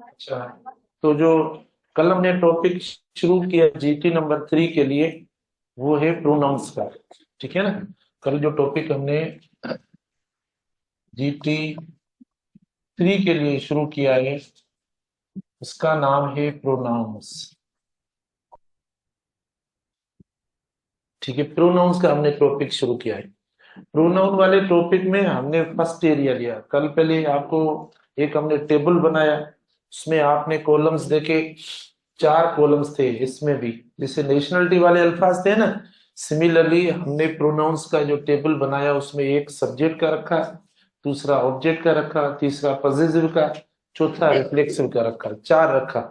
अच्छा, तो जो कल हमने टॉपिक शुरू किया जीटी नंबर 3 के लिए, वो है प्रोनाउंस का। ठीक है ना। कल जो टॉपिक हमने जीटी 3 के लिए शुरू किया है, उसका नाम है प्रोनाउंस। ठीक है, प्रोनाउंस का हमने टॉपिक शुरू किया है। प्रोनाउन वाले टॉपिक में हमने फर्स्ट एरिया लिया। कल पहले आपको एक हमने टेबल बनाया, उसमें आपने कॉलम्स देखे। 4 कॉलम्स थे इसमें भी, जैसे नेशनलिटी वाले अल्फाज थे ना। सिमिलरली हमने प्रोनाउंस का जो टेबल बनाया, उसमें एक सब्जेक्ट का रखा, दूसरा ऑब्जेक्ट का रखा, तीसरा पॉसेसिव का, चौथा रिफ्लेक्सिव का रखा। 4 रखा,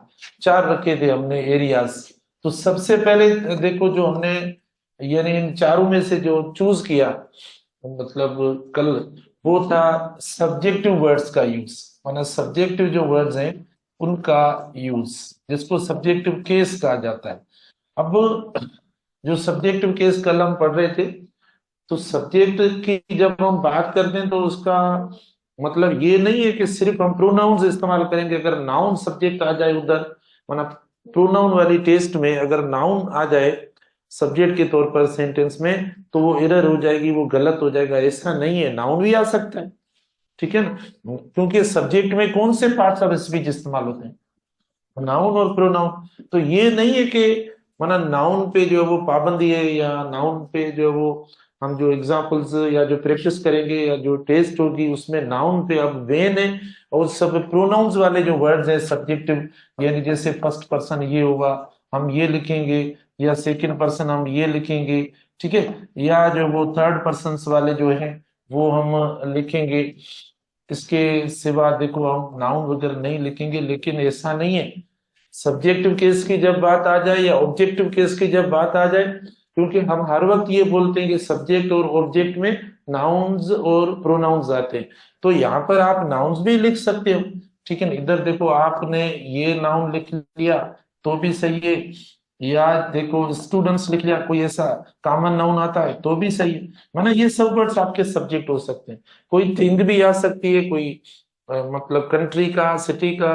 4 रखे थे हमने एरियाज। तो सबसे पहले देखो, जो हमने यानी इन चारों में से जो चूज किया, मतलब कल, वो था सब्जेक्टिव वर्ड्स का यूज। माना सब्जेक्टिव जो वर्ड्स हैं उनका यूज, जिसको सब्जेक्टिव केस कहा जाता है। अब जो सब्जेक्टिव केस कल हम पढ़ रहे थे, तो सब्जेक्ट की जब हम बात करते हैं तो उसका मतलब ये नहीं है कि सिर्फ हम प्रोनाउंस इस्तेमाल करेंगे। अगर नाउन सब्जेक्ट आ जाए उधर, माना प्रोनाउन वाली टेस्ट में अगर नाउन आ जाए सब्जेक्ट के तौर पर सेंटेंस में, तो वो एरर हो जाएगी, वो गलत हो जाएगा। ऐसा नहीं है, नाउन भी आ सकता है। ठीक है ना। क्योंकि सब्जेक्ट में कौन से पार्ट्स ऑफ स्पीच इस्तेमाल होते हैं, नाउन और प्रोनाउन। तो ये नहीं है कि माना नाउन पे जो है वो पाबंदी है, या नाउन पे जो है वो हम जो एग्जांपल्स या जो प्रैक्टिस करेंगे या जो टेस्ट होगी उसमें नाउन पे अब वेन है। और सब प्रोनाउंस वाले जो वर्ड्स है सब्जेक्टिव, यानी जैसे फर्स्ट पर्सन ये होगा, हम ये लिखेंगे, या सेकंड पर्सन हम ये लिखेंगे। ठीक है। या जो वो थर्ड पर्सन वाले जो है वो हम लिखेंगे। इसके सिवा देखो हम नाउन वगैरह नहीं लिखेंगे। लेकिन ऐसा नहीं है, सब्जेक्टिव केस की जब बात आ जाए या ऑब्जेक्टिव केस की जब बात आ जाए, क्योंकि हम हर वक्त ये बोलते हैं कि सब्जेक्ट और ऑब्जेक्ट में नाउन्स और प्रोनाउंस आते हैं, तो यहाँ पर आप नाउन्स भी लिख सकते हो। ठीक है ना। इधर देखो, आपने ये नाउन लिख लिया तो भी सही है, या देखो स्टूडेंट्स लिख लिया, कोई ऐसा कॉमन नाउन आता है तो भी सही है। माना ये सब वर्ड्स आपके सब्जेक्ट हो सकते हैं। कोई थिंग भी आ सकती है, कोई मतलब कंट्री का, सिटी का,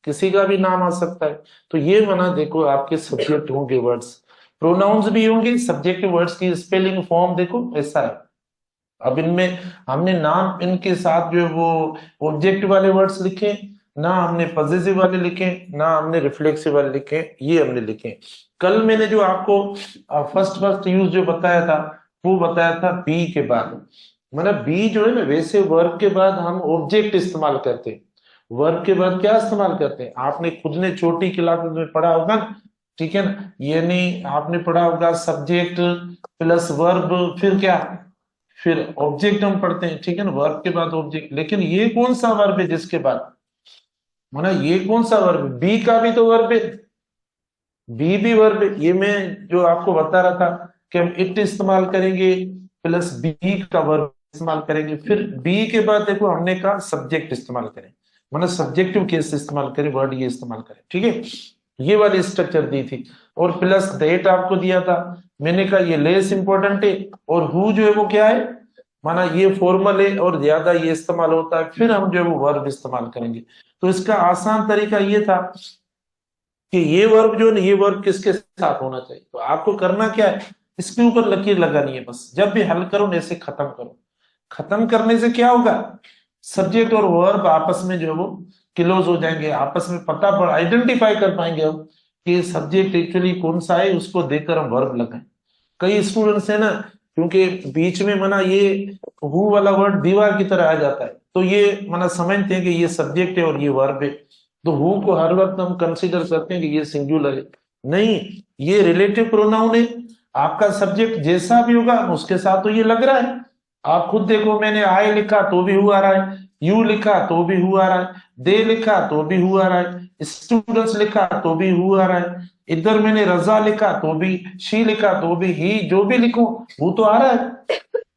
किसी का भी नाम आ सकता है। तो ये माना देखो आपके सब्जेक्ट होंगे वर्ड्स। प्रोनाउंस भी होंगे, सब्जेक्ट वर्ड्स की स्पेलिंग फॉर्म देखो ऐसा है। अब इनमें हमने नाम इनके साथ जो है वो ऑब्जेक्ट वाले वर्ड्स लिखे, ना हमने पॉसेसिव वाले लिखे, ना हमने रिफ्लेक्सिव वाले लिखे, ये हमने लिखे। कल मैंने जो आपको फर्स्ट फर्स्ट यूज जो बताया था, वो बताया था बी के बाद। मतलब बी जो है ना, वैसे वर्ब के बाद हम ऑब्जेक्ट इस्तेमाल करते हैं। वर्ब के बाद क्या इस्तेमाल करते हैं, आपने खुद ने छोटी क्लास में पढ़ा होगा ना। ठीक है ना। यानी आपने पढ़ा होगा सब्जेक्ट प्लस वर्ब, फिर क्या, फिर ऑब्जेक्ट हम पढ़ते हैं। ठीक है ना, वर्ब के बाद ऑब्जेक्ट। लेकिन ये कौन सा वर्ब है जिसके बाद, माना ये कौन सा वर्ब, बी का भी तो वर्ब है, बी भी वर्ब है। ये मैं जो आपको बता रहा था कि हम इट इस्तेमाल करेंगे प्लस बी का वर्ब इस्तेमाल करेंगे। फिर बी के बाद देखो हमने कहा सब्जेक्ट इस्तेमाल करें, मतलब सब्जेक्टिव केस इस्तेमाल करें, वर्ड ये इस्तेमाल करें। ठीक है, ये वाली स्ट्रक्चर दी थी। और प्लस दैट आपको दिया था, मैंने कहा ये लेस इंपॉर्टेंट है। और हु जो है वो क्या है, माना ये फॉर्मल है और ज्यादा ये इस्तेमाल होता है, फिर हम जो है वो वर्ब इस्तेमाल करेंगे। तो इसका आसान तरीका ये था कि ये वर्ब जो है ना, ये वर्ब किसके साथ होना चाहिए। तो आपको करना क्या है, इसके ऊपर लकीर लगानी है बस। जब भी हल करो ना, ऐसे खत्म करो। खत्म करने से क्या होगा, सब्जेक्ट और वर्ब आपस में जो है वो क्लोज हो जाएंगे, आपस में पता पड़ आइडेंटिफाई कर पाएंगे हम कि सब्जेक्ट एक्चुअली कौन सा है, उसको देखकर हम वर्ब लगाएं। कई स्टूडेंट्स है ना, क्योंकि बीच में मना ये हु वाला वर्ड दीवार की तरह आ जाता है, तो ये मना समझते हैं कि ये सब्जेक्ट है और ये वर्ब है। तो हु को हर वक्त हम कंसीडर करते हैं कि ये सिंगुलर है। नहीं, ये रिलेटिव प्रोनाउन है। आपका सब्जेक्ट जैसा भी होगा उसके साथ तो ये लग रहा है। आप खुद देखो, मैंने आई लिखा तो भी हु आ रहा है, यू लिखा तो भी हु आ रहा है, दे लिखा तो भी हु आ रहा है। स्टूडेंट्स लिखा तो भी हु आ रहा है, इधर मैंने रजा लिखा तो भी, शी लिखा तो भी, ही, जो भी लिखूं हु तो आ रहा है।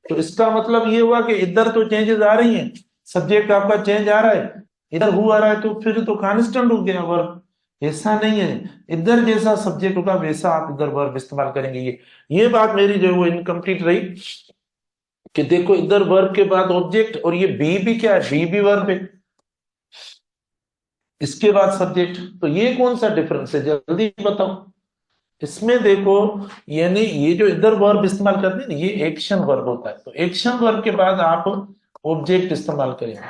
तो इसका मतलब ये हुआ कि इधर तो चेंजेस आ रही हैं, सब्जेक्ट आपका चेंज आ रहा है, इधर हु आ रहा है, तो फिर तो कांस्टेंट हो गया वर्ब। ऐसा नहीं है, इधर जैसा सब्जेक्ट होगा वैसा आप इधर वर्ब इस्तेमाल करेंगे। ये बात मेरी जो है वो इनकम्प्लीट रही, कि देखो इधर वर्ब के बाद ऑब्जेक्ट, और ये बी भी क्या है, बी भी वर्ब है, इसके बाद सब्जेक्ट। तो ये कौन सा डिफरेंस है, जल्दी बताओ। इसमें देखो, यानी ये जो इधर वर्ब इस्तेमाल करते हैं ना, ये एक्शन वर्ब होता है, तो एक्शन वर्ब के बाद आप ऑब्जेक्ट इस्तेमाल करेंगे,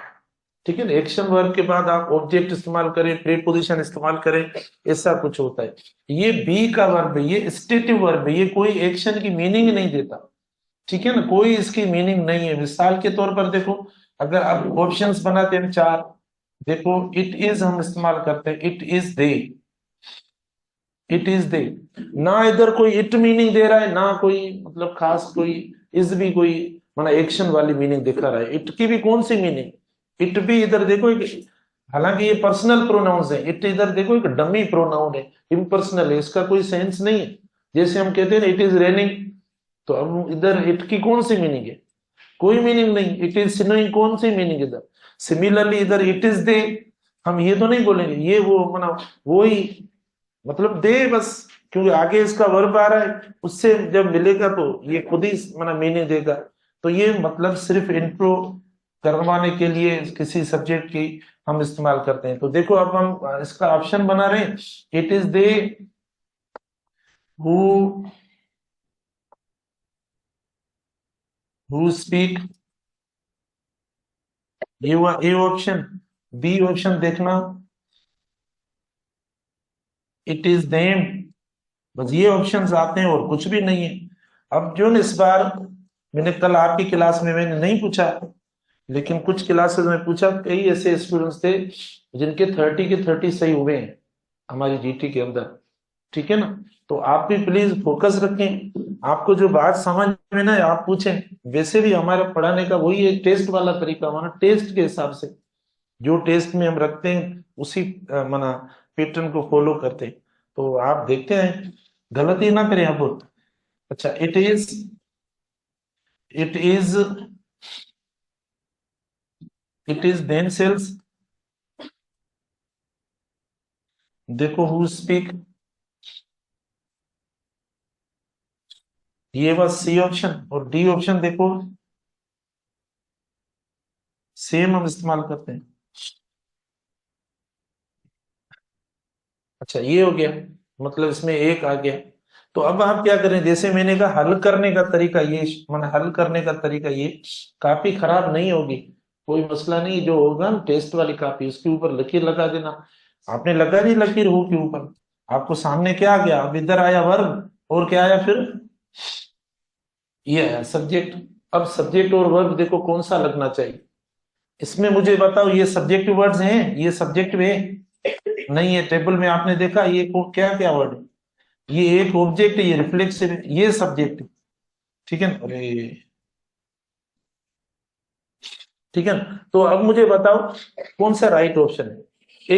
ठीक है ना। एक्शन वर्ब के बाद आप ऑब्जेक्ट इस्तेमाल करें, प्रीपोजिशन इस्तेमाल करें, ऐसा कुछ होता है। ये बी का वर्ब है, ये स्टेटिव वर्ब है, ये कोई एक्शन की मीनिंग नहीं देता, ठीक है ना, कोई इसकी मीनिंग नहीं है। मिसाल के तौर पर देखो, अगर आप ऑप्शंस बनाते हैं चार, देखो इट इज हम इस्तेमाल करते हैं, it is they, it is they, ना इधर कोई इट मीनिंग दे रहा है, ना कोई मतलब खास कोई इज भी कोई मतलब एक्शन वाली मीनिंग दिखा रहा है। इट की भी कौन सी मीनिंग, इट भी इधर देखो एक, हालांकि ये पर्सनल प्रोनाउंस है, इट इधर देखो एक डमी प्रोनाउन है, इम्पर्सनल है, इसका कोई सेंस नहीं है। जैसे हम कहते हैं इट इज रेनिंग, तो अब इधर इट की कौन सी मीनिंग है, कोई मीनिंग नहीं। इट इज सिनोइंग, कौन सी मीनिंग इधर। सिमिलरली इधर इट इज दे, हम ये तो नहीं बोलेंगे ये वो मतलब वो ही मतलब दे बस, क्योंकि आगे इसका वर्ब आ रहा है, उससे जब मिलेगा तो ये खुद ही मतलब मीनिंग देगा। तो ये मतलब सिर्फ इंट्रो करवाने के लिए किसी सब्जेक्ट की हम इस्तेमाल करते हैं। तो देखो अब हम इसका ऑप्शन बना रहे हैं, it is they who speak, ये हुआ ए ऑप्शन। बी ऑप्शन देखना, इट इज देम, बस ये ऑप्शंस आते हैं और कुछ भी नहीं है। अब जो इस बार मैंने कल आपकी क्लास में मैंने नहीं पूछा, लेकिन कुछ क्लासेस में पूछा, कई ऐसे स्टूडेंट्स थे जिनके 30 के 30 सही हुए हैं हमारी जीटी के अंदर, ठीक है ना। तो आप भी प्लीज फोकस रखें, आपको जो बात समझ में ना आप पूछें। वैसे भी हमारा पढ़ाने का वही एक टेस्ट वाला तरीका, हमारा टेस्ट के हिसाब से जो टेस्ट में हम रखते हैं उसी माना पैटर्न को फॉलो करते हैं। तो आप देखते हैं गलती ना करें आप। अच्छा, it is it is themselves, देखो हु स्पीक, ये बस सी ऑप्शन, और डी ऑप्शन देखो सेम हम इस्तेमाल करते हैं। अच्छा ये हो गया, मतलब इसमें एक आ गया। तो अब आप क्या करें, जैसे मैंने कहा हल करने का तरीका ये, मैंने हल करने का तरीका ये, काफी खराब नहीं होगी, कोई मसला नहीं। जो होगा ना टेस्ट वाली कापी, उसके ऊपर लकीर लगा देना। आपने लगा दी लकीर हो के ऊपर, आपको सामने क्या आ गया, अब इधर आया वर्ब, और क्या आया फिर, ये आया सब्जेक्ट। अब सब्जेक्ट और वर्ब देखो कौन सा लगना चाहिए। इसमें मुझे बताओ, ये सब्जेक्ट वर्ड्स हैं, ये सब्जेक्ट में नहीं है, टेबल में आपने देखा ये क्या क्या वर्ड है, ये एक ऑब्जेक्ट है, ये रिफ्लेक्सिव है, ये सब्जेक्ट है, ठीक है ना। अरे ठीक है ना, तो अब मुझे बताओ कौन सा राइट ऑप्शन है।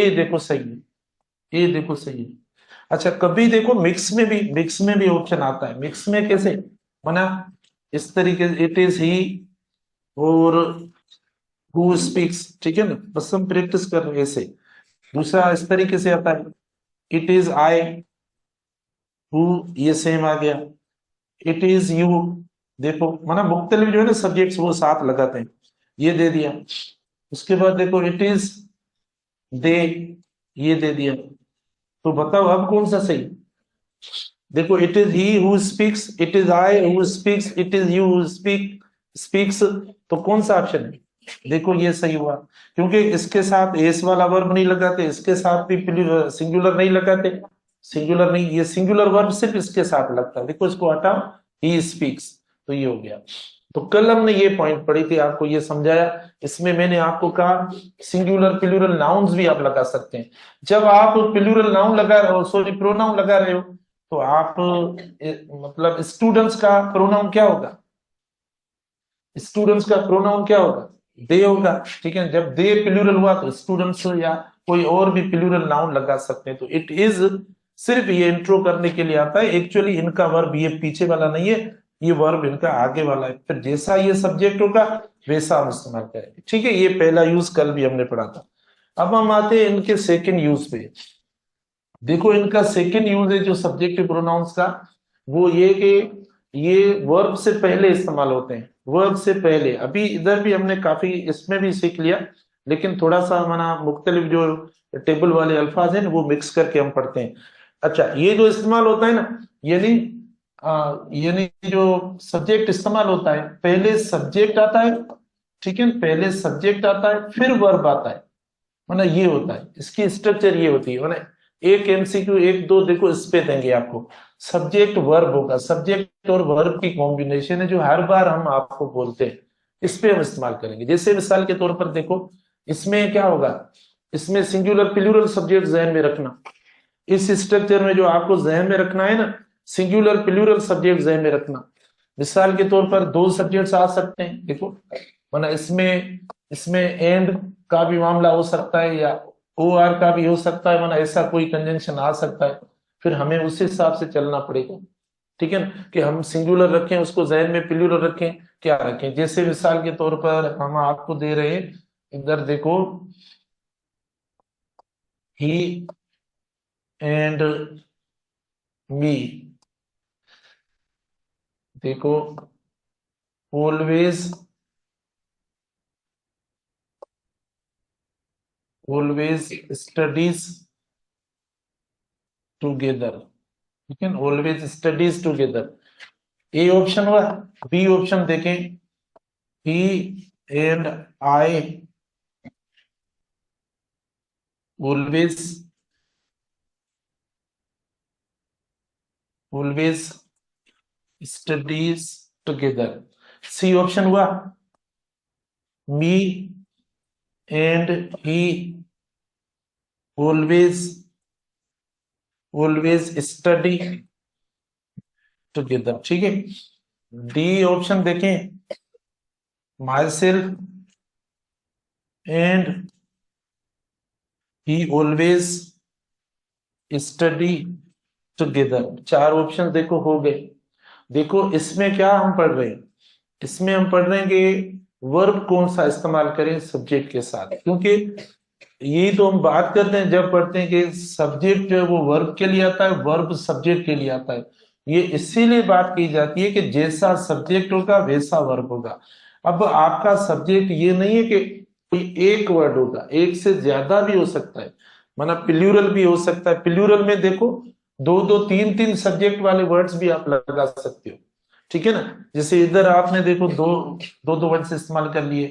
ए देखो सही है, ए देखो सही है। अच्छा कभी देखो मिक्स में भी ऑप्शन आता है, मिक्स में कैसे बना, इस तरीके से इट इज ही और हु स्पीक्स, ठीक है ना, बस हम प्रैक्टिस कर रहे हैं ऐसे। दूसरा इस तरीके से आता है, इट इज आई हु, ये सेम आ गया। इट इज यू, देखो माना मुख्तलिफ जो है ना सब्जेक्ट्स वो साथ लगाते हैं, ये दे दिया। उसके बाद देखो इट इज दे, ये दे दिया। तो बताओ अब कौन सा सही, देखो it is he who speaks, it is I who speaks, it is you who speaks, तो कौन सा ऑप्शन है, देखो ये सही हुआ, क्योंकि इसके साथ एस वाला वर्ब नहीं लगाते, इसके साथ भी सिंगुलर नहीं लगाते, सिंगुलर नहीं, ये सिंगुलर वर्ब सिर्फ इसके साथ लगता है, देखो इसको हटाओ, ही स्पीक्स, तो ये हो गया। तो कल हमने ये पॉइंट पढ़ी थी, आपको ये समझाया, इसमें मैंने आपको कहा सिंगुलर प्लूरल नाउन्स भी आप लगा सकते हैं। जब आप प्लूरल नाउन लगा रहे हो, सॉरी प्रोनाउन लगा रहे हो, तो आप मतलब स्टूडेंट्स का प्रोनाउन क्या होगा, स्टूडेंट्स का प्रोनाउन क्या होगा, दे होगा, ठीक है। जब दे प्लूरल हुआ तो स्टूडेंट्स या कोई और भी प्लूरल नाउन लगा सकते हैं। तो इट इज सिर्फ ये इंट्रो करने के लिए आता है। एक्चुअली इनका वर्ब ये पीछे वाला नहीं है, ये वर्ब इनका आगे वाला है। फिर जैसा ये सब्जेक्ट होगा वैसा हम इस्तेमाल करेंगे। ठीक है, ये पहला यूज कल भी हमने पढ़ा था। अब हम आते हैं इनके सेकंड यूज पे। देखो इनका सेकंड यूज है जो सब्जेक्टिव प्रोनाउंस का, वो ये कि ये वर्ब से पहले इस्तेमाल होते हैं। वर्ब से पहले, अभी इधर भी हमने काफी इसमें भी सीख लिया, लेकिन थोड़ा सा हमारा मुख्तलिफ जो टेबल वाले अल्फाज हैं वो मिक्स करके हम पढ़ते हैं। अच्छा, ये जो इस्तेमाल होता है ना, यानी यानी जो सब्जेक्ट इस्तेमाल होता है, पहले सब्जेक्ट आता है, ठीक है, पहले सब्जेक्ट आता है फिर वर्ब आता है। मतलब ये होता है, इसकी स्ट्रक्चर ये होती है। मतलब एक एमसीक्यू एक दो देखो इस पे देंगे आपको, सब्जेक्ट वर्ब होगा, सब्जेक्ट और वर्ब की कॉम्बिनेशन है जो हर बार हम आपको बोलते हैं, इस पे हम इस्तेमाल करेंगे। जैसे मिसाल के तौर पर देखो, इसमें क्या होगा, इसमें सिंगुलर प्लूरल सब्जेक्ट जहन में रखना। इस स्ट्रक्चर में जो आपको जहन में रखना है ना, सिंगुलर प्लूरल सब्जेक्ट जहन में रखना। मिसाल के तौर पर दो सब्जेक्ट्स आ सकते हैं, देखो, मतलब इसमें इसमें एंड का भी मामला हो सकता है या ओ आर का भी हो सकता है, मतलब ऐसा कोई कंजंक्शन आ सकता है। फिर हमें उस हिसाब से चलना पड़ेगा, ठीक है ना, कि हम सिंगुलर रखें उसको जहन में, प्लूरल रखें क्या रखें। जैसे मिसाल के तौर पर हम आपको दे रहे हैं, इधर देखो, ही एंड मी, देखो, ऑलवेज ऑलवेज स्टडीज टुगेदर, ठीक है, always studies together. A option हुआ। बी ऑप्शन देखें, he and I always always studies together. C option हुआ, me and he always always study together, ठीक है। डी ऑप्शन देखें, myself and he always study together. चार option देखो हो गए। देखो इसमें क्या हम पढ़ रहे हैं, इसमें हम पढ़ रहे हैं कि वर्ब कौन सा इस्तेमाल करें सब्जेक्ट के साथ, क्योंकि यही तो हम बात करते हैं जब पढ़ते हैं कि सब्जेक्ट जो है वो वर्ब के लिए आता है, वर्ब सब्जेक्ट के लिए आता है। ये इसीलिए बात की जाती है कि जैसा सब्जेक्ट होगा वैसा वर्ब होगा। अब आपका सब्जेक्ट ये नहीं है कि कोई एक वर्ड होगा, एक से ज्यादा भी हो सकता है, मतलब प्लूरल भी हो सकता है। प्लूरल में देखो दो दो तीन तीन सब्जेक्ट वाले वर्ड्स भी आप लगा सकते हो, ठीक है ना। जैसे इधर आपने देखो दो दो दो वर्ड्स इस्तेमाल कर लिए,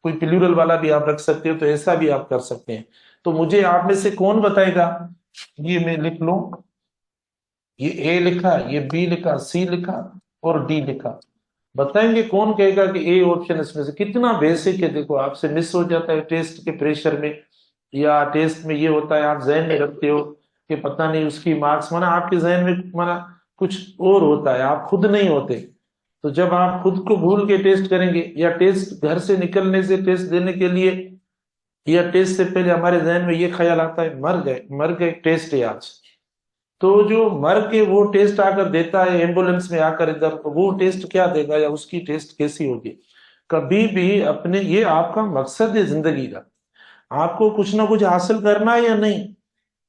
कोई प्लूरल वाला भी आप रख सकते हो, तो ऐसा भी आप कर सकते हैं। तो मुझे आप में से कौन बताएगा, ये मैं लिख लूं, ये ए लिखा, ये बी लिखा, सी लिखा और डी लिखा, बताएंगे कौन कहेगा कि ए ऑप्शन इसमें से। कितना बेसिक है, देखो आपसे मिस हो जाता है टेस्ट के प्रेशर में, या टेस्ट में ये होता है आप जहन में रखते हो कि पता नहीं उसकी मार्क्स, माना आपके जहन में माना कुछ और होता है, आप खुद नहीं होते। तो जब आप खुद को भूल के टेस्ट करेंगे, या टेस्ट घर से निकलने से टेस्ट देने के लिए, या टेस्ट से पहले हमारे जहन में ये ख्याल आता है मर गए टेस्ट है आज, तो जो मर के वो टेस्ट आकर देता है एम्बुलेंस में आकर इधर, तो वो टेस्ट क्या देगा या उसकी टेस्ट कैसी होगी। कभी भी अपने, ये आपका मकसद है जिंदगी का, आपको कुछ ना कुछ हासिल करना है या नहीं।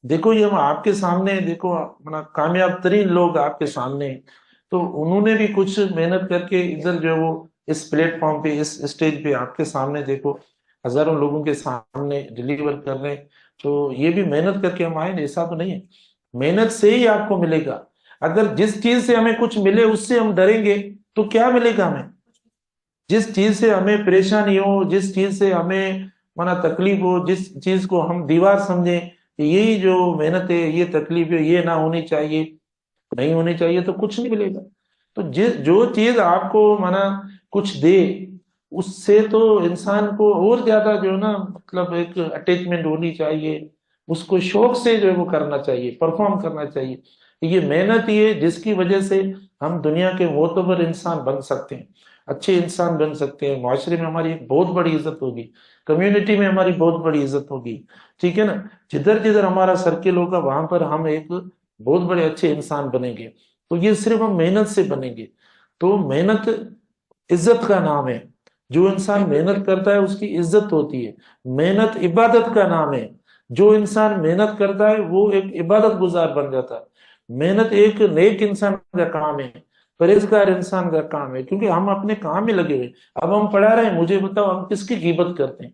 देखो ये हम आपके सामने, देखो मतलब कामयाब तरीन लोग आपके सामने हैं, तो उन्होंने भी कुछ मेहनत करके इधर जो है वो इस प्लेटफॉर्म पे, इस स्टेज पे आपके सामने देखो हजारों लोगों के सामने डिलीवर कर रहे हैं। तो ये भी मेहनत करके हम आए, ऐसा तो नहीं है, मेहनत से ही आपको मिलेगा। अगर जिस चीज से हमें कुछ मिले उससे हम डरेंगे तो क्या मिलेगा हमें। जिस चीज से हमें परेशानी हो, जिस चीज से हमें माना तकलीफ हो, जिस चीज को हम दीवार समझें कि यही जो मेहनत है, ये तकलीफ है, ये ना होनी चाहिए, नहीं होनी चाहिए, तो कुछ नहीं मिलेगा। तो जिस जो चीज आपको माना कुछ दे, उससे तो इंसान को और ज्यादा जो है ना, मतलब एक अटैचमेंट होनी चाहिए, उसको शौक से जो है वो करना चाहिए, परफॉर्म करना चाहिए। ये मेहनत ही है जिसकी वजह से हम दुनिया के मोतबर इंसान बन सकते हैं। अच्छे इंसान बन सकते हैं, माशरे में हमारी एक बहुत बड़ी इज्जत होगी, कम्युनिटी में हमारी बहुत बड़ी इज्जत होगी, ठीक है ना। जिधर जिधर हमारा सर्किल होगा वहां पर हम एक बहुत बड़े अच्छे इंसान बनेंगे। तो ये सिर्फ हम मेहनत से बनेंगे। तो मेहनत इज्जत का नाम है। जो इंसान मेहनत करता है उसकी इज्जत होती है। मेहनत इबादत का नाम है। जो इंसान मेहनत करता है वो एक इबादत गुजार बन जाता है। मेहनत एक नेक इंसान का काम है, परहेजगार इंसान का काम है, क्योंकि हम अपने काम में लगे हुए। अब हम पढ़ा रहे हैं, मुझे बताओ हम किसकी गिबत करते हैं,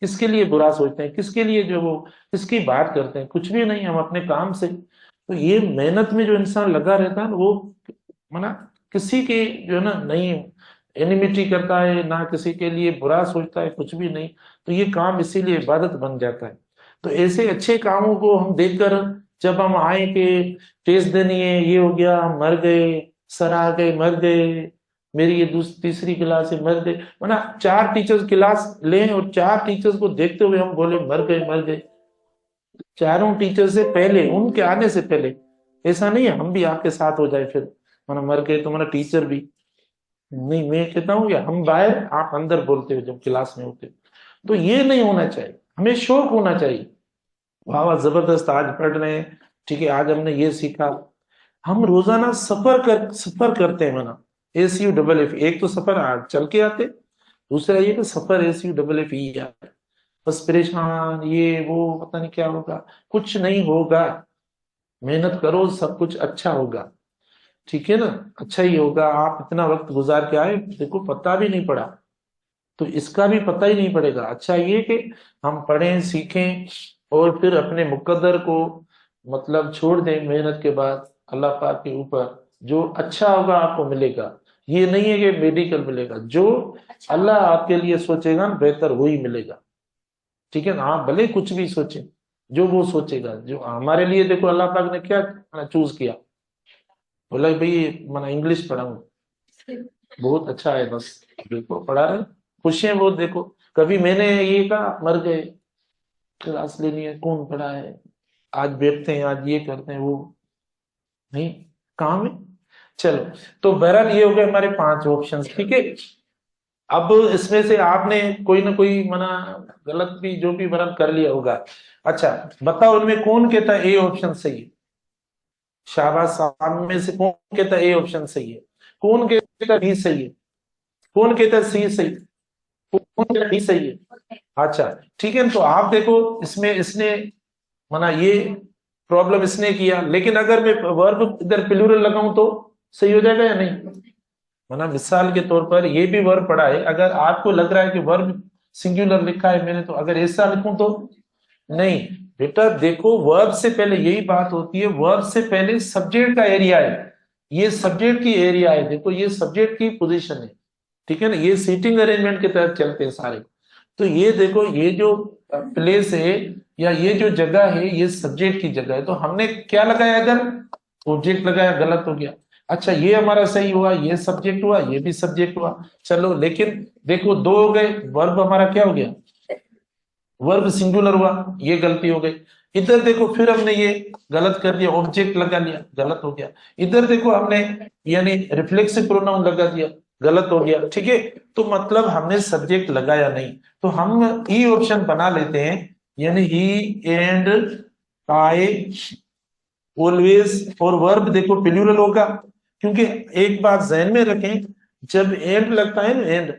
किसके लिए बुरा सोचते हैं, किसके लिए जो वो किसकी बात करते हैं, कुछ भी नहीं, हम अपने काम से। तो ये मेहनत में जो इंसान लगा रहता है ना, वो माना किसी के जो है ना नहीं एनिमिटी करता है, ना किसी के लिए बुरा सोचता है, कुछ भी नहीं। तो ये काम इसीलिए इबादत बन जाता है। तो ऐसे अच्छे कामों को हम देखकर जब हम आए कि टेस्ट देनी है, ये हो गया, हम मर गए, सर आ गए, मर गए, मेरी ये तीसरी क्लास है, मर गए, वरना चार टीचर्स क्लास लें और चार टीचर्स को देखते हुए हम बोले मर गए मर गए, चारों टीचर से पहले, उनके आने से पहले। ऐसा नहीं है हम भी आपके साथ हो जाए फिर माना मर गए तो माना टीचर भी नहीं। मैं कहता हूँ या हम बाहर आप अंदर बोलते हो जब क्लास में होते हो। तो ये नहीं होना चाहिए, हमें शौक होना चाहिए। वाह वाह जबरदस्त, आज पढ़ रहे हैं, ठीक है, आज हमने ये सीखा। हम रोजाना सफर करते हैं माना, SU FF, एक तो सफर चल के आते, दूसरा ये कि सफर SU FF आते। बस परेशान, ये वो पता नहीं क्या होगा, कुछ नहीं होगा। मेहनत करो, सब कुछ अच्छा होगा, ठीक है ना, अच्छा ही होगा। आप इतना वक्त गुजार के आए, देखो पता भी नहीं पड़ा, तो इसका भी पता ही नहीं पड़ेगा। अच्छा ये कि हम पढ़ें सीखें और फिर अपने मुकद्दर को मतलब छोड़ दें मेहनत के बाद अल्लाह पाक के ऊपर। जो अच्छा होगा आपको मिलेगा, ये नहीं है कि मेडिकल मिलेगा, जो अल्लाह आपके लिए सोचेगा ना बेहतर वही मिलेगा, ठीक है ना। आप भले कुछ भी सोचें, जो वो सोचेगा, जो हमारे लिए देखो अल्लाह पाक ने क्या चूज किया, बोला भाई मैंने इंग्लिश पढ़ाऊं, बहुत अच्छा है, बस देखो पढ़ा रहे, खुश हैं वो, देखो। कभी मैंने ये कहा मर गए, क्लास लेनी है, कौन पढ़ा है, आज बैठते हैं, आज ये करते हैं, वो नहीं, काम है। चलो, तो बहरहाल ये हो गए हमारे 5 ऑप्शंस, ठीक है। अब इसमें से आपने कोई ना कोई मना गलत भी जो भी बराबर कर लिया होगा। अच्छा बताओ इनमें कौन कहता है ए ऑप्शन सही है? शाबाश, साहब में से कौन कहता है ए ऑप्शन सही है, कौन कहता है बी सही है, कौन कहता है सी सही है, कौन कहता है डी सही है? अच्छा ठीक है, तो आप देखो इसमें इसने माना ये प्रॉब्लम इसने किया, लेकिन अगर मैं वर्ब इधर प्लूरल लगाऊं तो सही हो जाएगा या नहीं? माना मिसाल के तौर पर ये भी वर्ब पढ़ा है, अगर आपको लग रहा है कि वर्ब सिंगुलर लिखा है मैंने, तो अगर ऐसा लिखूं तो नहीं। बेटा देखो, वर्ब से पहले यही बात होती है, वर्ब से पहले सब्जेक्ट का एरिया है, ये सब्जेक्ट की एरिया है, देखो ये सब्जेक्ट की पोजीशन है, ठीक है ना, ये सीटिंग अरेंजमेंट के तहत चलते हैं सारे। तो ये देखो, ये जो प्लेस है या ये जो जगह है, ये सब्जेक्ट की जगह है, तो हमने क्या लगाया, अगर ऑब्जेक्ट लगाया, गलत हो गया। अच्छा ये हमारा सही हुआ, ये सब्जेक्ट हुआ, ये भी सब्जेक्ट हुआ, चलो। लेकिन देखो दो हो गए, वर्ब हमारा क्या हो गया, वर्ब सिंगुलर हुआ, ये गलती हो गई। इधर देखो फिर हमने ये गलत कर दिया, ऑब्जेक्ट लगा लिया, गलत हो गया। इधर देखो हमने यानी रिफ्लेक्सिव प्रोनाउन लगा दिया, गलत हो गया, ठीक है। तो मतलब हमने सब्जेक्ट लगाया नहीं, तो हम ई ऑप्शन बना लेते हैं, यानी ही एंड आई ऑलवेज। और वर्ब देखो प्लूरल होगा, क्योंकि एक बात जहन में रखें, जब एंड लगता है ना, एंड,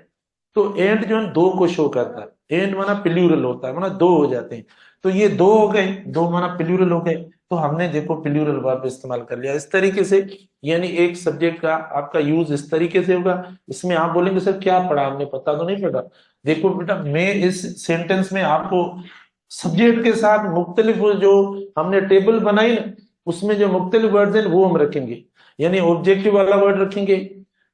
तो एंड जो है दो को शो करता है, एंड माना प्लूरल होता है, माना दो हो जाते हैं। तो ये दो हो गए, दो माना प्लूरल हो गए, तो हमने देखो प्लूरल वर्ब इस्तेमाल कर लिया इस तरीके से। यानी एक सब्जेक्ट का आपका यूज इस तरीके से होगा। इसमें आप बोलेंगे सर क्या पढ़ा हमने, पता तो नहीं पढ़ा। देखो बेटा, मैं इस सेंटेंस में आपको सब्जेक्ट के साथ मुख्तलिफ जो हमने टेबल बनाई ना, उसमें जो मुख्तलिफ वर्ड है वो हम रखेंगे। यानी ऑब्जेक्टिव वाला वर्ड रखेंगे,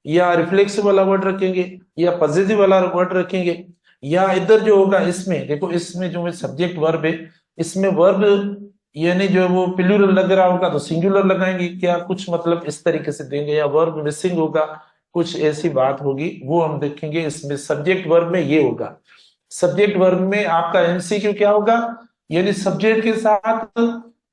या रिफ्लेक्सिव वाला वर्ड रखेंगे, या पॉजिटिव वाला वर्ड रखेंगे, या इधर जो होगा इसमें देखो, इसमें जो सब्जेक्ट वर्ब है, इसमें वर्ब यानी जो वो प्लूरल लग रहा होगा तो सिंगुलर लगाएंगे क्या, कुछ मतलब इस तरीके से देंगे, या वर्ब मिसिंग होगा, कुछ ऐसी बात होगी, वो हम देखेंगे। इसमें सब्जेक्ट वर्ब में ये होगा। सब्जेक्ट वर्ब में आपका MCQ क्या होगा, यानी सब्जेक्ट के साथ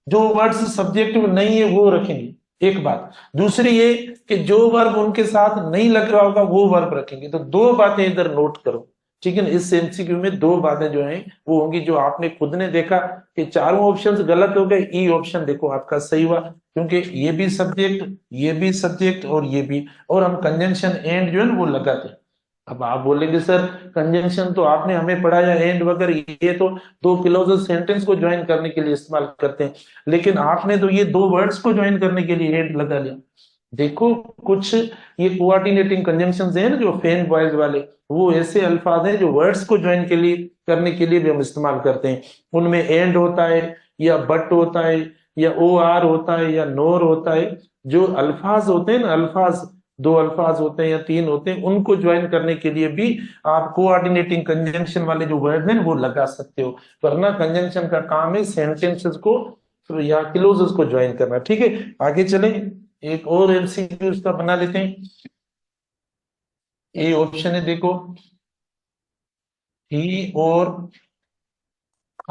जो वर्ड्स सब्जेक्ट नहीं है वो रखेंगे, एक बात। दूसरी ये कि जो वर्ब उनके साथ नहीं लग रहा होगा वो वर्ब रखेंगे। तो दो बातें इधर नोट करो, ठीक है ना। इस एमसीक्यू में दो बातें जो हैं वो होंगी, जो आपने खुद ने देखा कि चारों ऑप्शंस गलत हो गए, ई ऑप्शन देखो आपका सही हुआ, क्योंकि ये भी सब्जेक्ट, ये भी सब्जेक्ट और ये भी, और हम कंजंक्शन एंड जो है ना वो लगाते हैं। अब आप बोलेंगे सर कंजंक्शन तो आपने हमें पढ़ाया, एंड वगैरह ये तो दो क्लोजल सेंटेंस को ज्वाइन करने के लिए इस्तेमाल करते हैं, लेकिन आपने तो ये दो वर्ड्स को ज्वाइन करने के लिए एंड लगा लिया। देखो कुछ ये कोऑर्डिनेटिंग कंजंक्शंस हैं ना जो फेन बॉयज वाले, वो ऐसे अल्फाज हैं जो वर्ड्स को ज्वाइन के लिए करने के लिए भी हम इस्तेमाल करते हैं। उनमें एंड होता है या बट होता है या ओ आर होता है या नोर होता है। जो अल्फाज होते हैं ना, अल्फाज दो अल्फाज होते हैं या तीन होते हैं, उनको ज्वाइन करने के लिए भी आप कोऑर्डिनेटिंग कंजंक्शन वाले जो वर्ड हैं वो लगा सकते हो। वरना कंजंक्शन का काम है सेंटेंसेस को या क्लोजेस को ज्वाइन करना। ठीक है, आगे चलें, एक और एमसीक्यू इसका बना लेते हैं। ए ऑप्शन है देखो, ही और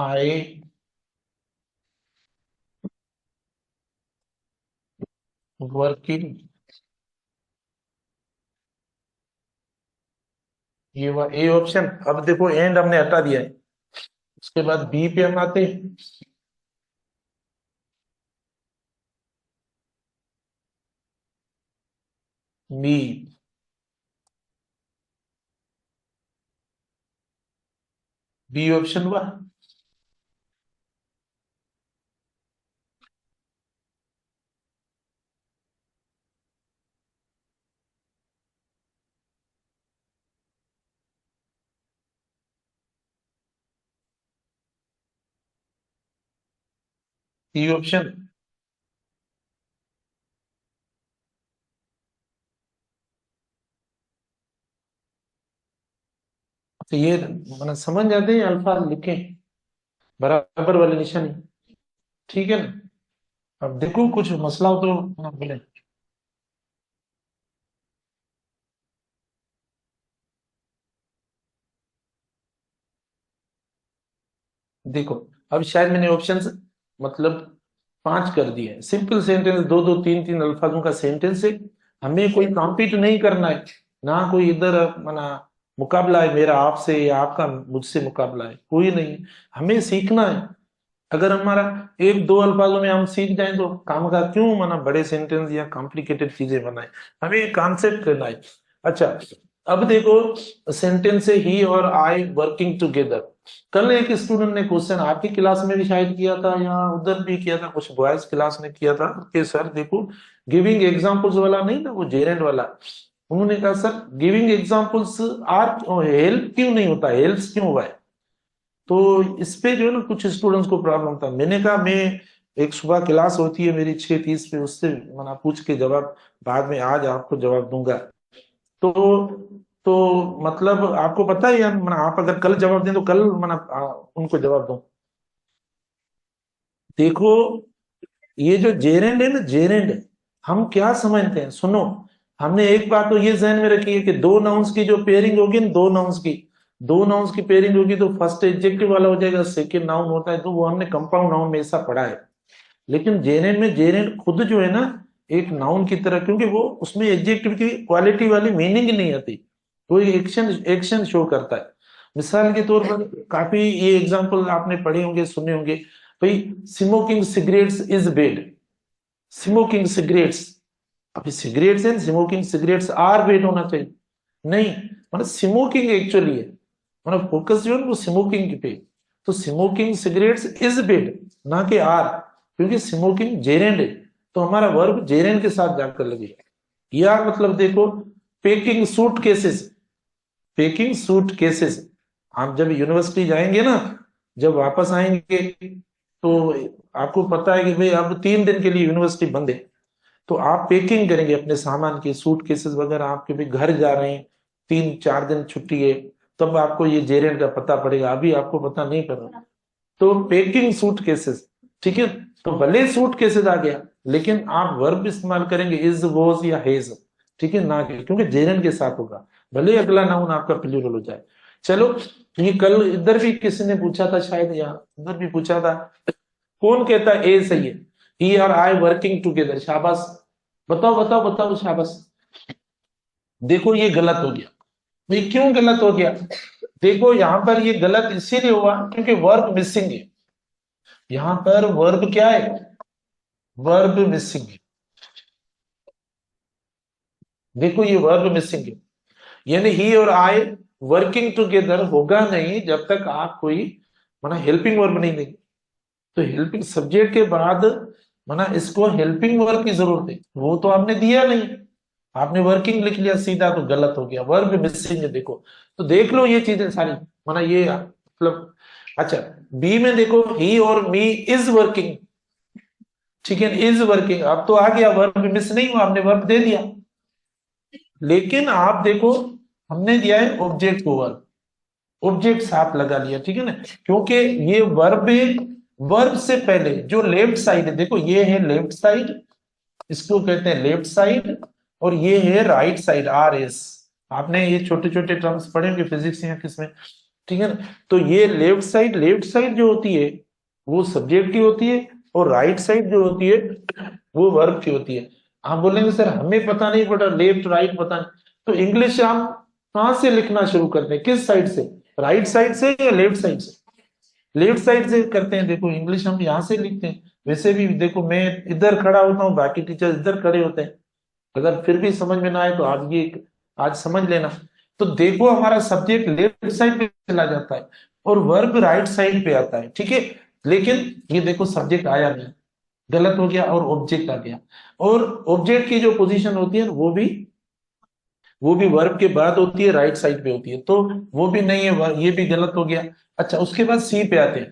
आई वर्किंग, ये हुआ ए ऑप्शन। अब देखो एंड हमने हटा दिया है, उसके बाद बी पे हम आते हैं। बी, बी ऑप्शन हुआ। C option. तो ये मतलब समझ जाते हैं अल्फाज लिखे बराबर वाले निशानी, ठीक है ना। अब देखो कुछ मसला हो तो ना बोले। देखो अब शायद मैंने ऑप्शंस मतलब पांच कर दिए। सिंपल सेंटेंस, दो दो तीन तीन अल्फाजों का सेंटेंस है। हमें कोई कॉम्पीट नहीं करना है, ना कोई इधर मना मुकाबला है मेरा आपसे या आपका मुझसे मुकाबला है, कोई नहीं। हमें सीखना है। अगर हमारा एक दो अल्फाजों में हम सीख जाएं तो काम का क्यों मना बड़े सेंटेंस या कॉम्प्लिकेटेड चीजें बनाए। हमें कॉन्सेप्ट करना है। अच्छा, अब देखो सेंटेंस है ही और आई वर्किंग टुगेदर। कल एक स्टूडेंट ने क्वेश्चन आपकी क्लास में भी शायद किया था या उधर भी किया था, कुछ बॉयज क्लास ने किया था कि सर देखो गिविंग एग्जांपल्स वाला नहीं था वो जेरेंड वाला। उन्होंने कहा sir giving examples are help क्यों नहीं होता, हेल्प्स क्यों हुआ है। तो इस पे जो है ना कुछ स्टूडेंट्स को प्रॉब्लम था। मैंने कहा मैं एक सुबह क्लास होती है मेरी 6:30 पे, उससे मना पूछ के जवाब बाद में आज आपको जवाब दूंगा। तो तो मतलब आपको पता है यार मना आप अगर कल जवाब दें तो कल मना उनको जवाब दूं। देखो ये जो जेरेंड है ना, जेरेंड हम क्या समझते हैं, सुनो। हमने एक बात तो ये जहन में रखी है कि दो नाउन्स की जो पेयरिंग होगी ना, दो नाउन्स की पेयरिंग होगी तो फर्स्ट एडजेक्टिव वाला हो जाएगा, सेकंड नाउन होता है तो वो हमने कंपाउंड नाउन में ऐसा पढ़ा है। लेकिन जेरेंड में जेरेंड खुद जो है ना एक नाउन की तरह, क्योंकि वो उसमें एडजेक्टिव की क्वालिटी वाली मीनिंग नहीं आती, वो एक्शन एक्शन शो करता है। मिसाल के तौर पर काफी ये एग्जांपल आपने पढ़े होंगे सुने होंगे, भाई smoking cigarettes is bad, smoking cigarettes. अभी cigarettes and smoking cigarettes are bad होना चाहिए, नहीं, मतलब स्मोकिंग एक्चुअली है, मतलब फोकस जो है वो स्मोकिंग पे। तो स्मोकिंग सिगरेट्स इज बेड, ना कि आर, क्योंकि स्मोकिंग जेरेंड है तो हमारा वर्ब जेरेंड के साथ जाकर लगेगा। या मतलब देखो packing suit cases, packing suit cases. आप जब यूनिवर्सिटी जाएंगे ना, जब वापस आएंगे तो आपको पता है कि भाई अब 3 दिन के लिए यूनिवर्सिटी बंद है, तो आप पैकिंग करेंगे अपने सामान की, सूट केसेस वगैरह, आपके भी घर जा रहे हैं, 3-4 दिन छुट्टी है, तब आपको ये जेरेंट का पता पड़ेगा, अभी आपको पता नहीं पड़ा। तो पैकिंग सूट केसेस, ठीक है। तो भले सूट केसेस आ गया लेकिन आप वर्ब इस्तेमाल करेंगे इज वॉज या हेज, ठीक है ना, क्योंकि जेरेंट के साथ होगा, भले अगला नाउन आपका प्लूरल हो जाए। चलो, ये कल इधर भी किसी ने पूछा था शायद, यहाँ इधर भी पूछा था, कौन कहता है ए सही है, ही और आई वर्किंग टुगेदर, शाबाश। बताओ बताओ बताओ शाबाश। देखो ये गलत हो गया। ये क्यों गलत हो गया? देखो यहां पर ये गलत इसीलिए हुआ क्योंकि वर्ब मिसिंग है। यहां पर वर्ब क्या है? वर्ब मिसिंग है। देखो ये वर्ब मिसिंग है, यानी ही और आई वर्किंग टुगेदर होगा नहीं जब तक आप कोई माना हेल्पिंग वर्ब नहीं देंगे। तो हेल्पिंग सब्जेक्ट के बाद माना इसको हेल्पिंग वर्ब की जरूरत है, वो तो आपने दिया नहीं। आपने वर्किंग लिख लिया सीधा, तो गलत हो गया, वर्ब मिसिंग है। देखो तो देख लो ये चीजें सारी, माना ये मतलब। अच्छा, बी में देखो ही और मी इज वर्किंग, ठीक है, इज वर्किंग। अब तो आ गया, वर्ब मिस नहीं हुआ, हमने वर्ब दे दिया। लेकिन आप देखो हमने दिया है ऑब्जेक्ट को वर्ब, ऑब्जेक्ट साथ लगा लिया, ठीक है ना, क्योंकि ये वर्ब वर्ब से पहले जो लेफ्ट साइड है, देखो ये है लेफ्ट साइड, इसको कहते हैं लेफ्ट साइड, और ये है राइट साइड, आर एस। आपने ये छोटे छोटे टर्म्स पढ़े होंगे फिजिक्स या किसमें, ठीक है ना। तो ये लेफ्ट साइड जो होती है वो सब्जेक्ट की होती है, और राइट साइड जो होती है वो वर्ब की होती है। आप बोलेंगे सर हमें पता नहीं पड़ा, लेफ्ट राइट पता नहीं, तो इंग्लिश हम कहां से लिखना शुरू करते हैं, किस साइड से, राइट साइड से या लेफ्ट साइड से? लेफ्ट साइड से करते हैं। देखो इंग्लिश हम यहां से लिखते हैं, वैसे भी देखो मैं इधर खड़ा होता हूँ, बाकी टीचर इधर खड़े होते हैं। अगर फिर भी समझ में ना आए तो आप ये आज समझ लेना। तो देखो हमारा सब्जेक्ट लेफ्ट साइड पे चला जाता है और वर्ब राइट साइड पे आता है, ठीक है। लेकिन ये देखो सब्जेक्ट आया नहीं, गलत हो गया, और ऑब्जेक्ट आ गया। और ऑब्जेक्ट की जो पोजीशन होती है वो भी वर्ब के बाद होती है, राइट साइड पे होती है, तो वो भी नहीं है, ये भी गलत हो गया। अच्छा, उसके बाद सी पे आते हैं,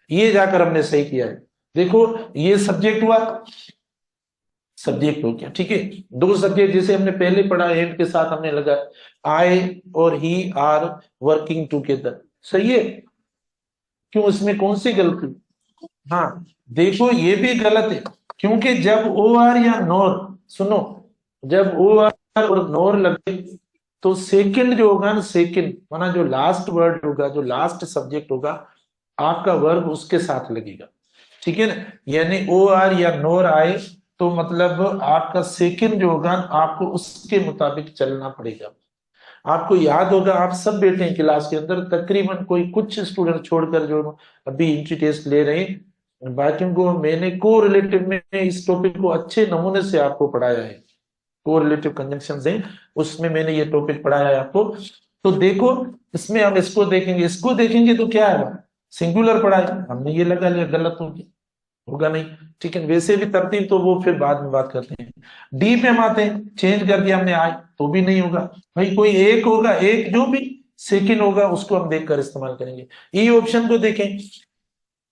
ये जाकर हमने सही किया है। देखो ये सब्जेक्ट हुआ, सब्जेक्ट हो गया, ठीक है। दो सब्जेक्ट जैसे हमने पहले पढ़ा, एंड के साथ हमने लगा, आई और ही आर वर्किंग टुगेदर, सही है। क्यों, इसमें कौन सी गलती? हाँ, देखो ये भी गलत है, क्योंकि जब ओ आर या नोर, सुनो, जब ओ आर और नोर लगे तो सेकंड जो होगा ना, सेकंड माना जो लास्ट वर्ड होगा, जो लास्ट सब्जेक्ट होगा, आपका वर्ब उसके साथ लगेगा, ठीक है ना। यानी ओ आर या नोर आए तो मतलब आपका सेकंड जो होगा आपको उसके मुताबिक चलना पड़ेगा। आपको याद होगा, आप सब बैठे हैं क्लास के अंदर, तकरीबन कोई कुछ स्टूडेंट छोड़कर जो अभी एंट्री टेस्ट ले रहे हैं, बाकियों को मैंने को रिलेटिव में इस टॉपिक को अच्छे नमूने से आपको पढ़ाया है। को रिलेटिव कंजंक्शन है, उसमें मैंने ये टॉपिक पढ़ाया है आपको। तो देखो इसमें हम इसको देखेंगे तो क्या है, सिंगुलर पढ़ा है, हमने ये लगा लिया, गलत होगा नहीं, ठीक है। वैसे भी तरतीब तो वो फिर बाद में बात करते हैं। डी पे हम आते हैं, चेंज कर दिया हमने आई, तो भी नहीं होगा भाई, कोई एक होगा, एक जो भी सेकंड होगा उसको हम देखकर इस्तेमाल करेंगे। ई ऑप्शन को देखें,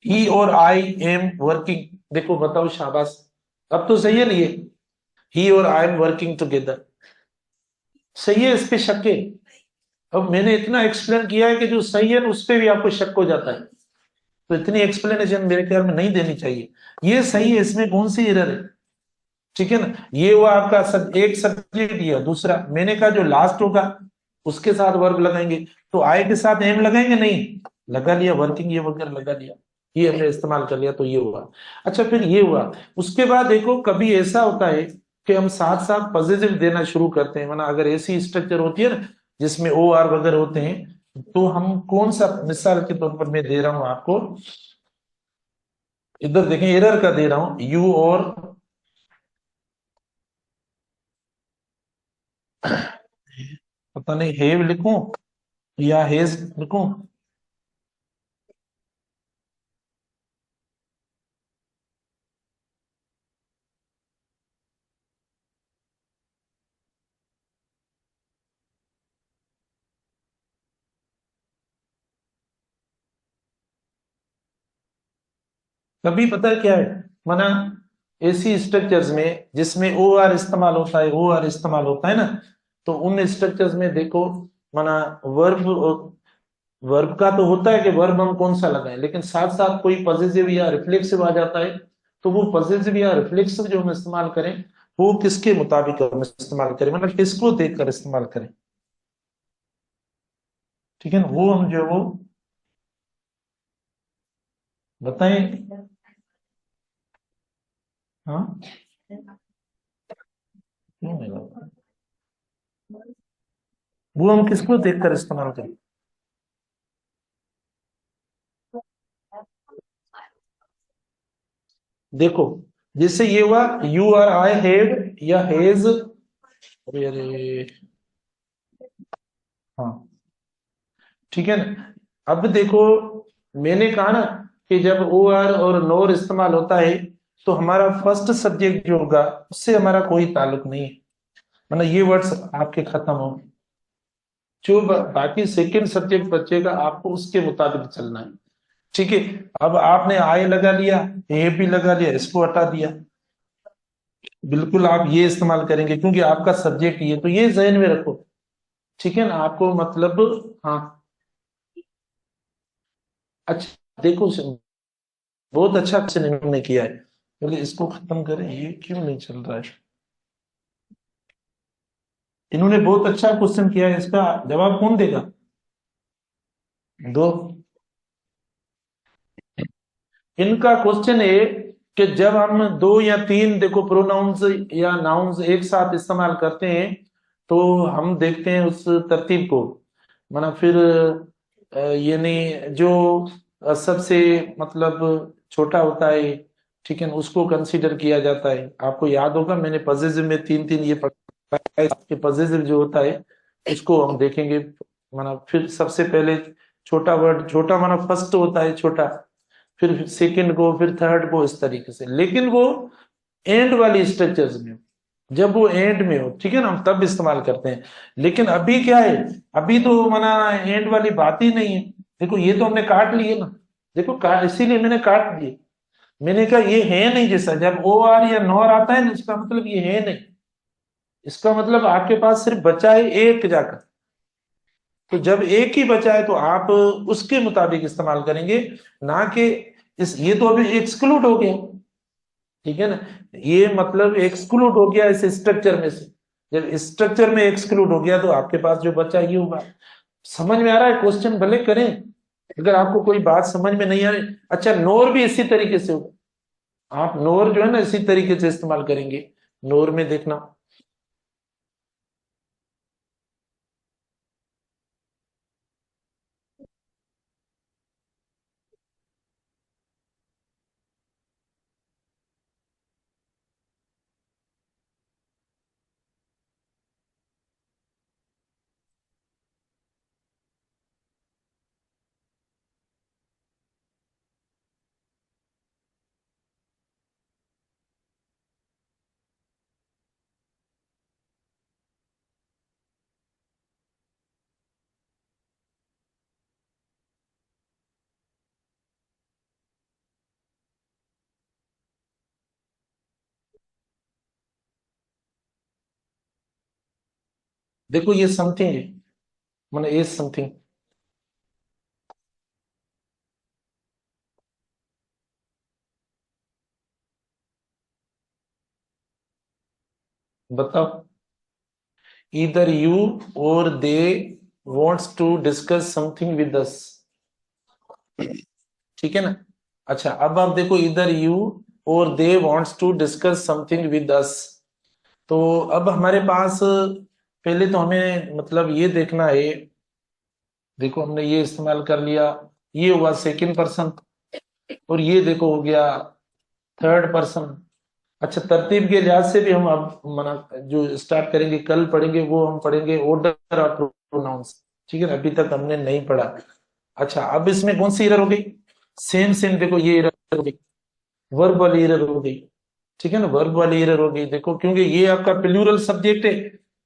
ई और आई एम वर्किंग, देखो बताओ शाबाश, अब तो सही है नहीं, ही और आई एम वर्किंग टुगेदर, सही है, इस पे शक है? अब मैंने इतना एक्सप्लेन किया है कि जो सही है उस पे भी आपको शक हो जाता है, तो इतनी एक्सप्लेनेशन मेरे ख्याल में नहीं देनी चाहिए। ये सही है, इसमें कौन सी एरर है, ठीक है ना। ये हुआ आपका एक सब्जेक्ट, दिया दूसरा, मैंने कहा जो लास्ट होगा उसके साथ वर्ब लगाएंगे, तो आई के साथ एम लगाएंगे नहीं, लगा लिया, वर्किंग ये वगैरह लगा लिया, ये हमने इस्तेमाल कर लिया, तो ये हुआ। अच्छा, फिर ये हुआ, उसके बाद देखो कभी ऐसा होता है कि हम साथ साथ पॉजिटिव देना शुरू करते हैं, माना अगर ऐसी स्ट्रक्चर होती है ना जिसमें ओ आर वगैरह होते हैं, तो हम कौन सा, मिसाल के तौर पर मैं दे रहा हूं आपको, इधर देखें, एरर का दे रहा हूं, यू और पता नहीं हेव लिखूं या हेज लिखूं। कभी पता है क्या है, माना ऐसी स्ट्रक्चर्स में जिसमें ओ आर इस्तेमाल होता है, ओ आर इस्तेमाल होता है ना, तो उन स्ट्रक्चर्स में देखो, माना वर्ब, वर्ब का तो होता है कि वर्ब हम कौन सा लगाएं, लेकिन साथ साथ कोई पॉजिटिव या रिफ्लेक्सिव आ जाता है, तो वो पॉजिटिव या रिफ्लेक्सिव जो हम इस्तेमाल करें वो किसके मुताबिक हम इस्तेमाल करें, मतलब किसको देखकर इस्तेमाल करें, ठीक है ना, वो हम जो है वो बताएं। हाँ, क्यों नहीं लगा? वो हम किसको देखकर इस्तेमाल करें? देखो, जिससे ये हुआ यू और आई हैव या हैज। अरे अरे, हाँ, ठीक है ना। अब देखो, मैंने कहा ना कि जब ओ आर और नोर इस्तेमाल होता है तो हमारा फर्स्ट सब्जेक्ट जो होगा उससे हमारा कोई ताल्लुक नहीं है, मतलब ये वर्ड्स आपके खत्म हो। जो बाकी सेकंड सब्जेक्ट बचेगा आपको उसके मुताबिक चलना है। ठीक है। अब आपने आई लगा लिया, ए भी लगा लिया, इसको हटा दिया। बिल्कुल आप ये इस्तेमाल करेंगे क्योंकि आपका सब्जेक्ट ये, तो ये जहन में रखो। ठीक है ना, आपको मतलब। हाँ, अच्छा देखो, बहुत अच्छा क्वेश्चन इन्होंने किया है। बोले इसको खत्म करें, ये क्यों नहीं चल रहा है? इन्होंने बहुत अच्छा क्वेश्चन किया है, इसका जवाब कौन देगा? दो। इनका क्वेश्चन है कि जब हम दो या तीन, देखो, प्रोनाउंस या नाउन्स एक साथ इस्तेमाल करते हैं तो हम देखते हैं उस तरतीब को, माना फिर यानी जो सबसे मतलब छोटा होता है, ठीक है ना, उसको कंसीडर किया जाता है। आपको याद होगा मैंने पजेसिव में तीन तीन ये पढ़ा है कि पजेसिव जो होता है उसको हम देखेंगे। माना फिर सबसे पहले छोटा वर्ड, छोटा माना फर्स्ट होता है छोटा, फिर सेकंड को, फिर थर्ड को, इस तरीके से। लेकिन वो एंड वाली स्ट्रक्चर्स में, जब वो एंड में हो, ठीक है ना, हम तब इस्तेमाल करते हैं। लेकिन अभी क्या है, अभी तो माना एंड वाली बात ही नहीं है। देखो ये तो हमने काट लिए ना, देखो इसीलिए मैंने काट दिए। मैंने कहा ये है नहीं, जैसा जब ओ आर या नॉर आता है ना, इसका मतलब ये है नहीं। इसका मतलब आपके पास सिर्फ बचा है एक जाकर। तो जब एक ही बचा है तो आप उसके मुताबिक इस्तेमाल करेंगे, ना कि इस, ये तो अभी एक्सक्लूड हो गया, ठीक है ना। ये मतलब एक्सक्लूड हो गया इस स्ट्रक्चर में से। जब स्ट्रक्चर में एक्सक्लूड हो गया तो आपके पास जो बचा ये होगा। समझ में आ रहा है? क्वेश्चन भले करें, अगर आपको कोई बात समझ में नहीं आ रही। अच्छा, नोर भी इसी तरीके से होगा। आप नोर जो है ना इसी तरीके से इस्तेमाल करेंगे। नोर में देखना, देखो ये समथिंग है, मतलब ये समथिंग। बताओ, इधर यू और they wants to discuss something with us, ठीक है ना। अच्छा, अब आप देखो, इधर यू और they wants to discuss something with us. तो अब हमारे पास पहले तो हमें मतलब ये देखना है। देखो हमने ये इस्तेमाल कर लिया, ये हुआ सेकंड पर्सन, और ये देखो हो गया थर्ड पर्सन। अच्छा, तरतीब के लिहाज से भी हम अब मना जो स्टार्ट करेंगे, कल पढ़ेंगे, वो हम पढ़ेंगे ऑर्डर ऑफ प्रोनाउंस। ठीक है ना, अभी तक हमने नहीं पढ़ा। अच्छा, अब इसमें कौन सी एरर हो गई? सेम सेम, देखो ये एरर हो गई, वर्ब वाली एरर हो गई। ठीक है ना, वर्ब वाली एरर हो गई। देखो क्योंकि ये आपका प्लूरल सब्जेक्ट है,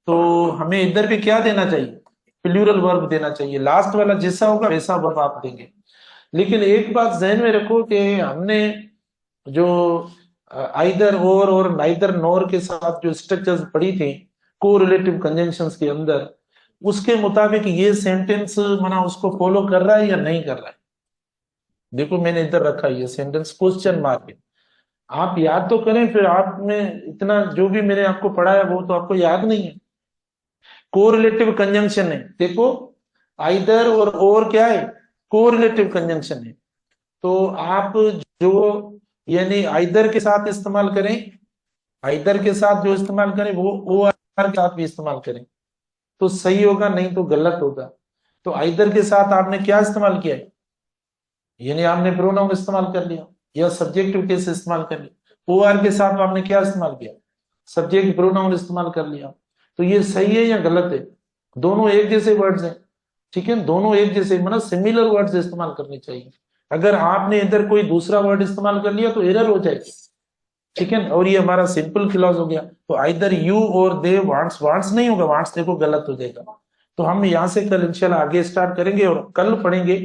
तो हमें इधर भी क्या देना चाहिए? प्लूरल वर्ब देना चाहिए। लास्ट वाला जैसा होगा वैसा वर्ब आप देंगे। लेकिन एक बात जहन में रखो कि हमने जो आइदर और नाइदर नॉर के साथ जो स्ट्रक्चर्स पढ़ी थी कोरिलेटिव कंजंक्शंस के अंदर, उसके मुताबिक ये सेंटेंस माना उसको फॉलो कर रहा है या नहीं कर रहा है। देखो मैंने इधर रखा है ये सेंटेंस क्वेश्चन मार्क है। आप याद तो करें, फिर आप में इतना जो भी मैंने आपको पढ़ाया वो तो आपको याद नहीं है। कोरिलेटिव कंजंक्शन है, देखो आइदर और क्या है? कोरिलेटिव कंजंक्शन है। तो आप जो यानी आइदर के साथ इस्तेमाल करें आइदर के साथ जो इस्तेमाल करें वो ओ आर के साथ भी इस्तेमाल करें तो सही होगा, नहीं तो गलत होगा। तो आइदर के साथ आपने क्या इस्तेमाल किया है, यानी आपने प्रोनाउन इस्तेमाल कर लिया या सब्जेक्टिव केस इस्तेमाल कर लिया। ओ आर के साथ आपने क्या इस्तेमाल किया, सब्जेक्ट प्रोनाउन इस्तेमाल कर लिया। तो ये सही है या गलत है, दोनों एक जैसे वर्ड्स हैं, ठीक है, दोनों एक जैसे मतलब सिमिलर वर्ड्स इस्तेमाल करने चाहिए। अगर आपने इधर कोई दूसरा वर्ड इस्तेमाल कर लिया तो एरर हो जाएगी, ठीक है। और ये हमारा सिंपल क्लॉज हो गया। तो आइदर यू और दे वांट्स, वांट्स नहीं होगा, वांट्स देखो गलत हो जाएगा। तो हम यहाँ से कल इंशाल्लाह आगे स्टार्ट करेंगे और कल पढ़ेंगे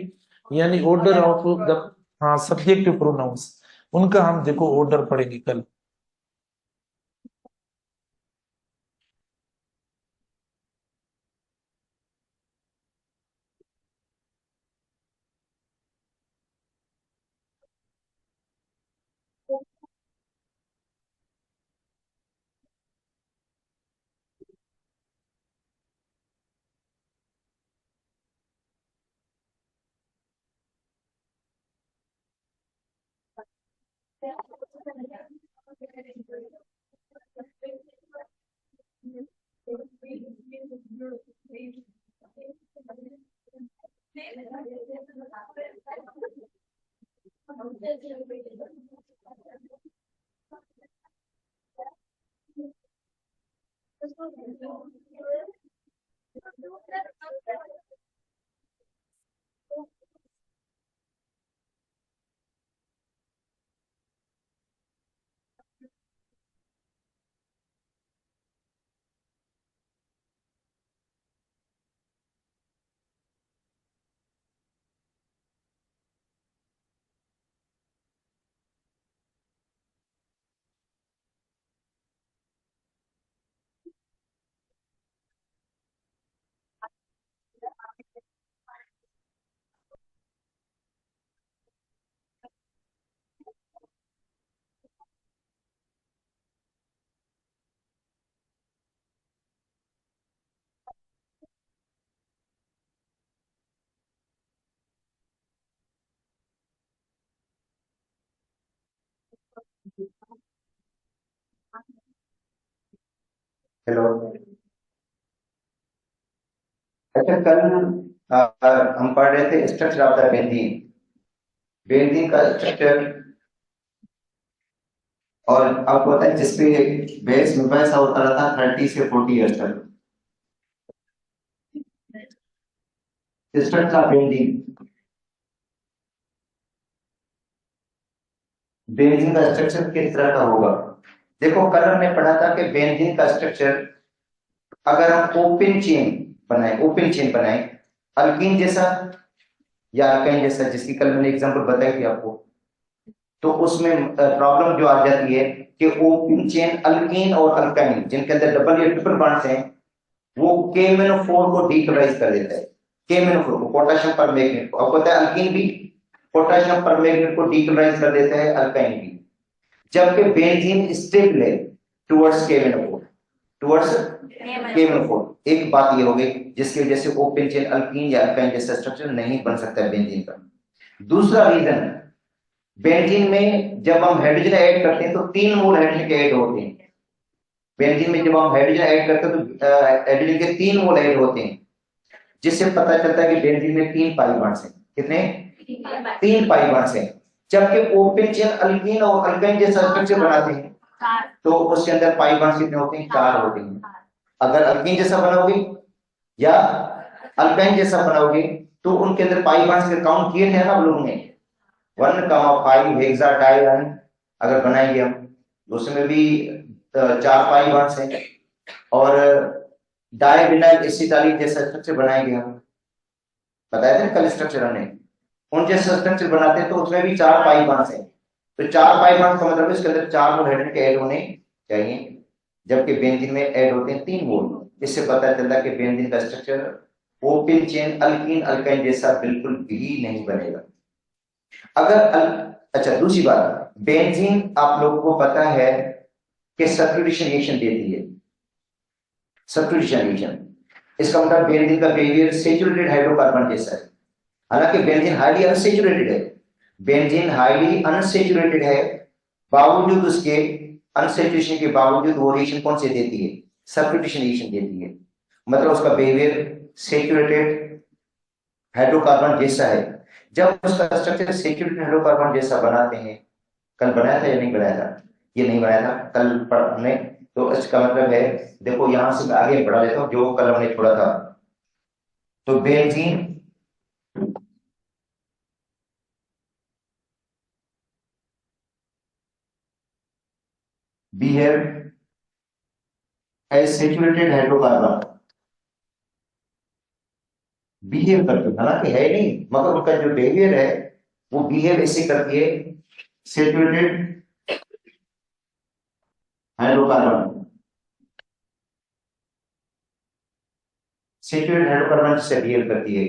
यानी ऑर्डर ऑफ द, हाँ, सब्जेक्टिव प्रोनाउंस, उनका हम देखो ऑर्डर पढ़ेंगे कल। हेलो। अच्छा, कल हम पढ़ रहे थे structure of the benzene. Benzene का स्ट्रक्चर, और आपको पता है जिसपे बेस मुबैसा होता रहा था 30 से 40 ईयर्स तक। स्ट्रक्चर ऑफ बेंजीन, बेंजीन का स्ट्रक्चर किस तरह का होगा। देखो, कल हमने पढ़ा था कि बेंजीन का स्ट्रक्चर अगर हम ओपन चेन बनाए अल्कीन जैसा या अल्काइन जैसा, जिसकी कल मैंने एग्जांपल बताई थी आपको, तो उसमें प्रॉब्लम जो आ जाती है कि ओपन चेन अल्कीन और अल्काइन जिनके अंदर डबल या ट्रिपल बॉन्ड्स हैं, वो KMnO4 को डीक्लोराइज कर देता है। KMnO4 को, पोटेशियम पर मैग्नेट को, आपको पता है अल्कीन भी पोटेशियम पर मैग्नेट को डीक्लोराइज कर देता है, अल्काइन भी। जबकि बेंजीन स्टेबल है टुवर्ड्स KMnO4, टुवर्ड्स KMnO4। एक बात ये हो गई जिसकी वजह से ओपन चेन अल्कीन या अल्काइन जैसा स्ट्रक्चर नहीं बन सकता है बेंजीन का। दूसरा रीजन, बेंजीन में जब हम हाइड्रोजन ऐड करते हैं तो 3 मोल हाइड्रोजन के ऐड होते हैं। बेंजीन में जब हम हाइड्रोजन ऐड करते हैं तो हाइड्रोजन के 3 मोल ऐड होते हैं, जिससे पता चलता है कि बेंजीन में 3 पाई बॉन्ड्स हैं। कितने? 3 पाई बॉन्ड्स हैं। जबकि ओपन चेन अल्कीन और अल्काइन जैसा स्ट्रक्चर बनाते हैं तो उसके अंदर पाई बॉन्ड्स कितने होते हैं? 4 होते हैं। अगर अल्कीन जैसा बनाओगे या अल्काइन जैसा बनाओगे तो उनके अंदर पाई बॉन्ड्स के काउंट किए थे ना हम लोगों ने, 1,5 हेक्साडाइआयन अगर बनाएंगे हम तो उसमें भी 4 पाई बॉन्ड्स हैं। और डाइविनाइल एसिटाइल जैसा स्ट्रक्चर बनाएंगे हम, बताया था कल स्ट्रक्चर हमने, उन जैसा स्ट्रक्चर बनाते हैं तो उसमें भी 4 पाई बॉन्ड्स हैं। तो 4 पाई बॉन्ड्स का मतलब इसके अंदर 4 मोल हाइड्रोजन के ऐड होने चाहिए, जबकि बेंजीन में ऐड होते हैं 3 मोल। इससे पता चलता है कि बेंजीन का structure open chain alkyne alkyne जैसा बिल्कुल भी नहीं बनेगा। अच्छा, दूसरी बात, बेंजीन आप लोगों को पता है कि सब्स्टिट्यूशन रिएक्शन देती है। सब्स्टिट्यूशन रिएक्शन, इसका मतलब बेंजीन का बिहेवियर सैचुरेटेड हाइड्रोकार्बन जैसा है। हालांकि बेंजीन हाईली अनसैचुरेटेड है, बेंजीन हाईली अनसैचुरेटेड है, बावजूद उसके अनसैचुरेशन के बावजूद वो रिएक्शन कौन से देती है, सब्स्टिट्यूशन रिएक्शन देती है, मतलब उसका बिहेवियर सैचुरेटेड हाइड्रोकार्बन जैसा है। जब उसका स्ट्रक्चर सैचुरेटेड हाइड्रोकार्बन जैसा बनाते हैं, कल बनाया था या नहीं बनाया था, ये नहीं बनाया था कल हमने, तो इसका मतलब है, देखो यहां से मैं आगे बढ़ा लेता हूं जो कल हमने छोड़ा था। तो benzene behave as saturated hydrocarbon, behave करती है, हालांकि है नहीं, मगर उनका जो बिहेवियर है वो बिहेव ऐसे करती है सैचुरेटेड हाइड्रोकार्बन, सैचुरेटेड हाइड्रोकार्बन से बिहेव करती है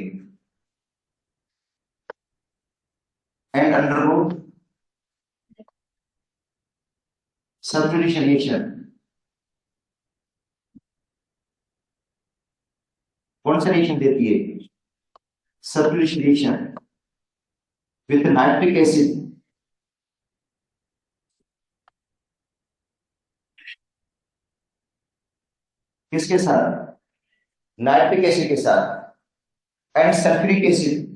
एंड अंडरगो सब्स्टिट्यूशन रिएक्शन। कौन सा रिएक्शन देती है, substitution reaction with nitric acid, किसके साथ, नाइट्रिक एसिड के साथ and sulphuric acid,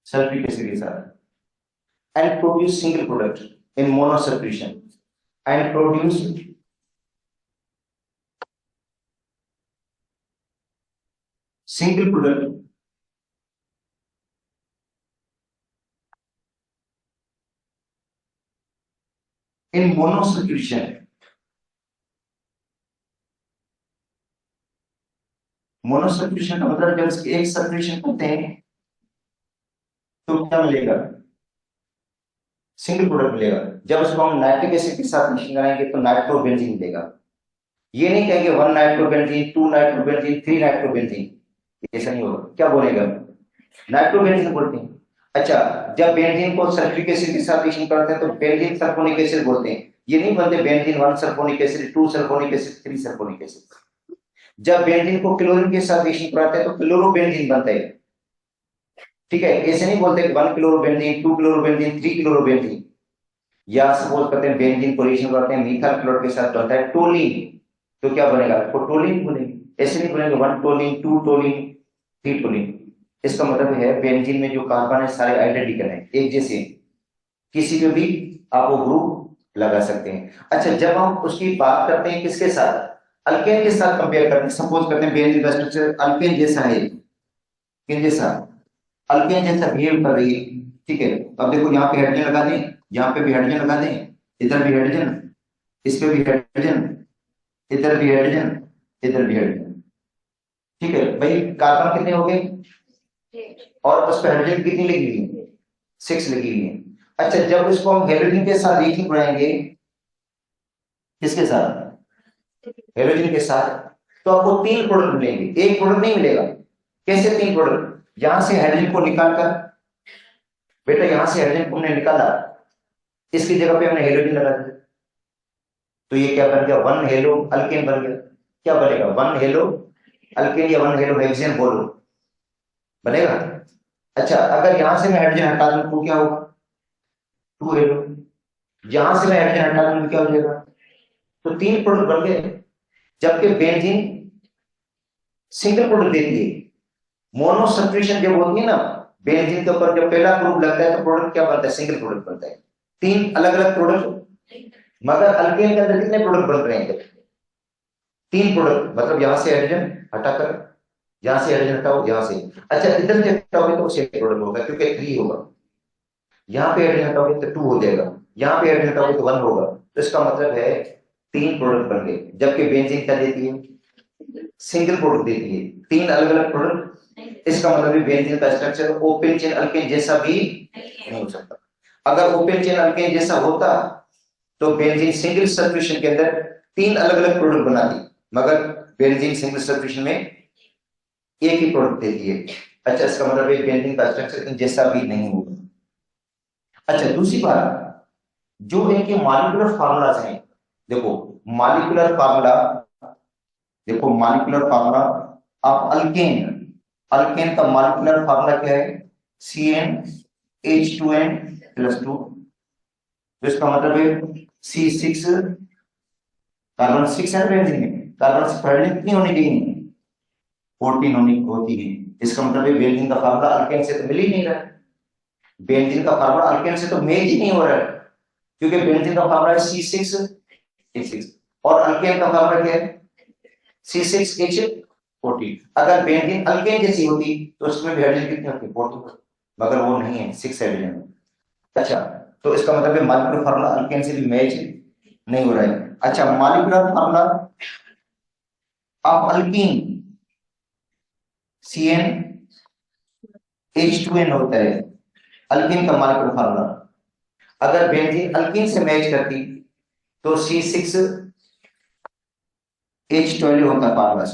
sulphuric acid के साथ and produce single product in mono substitution and produce single product in mono substitution. Mono substitution का मतलब जब इसके एक सब्स्टिट्यूशन करते हैं तो क्या मिलेगा, सिंगल प्रोडक्ट मिलेगा। जब उसको हम नाइट्रिक एसिड के साथ मिक्सिंग कराएंगे तो नाइट्रोबेंजीन मिलेगा। ये नहीं कहेंगे 1 नाइट्रोबेंजीन 2 नाइट्रोबेंजीन 3 नाइट्रोबेंजीन, ऐसा नहीं होगा। क्या बोलेगा, नाइट्रोबेंजीन बोलते हैं। अच्छा, जब बेंजीन को सल्फ्यूरिक एसिड के साथ रिएक्शन करते हैं तो बेंजीन सल्फोनिक एसिड बोलते हैं। ये नहीं बोलते benzene 1 sulphonic acid 2 sulphonic acid 3 sulphonic acid. जब बेंजीन को क्लोरीन के साथ रिएक्शन कराते हैं तो क्लोरोबेंजीन बनता है। ठीक है, ऐसे नहीं बोलते 1 क्लोरोबेंजीन 2 क्लोरोबेंजीन 3 क्लोरोबेंजीन। या सपोज करते हैं बेंजीन को रिएक्शन करते हैं मीथाइल क्लोराइड के साथ बनता है टोलिन, तो क्या बनेगा, तो टोलिन बोलेंगे। ऐसे नहीं बोलेंगे 1 टोलिन 2 टोलिन 3 टोलिन। इसका मतलब है बेंजीन में जो कार्बन है सारे आइडेंटिकल हैं, एक जैसे, किसी पे भी आप वो ग्रुप लगा सकते हैं। अच्छा, जब हम उसकी बात करते हैं किसके साथ, अल्केन के साथ कंपेयर करते हैं। सपोज करते हैं बेंजीन का स्ट्रक्चर अल्केन जैसा है, किन जैसा, अल्केन जैसा बिहेव कर रही है। ठीक है, अब देखो यहाँ पे हाइड्रोजन लगा दें, यहाँ पे भी हाइड्रोजन लगा दें, इधर भी हाइड्रोजन, इस पे भी हाइड्रोजन, इधर भी हाइड्रोजन, इधर भी हाइड्रोजन। ठीक है भाई, कार्बन कितने हो गए और उस पर हाइड्रोजन कितनी लगी हुई है, 6 लगी हुई है। अच्छा, जब इसको हम हेलोजन के साथ रिएक्शन कराएंगे, किसके साथ, हेलोजन के साथ, तो आपको 3 प्रोडक्ट मिलेंगे, एक प्रोडक्ट नहीं मिलेगा। कैसे 3 प्रोडक्ट, यहां से हाइड्रोजन को निकालकर, बेटा यहां से हाइड्रोजन को हमने निकाला, इसकी जगह पे हमने हेलोजन लगा दिया, तो ये क्या बन गया, 1 हेलो अल्केन बन गया। क्या बनेगा, 1 हेलो अल्केन या 1 हेलो हेक्सेन बोलो बनेगा। अच्छा, अगर यहां से मैं हाइड्रोजन हटा दूं तो क्या होगा, 2 हेलो, यहां से मैं हाइड्रोजन हटा दूं तो क्या हो जाएगा, तो 3 प्रोडक्ट बन गए। जबकि बेंजीन सिंगल प्रोडक्ट देती है। मोनो सब्स्टिट्यूशन जब होती है ना, बेंजीन के ऊपर जब पहला ग्रुप लगता है तो प्रोडक्ट क्या बनता है, सिंगल प्रोडक्ट बनता है। 3 अलग अलग प्रोडक्ट, मगर अल्केन के अंदर कितने प्रोडक्ट बन रहे हैं, 3 प्रोडक्ट, मतलब यहां से हाइड्रोजन हटाकर, यहां से हाइड्रोजन हटाओ, यहां से, अच्छा इधर से हटाओगे तो सिंगल प्रोडक्ट होगा क्योंकि 3 होगा। यहाँ पे हाइड्रोजन हटाओगे तो 2 हो जाएगा, यहाँ पे हाइड्रोजन हटाओगे तो 1 होगा। तो इसका मतलब है 3 प्रोडक्ट बन गए। जबकि बेंजीन क्या देती है, सिंगल प्रोडक्ट देती है, 3 अलग अलग प्रोडक्ट। इसका मतलब है बेंजीन का स्ट्रक्चर ओपन चेन अल्केन जैसा भी नहीं हो सकता। अगर ओपन चेन अल्केन जैसा होता तो बेंजीन सिंगल सब्स्टिट्यूशन के अंदर 3 अलग अलग प्रोडक्ट बनाती, मगर बेंजीन सिंगल सब्स्टिट्यूशन में एक ही प्रोडक्ट देती है। अच्छा, इसका मतलब है बेंजीन का स्ट्रक्चर जैसा भी नहीं होगा। अच्छा, दूसरी बात, जो इनके मॉलिक्यूलर फार्मूलाज हैं, देखो मॉलिक्यूलर फार्मूला, देखो molecular formula of alkane, alkane का मॉलिक्यूलर फार्मूला क्या है? CnH2n+2। तो इसका मतलब है C6, कार्बन 6 है बेंजीन में, कार्बन से पहले कितनी होनी चाहिए? 14 होती है। इसका मतलब है बेंजीन का फार्मूला अल्केन से तो मिल ही नहीं रहा है। बेंजीन का फार्मूला अल्केन से तो मैच ही नहीं हो रहा है, क्योंकि बेंजीन का फार्मूला है C6H6 और अल्केन का फार्मूला क्या है? C6H14। अगर बेंजीन अल्केन जैसी होती तो उसमें भी हाइड्रोजन कितने होते? 14, मगर वो नहीं है, 6 हाइड्रोजन। अच्छा, तो इसका मतलब है मॉलिक्यूलर फार्मूला अल्केन से भी मैच नहीं हो रहा है। अच्छा, molecular formula of alkyne CnH2n होता है, अल्कीन का मॉलिक्यूलर फार्मूला। अगर बेंजीन अल्कीन से मैच करती तो C6H12 होता फार्मूला,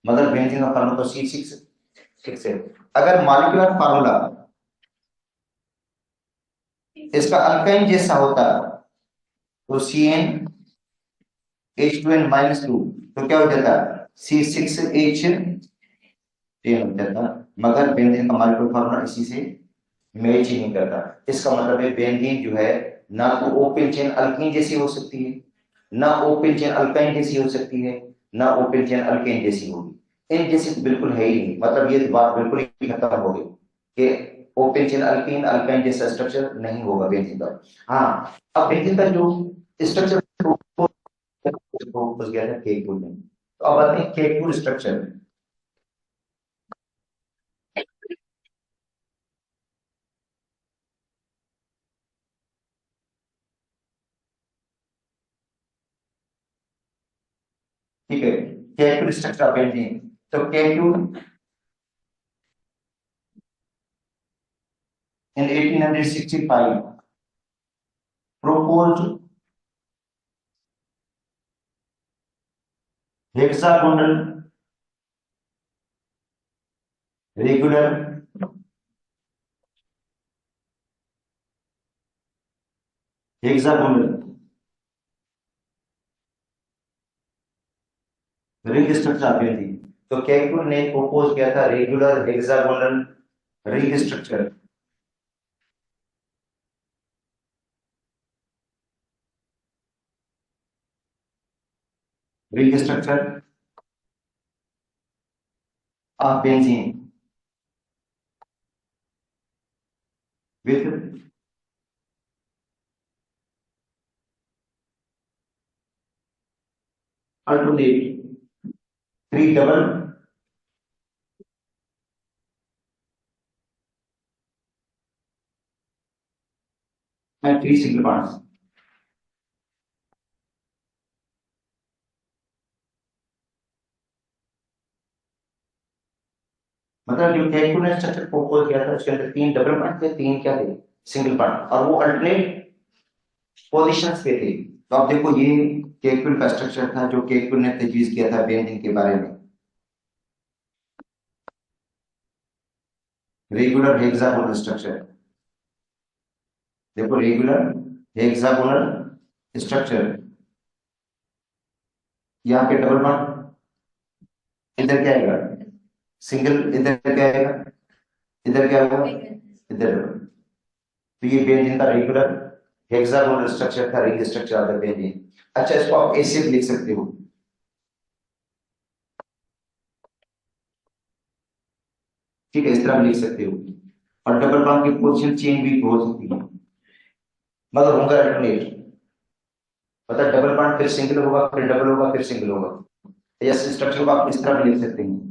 मगर बेंजीन का फार्मूला तो C6 है। अगर मॉलिक्यूलर फार्मूला इसका अल्काइन जैसा होता तो CnH2n-2, तो क्या हो जाता? C6H10 हो जाता, मगर बेंजीन का मॉलिक्यूलर फार्मूला इसी से मैच ही नहीं करता। इसका मतलब है बेंजीन जो है ना तो ओपन चेन अल्कीन जैसी हो सकती है, ना ओपन चेन अल्काइन जैसी हो सकती है, ना ओपन चेन अल्केन जैसी होगी। इन जैसी तो बिल्कुल है ही नहीं, मतलब ये बात बिल्कुल ही खत्म हो गई कि ओपन चेन अल्कीन अल्काइन जैसा स्ट्रक्चर नहीं होगा बेंजीन का। हाँ, अब बेंजीन का जो स्ट्रक्चर घुस गया था केकूल में, तो अब आते हैं केकूल स्ट्रक्चर। ठीक है, केकूल स्ट्रक्चर ऑफ बेंजीन। तो केकूल in 1865 proposed hexagonal regular hexagonal ring structure of benzene. तो केकूल ने प्रपोज किया था regular hexagonal ring structure. Ring structure of benzene with alternate 3 double and 3 single bonds। मतलब जो केकूल ने स्ट्रक्चर प्रपोज किया था उसके अंदर 3 डबल बॉन्ड थे, 3 क्या थे? सिंगल बॉन्ड, और वो अल्टरनेट पोजीशंस पे थे। तो आप देखो ये केकूल का स्ट्रक्चर था जो केकूल ने तजवीज किया था बेंजीन के बारे में। रेगुलर हेक्सागोनल स्ट्रक्चर, देखो रेगुलर हेक्सागोनल स्ट्रक्चर, यहाँ पे डबल बॉन्ड, इधर क्या आएगा? सिंगल, इधर क्या आएगा? इधर क्या होगा? इधर। तो ये बेंजीन का रेगुलर हेक्सागोनल स्ट्रक्चर था, ring structure of the benzene. अच्छा, इसको आप ऐसे भी लिख सकते हो, ठीक है, इस तरह भी लिख सकते हो। और डबल बॉन्ड की पोजीशन चेंज भी हो सकती है, मगर होगा अल्टरनेट। मतलब डबल बॉन्ड फिर सिंगल होगा, फिर डबल होगा, फिर सिंगल होगा। इस स्ट्रक्चर को आप इस तरह भी लिख सकते हैं।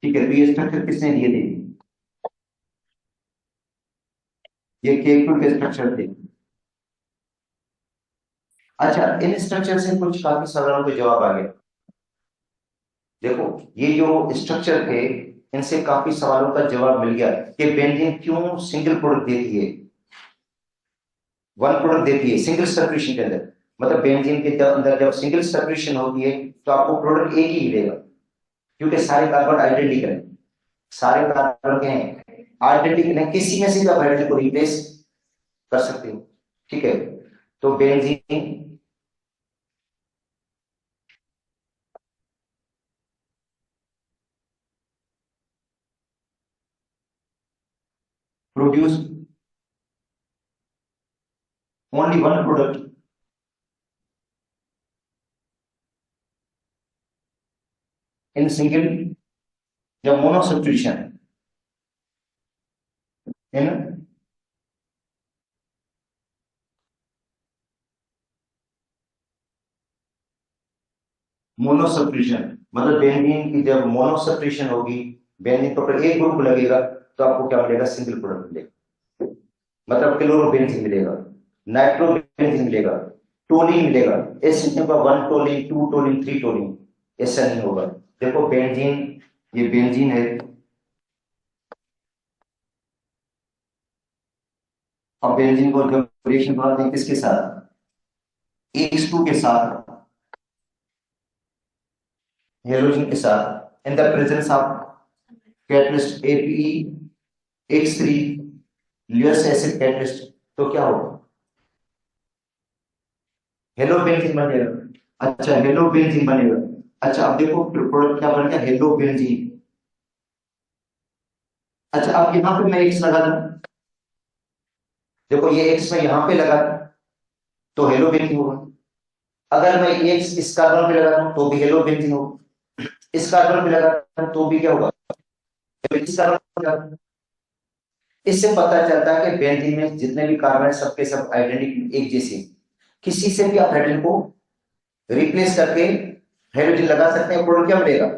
ठीक है, तो ये स्ट्रक्चर किसने दिए थे? ये केकूल के स्ट्रक्चर थे। अच्छा, इन स्ट्रक्चर से कुछ काफी सवालों के जवाब आ गया। देखो ये जो स्ट्रक्चर थे इनसे काफी सवालों का जवाब मिल गया कि बेंजीन क्यों सिंगल प्रोडक्ट देती है, वन प्रोडक्ट देती है सिंगल सब्स्टिट्यूशन के अंदर। मतलब बेंजीन के अंदर जब सिंगल सब्स्टिट्यूशन होती है तो आपको प्रोडक्ट एक ही मिलेगा, क्योंकि सारे कार्बन आइडेंटिकल हैं, सारे कार्बन के हैं आइडेंटिकल है, किसी में से भी आप हाइड्रोजन को रिप्लेस कर सकते हो। ठीक है, तो benzene produce only one product in single या मोनो सब्स्टिट्यूशन इन मोनो सब्स्टिट्यूशन, मतलब बेंजीन की जब मोनो सब्स्टिट्यूशन होगी, बेंजीन के ऊपर एक ग्रुप लगेगा तो आपको क्या मिलेगा? सिंगल प्रोडक्ट मिलेगा, मतलब क्लोरोबेंजीन मिलेगा, नाइट्रोबेंजीन मिलेगा, टोलिन मिलेगा। ऐसे नहीं होगा 1 टोलिन 2 टोलिन 3 टोलिन, ऐसा नहीं होगा। देखो बेंजीन, ये बेंजीन है, और बेंजीन को जब रिएक्शन बनाते हैं किसके साथ? H2 के साथ, हेलोजन के साथ, in the presence of catalyst APEX3 Lewis acid catalyst, तो क्या होगा? हेलो बेंजीन बनेगा। अच्छा, हेलो बेंजीन बनेगा। अच्छा, अब देखो प्रोडक्ट क्या बन गया? Hello benzene. अच्छा, अब यहां पे मैं एक्स लगा दूं, देखो ये एक्स मैं यहां पे लगा दूं तो हेलो बेंजीन होगा। अगर मैं एक्स इस कार्बन पे लगा दूं तो भी हेलो बेंजीन होगा। इस कार्बन पे लगा दूं तो भी क्या होगा? इस कार्बन पे लगा दूं। इससे पता चलता है कि बेंजीन में जितने भी कार्बन है सबके सब आइडेंटिकल एक जैसे, किसी से भी आप हाइड्रोजन को रिप्लेस करके हाइड्रोजन लगा सकते हैं, प्रोडक्ट क्या मिलेगा?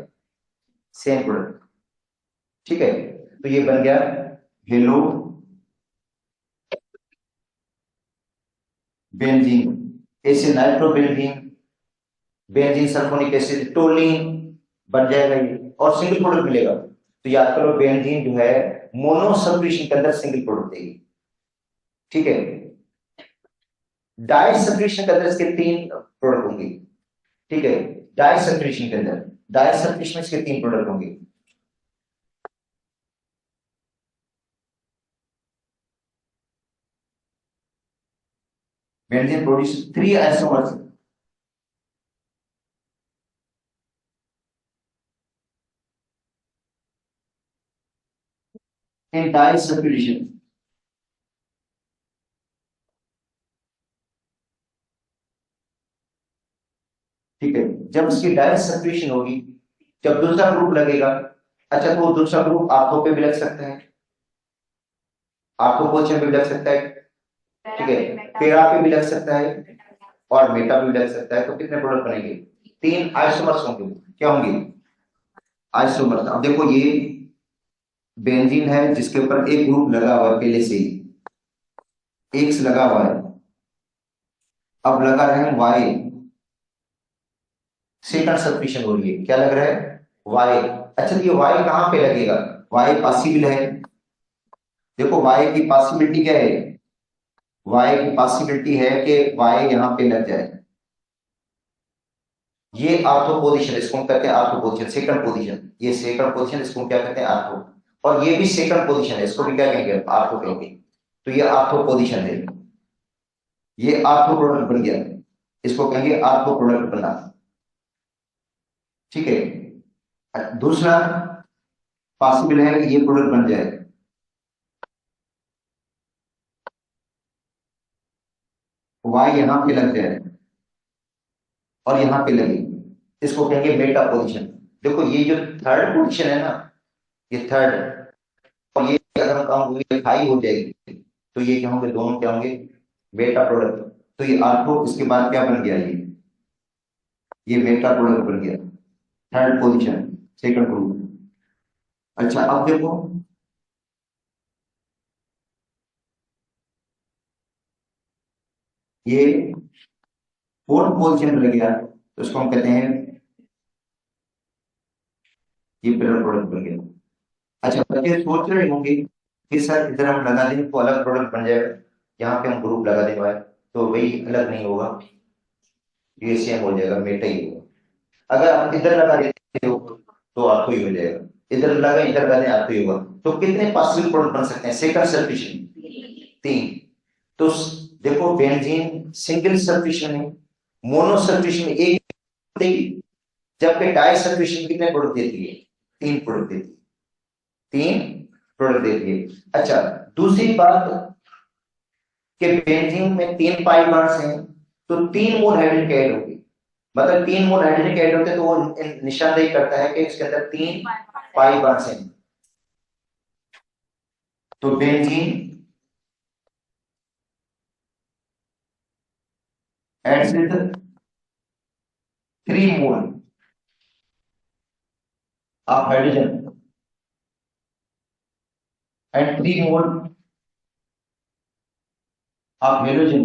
Same product. ठीक है, तो ये बन गया हेलो बेंजीन। ऐसे nitrobenzene, benzene sulphonic acid, toluene बन जाएगा ये, और सिंगल प्रोडक्ट मिलेगा। तो याद करो बेंजीन जो है मोनो सब्स्टिट्यूशन के अंदर सिंगल प्रोडक्ट देगी। ठीक है, डाई सब्स्टिट्यूशन के अंदर इसके 3 प्रोडक्ट होंगे। ठीक है, डाई सब्स्टिट्यूशन के अंदर, डाई सब्स्टिट्यूशन में इसके 3 प्रोडक्ट होंगे। बेंजीन प्रोड्यूस 3 आइसोमर्स इन डाई सब्स्टिट्यूशन। ठीक है, जब इसकी डाई सब्स्टिट्यूशन होगी, जब दूसरा ग्रुप लगेगा, अच्छा तो वो दूसरा ग्रुप आर्थो पे भी लग सकता है, आर्थो पोजीशन पे भी लग सकता है। ठीक है, पेरा पे भी लग सकता है और मेटा पे भी लग सकता है। तो कितने प्रोडक्ट बनेंगे? 3 आइसोमर्स होंगे। क्या होंगे? आइसोमर्स। अब देखो ये बेंजीन है जिसके ऊपर एक ग्रुप लगा हुआ है पहले से ही, एक्स लगा हुआ है, अब लगा रहे हैं वाई, सेकंड सब्स्टिट्यूशन हो रही है। क्या लग रहा है? वाई। अच्छा, तो ये वाई कहां पे लगेगा? वाई पॉसिबल है। देखो वाई की पॉसिबिलिटी क्या है? वाई की पॉसिबिलिटी है कि वाई यहां पे लग जाए। ये आर्थो पोजीशन, इसको हम कहते हैं आर्थो पोजीशन, सेकंड पोजीशन। ये सेकंड पोजीशन, इसको हम क्या कहते हैं? आर्थो। और ये भी सेकंड पोजीशन है, इसको भी क्या कहेंगे? आर्थो कहेंगे। तो ये आर्थो पोजीशन है, ये आर्थो प्रोडक्ट बन गया, इसको कहेंगे आर्थो प्रोडक्ट बना। ठीक है, दूसरा पॉसिबल है कि ये प्रोडक्ट बन जाए, वाई यहां पे लग जाए और यहां पे लगे, इसको कहेंगे मेटा पोजीशन। देखो ये जो थर्ड पोजीशन है ना, ये थर्ड, और ये अगर हम कहूंगे हाई हो जाएगी तो ये क्या होंगे? दोनों क्या होंगे? बेटा प्रोडक्ट। तो ये आर्थो, इसके बाद क्या बन गया? ये बेटा प्रोडक्ट बन गया, थर्ड पोजीशन, सेकंड ग्रुप। अच्छा, अब देखो ये फोर्थ पोजीशन रह गया, तो इसको हम कहते हैं ये पेयर प्रोडक्ट बन गया। अच्छा, बच्चे सोच रहे होंगे कि सर इधर हम लगा दें तो अलग प्रोडक्ट बन जाएगा, यहाँ पे हम ग्रुप लगा दें भाई तो वही अलग नहीं होगा, ये सेम हो जाएगा, मेटा ही होगा। अगर आप इधर लगा देते हो तो आपको ही हो जाएगा, इधर लगा इधर लगा दें आपको ही होगा। तो कितने पॉसिबल प्रोडक्ट बन सकते हैं? Second substitution 3। तो देखो बेंजीन सिंगल सब्स्टिट्यूशन है, मोनो सब्स्टिट्यूशन में एक देगी, जबकि डाई सब्स्टिट्यूशन कितने प्रोडक्ट देती है? 3 प्रोडक्ट देती है, 3 प्रोडक्ट देती है। अच्छा, दूसरी बात कि बेंजीन में 3 पाई बॉन्ड्स हैं, तो 3 मोल हाइड्रोजन ऐड होगी, मतलब 3 मोल हाइड्रोजन ऐड होते हैं, तो वो निशानदेही करता है कि इसके अंदर 3 पाई बॉन्ड्स हैं। तो benzene adds with 3 mole of hydrogen and 3 mole of halogen,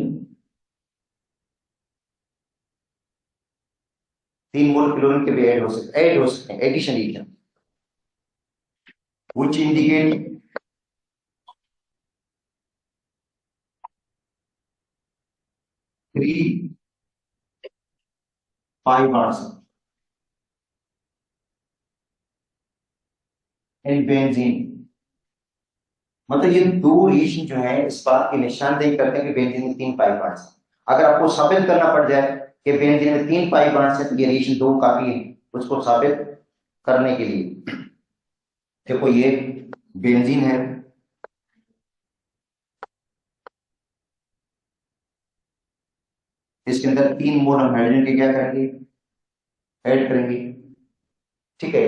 3 mole chlorine के भी ऐड हो सकते हैं addition reaction, which indicate three pi bonds in benzene। मतलब ये दो रिएक्शन जो है इस बात की निशानदेही करते हैं कि बेंजीन में 3 पाई बॉन्ड्स हैं। अगर आपको साबित करना पड़ जाए कि बेंजीन में 3 पाई बॉन्ड्स हैं, तो ये रिएक्शन 2 काफी है उसको साबित करने के लिए। देखो ये बेंजीन है, इसके अंदर 3 मोल हम हाइड्रोजन के क्या करेंगे, ऐड करेंगे, ठीक है।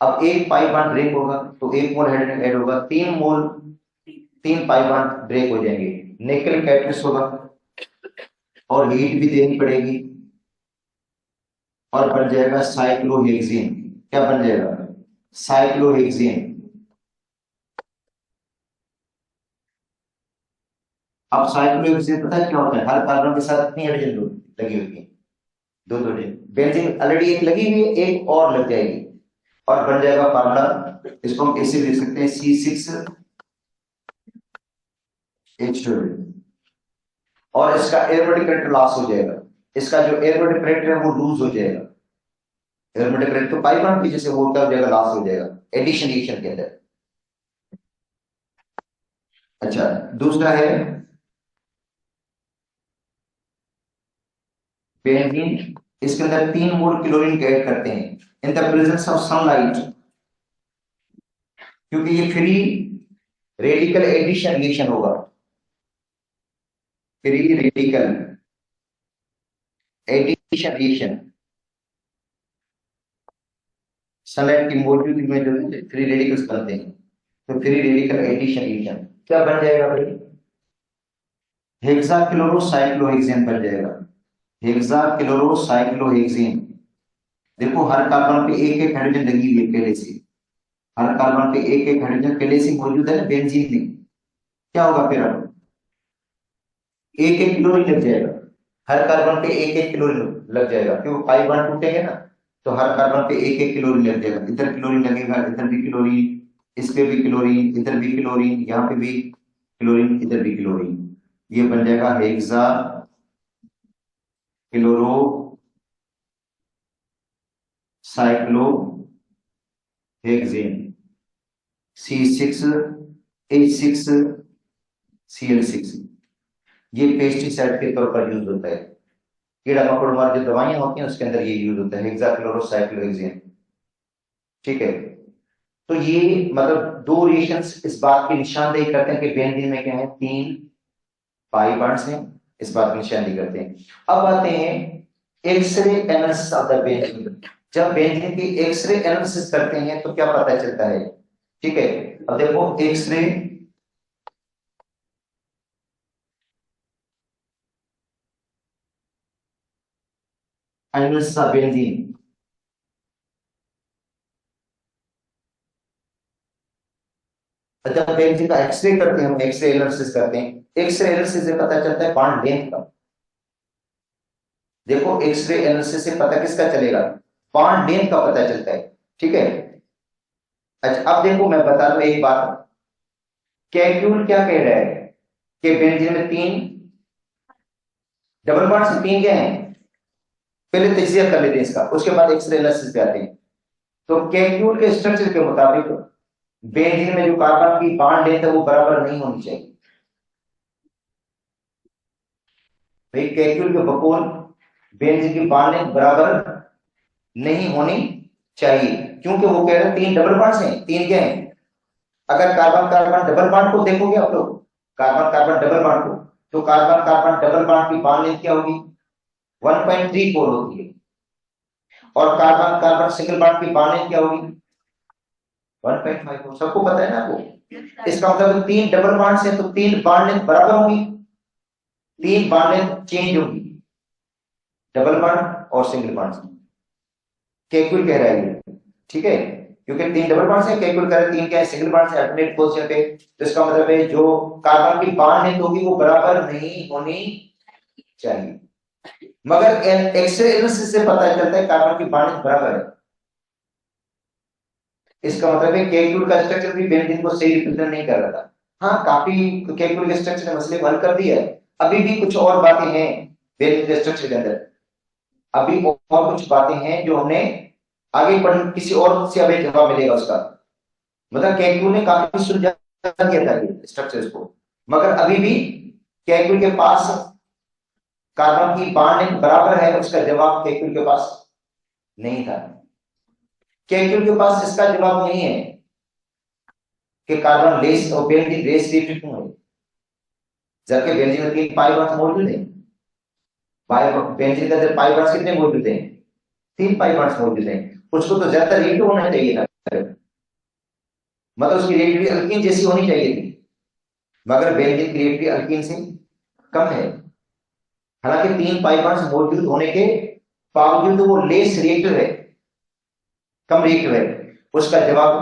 अब 1 पाई बॉन्ड ब्रेक होगा तो 1 मोल हाइड्रोजन ऐड होगा, 3 पाई बॉन्ड ब्रेक हो जाएंगे, निकल कैटलिस्ट होगा और हीट भी देनी पड़ेगी और बन जाएगा साइक्लोहेक्सेन। क्या बन जाएगा, साइक्लोहेक्सेन। अब साइक्लोहेक्सेन पता है क्या होता है, हर कार्बन के साथ कितनी हाइड्रोजन लगी हुई है, दो दो हाइड्रोजन। बेंजीन ऑलरेडी एक लगी हुई है, एक और लग जाएगी और बन जाएगा फार्मूला, इसको हम ऐसे लिख सकते हैं C6H12 और इसका एरोमेटिक करंट लॉस हो जाएगा, इसका जो एरोमेटिक करंट है वो लूज हो जाएगा, एरोमेटिक करंट तो पाई बॉन्ड की जैसे वो क्या हो जाएगा, लॉस हो जाएगा एडिशन रिएक्शन के अंदर। अच्छा दूसरा है बेंजीन, इसके अंदर 3 मोल क्लोरीन ऐड करते हैं in the presence of sunlight, क्योंकि ये फ्री रेडिकल एडिशन रिएक्शन होगा, free radical addition reaction sunlight की मौजूदगी में जो है फ्री रेडिकल्स बनते हैं, तो फ्री रेडिकल एडिशन रिएक्शन क्या बन जाएगा भाई, हेक्साक्लोरोसाइक्लोहेक्सेन बन जाएगा, हेक्साक्लोरोसाइक्लोहेक्सेन। देखो हर कार्बन पे एक एक हाइड्रोजन लगी हुई है पहले से, हर कार्बन पे एक एक हाइड्रोजन पहले से मौजूद है बेंजीन में, क्या होगा फिर अब एक एक क्लोरीन लग जाएगा, हर कार्बन पे एक एक क्लोरीन लग जाएगा, क्योंकि पाई बॉन्ड टूटेंगे ना, तो हर कार्बन पे एक एक क्लोरीन लग जाएगा, इधर क्लोरीन लगेगा, इधर भी क्लोरीन, इस पे भी क्लोरीन, इधर भी क्लोरीन, यहाँ पे भी क्लोरीन, इधर भी क्लोरीन, ये बन जाएगा हेक्सा क्लोरो साइक्लोहेक्सेन C6H6Cl6। ये पेस्टिसाइड के तौर पर यूज होता है, कीड़ा मकोड़ा जो दवाइयां होती हैं उसके अंदर ये यूज होता है हेक्साक्लोरोसाइक्लोहेक्सेन, ठीक है। तो ये मतलब दो रिएक्शंस इस बात की निशानदेही करते हैं कि बेंजीन में क्या है, 3 पाई बॉन्ड्स हैं, इस बात की निशानदेही करते हैं। अब आते हैं x ray analysis of the benzene. जब बेंजीन की एक्सरे एनालिसिस करते हैं तो क्या पता चलता है, ठीक है। अब देखो एक्सरे एनालिसिस ऑफ बेंजीन, जब बेंजीन का एक्सरे करते हैं, हम एक्सरे एनालिसिस करते हैं, एक्सरे एनालिसिस से पता चलता है बॉन्ड लेंथ का। देखो एक्सरे एनालिसिस से पता किसका चलेगा, बॉन्ड लेंथ का पता चलता है, ठीक है। अच्छा अब देखो मैं बता दूं एक बात, कैक्यूल क्या कह रहा है कि बेंजीन में 3 डबल बॉन्ड से 3 क्या है, पहले तजिया कर लेते हैं इसका, उसके बाद एक्सरे एनालिसिस पे आते हैं। तो कैक्यूल के स्ट्रक्चर के मुताबिक बेंजीन में जो कार्बन की बॉन्ड लेंथ है वो बराबर नहीं होनी चाहिए, भाई कैक्यूल के बकौल बेंजीन की बॉन्ड लेंथ बराबर नहीं होनी चाहिए, क्योंकि वो कह रहे हैं 3 डबल बॉन्ड्स हैं, 3 क्या हैं, अगर कार्बन कार्बन डबल बॉन्ड को देखोगे आप लोग, कार्बन कार्बन डबल बॉन्ड को, तो कार्बन कार्बन डबल बॉन्ड की बॉन्ड लेंथ क्या होगी? 1.34 होती है। और कार्बन कार्बन सिंगल बॉन्ड की बॉन्ड लेंथ क्या होगी? 1.54। सबको पता है ना आपको? इसका मतलब तीन डबल बॉन्ड से तो तीन बॉन्ड लेंथ बराबर होगी, तीन बॉन्ड लेंथ चेंज होगी, डबल बॉन्ड और सिंगल बॉन्ड से। केकुल कह रहा है ये, ठीक है, क्योंकि तीन डबल बॉन्ड से, केकुल कह रहा है तीन क्या है सिंगल बॉन्ड से अल्टरनेट पोजीशन पे। तो इसका मतलब है जो कार्बन की बॉन्ड लेंथ होगी वो बराबर नहीं होनी चाहिए। मगर एक्सरे एनालिसिस से पता चलता है कार्बन की बॉन्ड लेंथ बराबर है। इसका मतलब है केकुल का स्ट्रक्चर भी बेंजीन को सही रिप्रेजेंट नहीं कर रहा था। हाँ, काफी केकुल के स्ट्रक्चर ने मसले को हल कर दिया है। अभी भी कुछ और बातें हैं बेंजीन के स्ट्रक्चर के अंदर, अभी और कुछ बातें हैं जो हमने आगे पढ़, किसी और से अभी जवाब मिलेगा उसका। मतलब केकुल ने काफी सुलझा दिया था ये स्ट्रक्चर्स को, मगर अभी भी केकुल के पास कार्बन की बॉन्ड लेंथ बराबर है, उसका जवाब केकुल के पास नहीं था। केकुल के पास इसका जवाब नहीं है कि कार्बन लेस और बेंजीन लेस रिएक्टेड क्यों है, जबकि बेंजीन में 3 पाई बॉन्ड्स मौजूद हैं। बेंजीन के अंदर पाई बॉन्ड्स कितने मौजूद हैं? 3 पाई बॉन्ड्स मौजूद हैं। उसको तो ज्यादा रिएक्टिव होना चाहिए था, मतलब उसकी रिएक्टिविटी अल्कीन जैसी होनी चाहिए थी, मगर बेंजीन की रिएक्टिविटी अल्कीन से कम है। हालांकि 3 पाई बॉन्ड्स मौजूद होने के बावजूद वो लेस रिएक्टिव है, कम रिएक्टिव है। उसका जवाब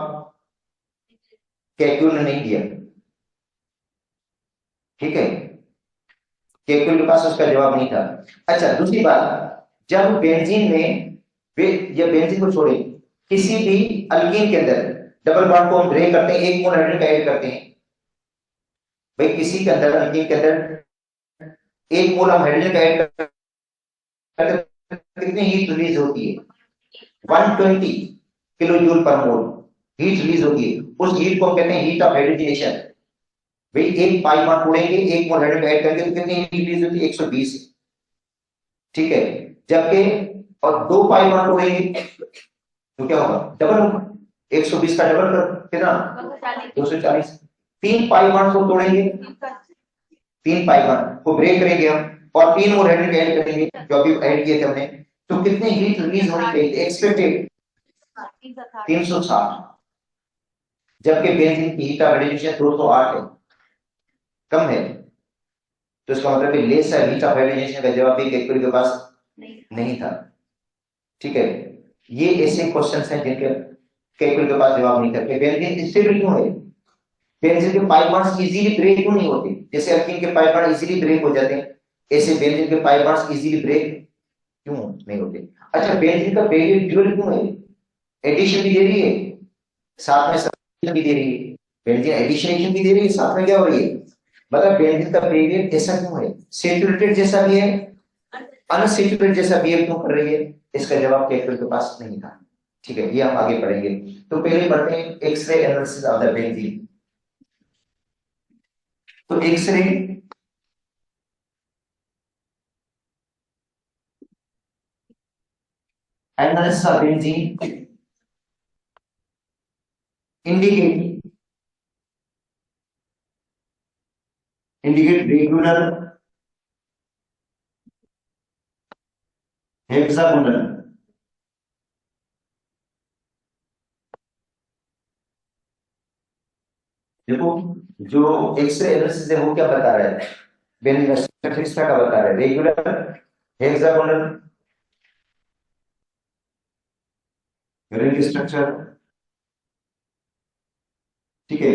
केकुल ने नहीं दिया, ठीक है, केकुल के पास उसका जवाब नहीं था। अच्छा, दूसरी बात, जब बेंजीन में या बेंजीन को छोड़े किसी भी अल्कीन के अंदर डबल बॉन्ड को हम ब्रेक करते हैं, एक मोल हाइड्रोजन का ऐड करते हैं, भाई किसी के अंदर अल्कीन के अंदर एक मोल हम हाइड्रोजन का ऐड करते हैं, कितनी हीट रिलीज होती है? 120 किलो जूल पर मोल हीट रिलीज होती है। उस हीट को हम कहते हैं हीट ऑफ हाइड्रोजनेशन। भाई एक पाई बॉन्ड तोड़ेंगे, एक मोल हाइड्रोजन ऐड करेंगे तो कितनी हीट रिलीज होती है? 120, ठीक है। जबकि और 2 पाई बॉन्ड तोड़ेंगे तो क्या होगा? डबल होगा, 120 का डबल कर कितना? 240। 3 पाई बॉन्ड को तोड़ेंगे, 3 पाई बॉन्ड को ब्रेक करेंगे हम और 3 मोल हाइड्रोजन ऐड करेंगे जो अभी ऐड किए थे हमने, तो कितनी हीट रिलीज होनी चाहिए? एक्सपेक्टेड 360, जबकि बेंजीन की हीट ऑफ हाइड्रोजनेशन 208 है, कम है। तो इसका मतलब है लेस हीट ऑफ हाइड्रोजनेशन का जवाब भी केकुल के पास नहीं था, ठीक है। ये ऐसे क्वेश्चंस हैं जिनके केकुल के पास जवाब नहीं था। बेंजीन स्टेबल क्यों है? बेंजीन के पाई बॉन्ड्स इजीली ब्रेक क्यों नहीं होते? जैसे अल्कीन के पाई बॉन्ड इजीली ब्रेक हो जाते हैं, ऐसे बेंजीन के पाई बॉन्ड्स इजीली ब्रेक क्यों नहीं होते? अच्छा, बेंजीन का पेरियड ड्यूअल क्यों है? एडिशन भी दे रही है, साथ में सब्स्टिट्यूशन भी दे रही है। बेंजीन एडिशन भी दे रही है, साथ में क्या हो रही है? मतलब बेंजीन का पेरियड ऐसा क्यों है? सैचुरेटेड जैसा भी है, अनसैचुरेटेड जैसा बिहेव क्यों कर रही है? इसका जवाब केकुल के पास नहीं था, ठीक है। ये हम आगे पढ़ेंगे। तो पहले पढ़ते हैं x ray analysis of the benzene. तो X ray analysis of benzene indicate regular hexagonal देखो, जो एक्सरे एनालिसिस है वो क्या बता रहा है? बेंजीन स्ट्रक्चर इस तरह का बता रहा है, रेगुलर हेक्सागोनल रिंग स्ट्रक्चर, ठीक है।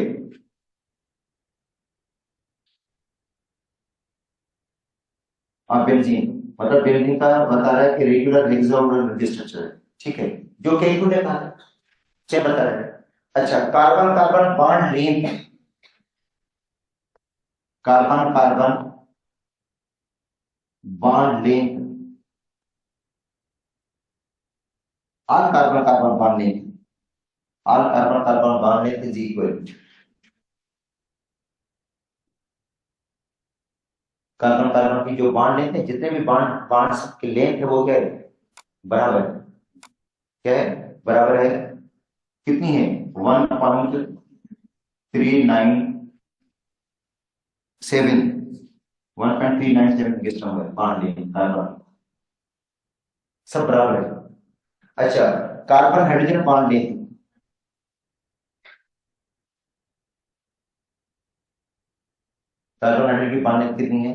और बेंजीन मतलब बेंजीन का बता रहा है कि रेगुलर हेक्सागोनल रिंग स्ट्रक्चर है, ठीक है, जो केकुल ने कहा क्या बता रहा है? अच्छा, carbon carbon bond length, carbon carbon bond length और carbon carbon bond length, all carbon carbon bond length is equal। Carbon carbon की जो बॉन्ड लेंथ है, जितने भी बॉन्ड्स की लेंथ है वो क्या है? बराबर है। क्या है? बराबर है। कितनी है? 1.34 1.397 गेस्ट नंबर बांड लेंगे कार्बन, सब बराबर है। अच्छा, कार्बन हाइड्रोजन बांड लेंगे, कार्बन हाइड्रोजन की बांड कितनी है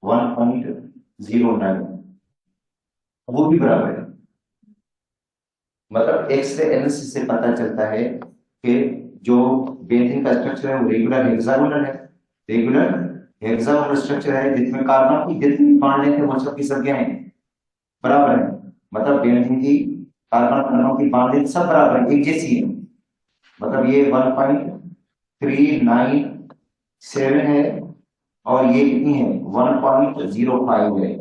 1.09, वो भी बराबर है। मतलब एक्सरे एनालिसिस से पता चलता है कि जो बेंजीन का स्ट्रक्चर है वो रेगुलर हेक्सागोनल है, रेगुलर हेक्सागोनल स्ट्रक्चर है जिसमें कार्बन की जितनी बांड लेते हैं वो सब की सब क्या है बराबर है। मतलब बेंजीन की कार्बन परमाणु की बांड लेंथ सब बराबर है, एक जैसी है। मतलब ये 1.397 है और ये कितनी है 1.05 है,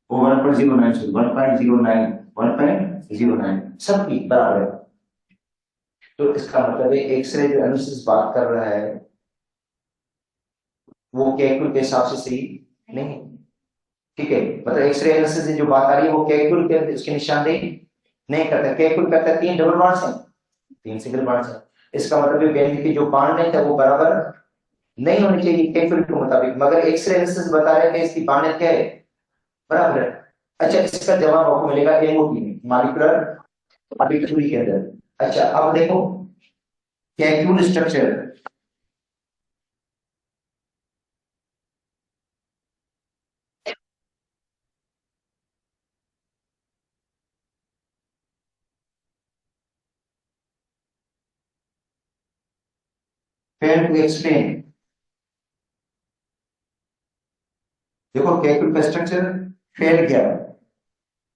वो 1.09 1.09 1.09 सब की बराबर है। तो इसका मतलब है एक्सरे जो एनालिसिस बात कर रहा है वो कैलकुल के हिसाब से सही नहीं, ठीक है। मतलब एक्सरे एनालिसिस से जो बात आ रही है वो कैलकुल के उसकी निशानदेही नहीं करता, कैलकुल करता है 3 डबल बॉन्ड्स हैं 3 सिंगल बॉन्ड्स हैं। इसका मतलब है बेंजीन की जो बॉन्ड लेंथ है वो बराबर नहीं होनी चाहिए कैलकुल के मुताबिक, मगर एक्सरे एनालिसिस बता रहे हैं कि इसकी बॉन्ड लेंथ क्या है बराबर है। अच्छा, इसका जवाब आपको मिलेगा एमओटी में, मॉलिक्यूलर ऑर्बिटरी के अंदर। अच्छा, अब देखो कैल्क्यूल स्ट्रक्चर, फेल टू एक्सप्लेन। देखो कैल्क्यूल का स्ट्रक्चर फेल गया,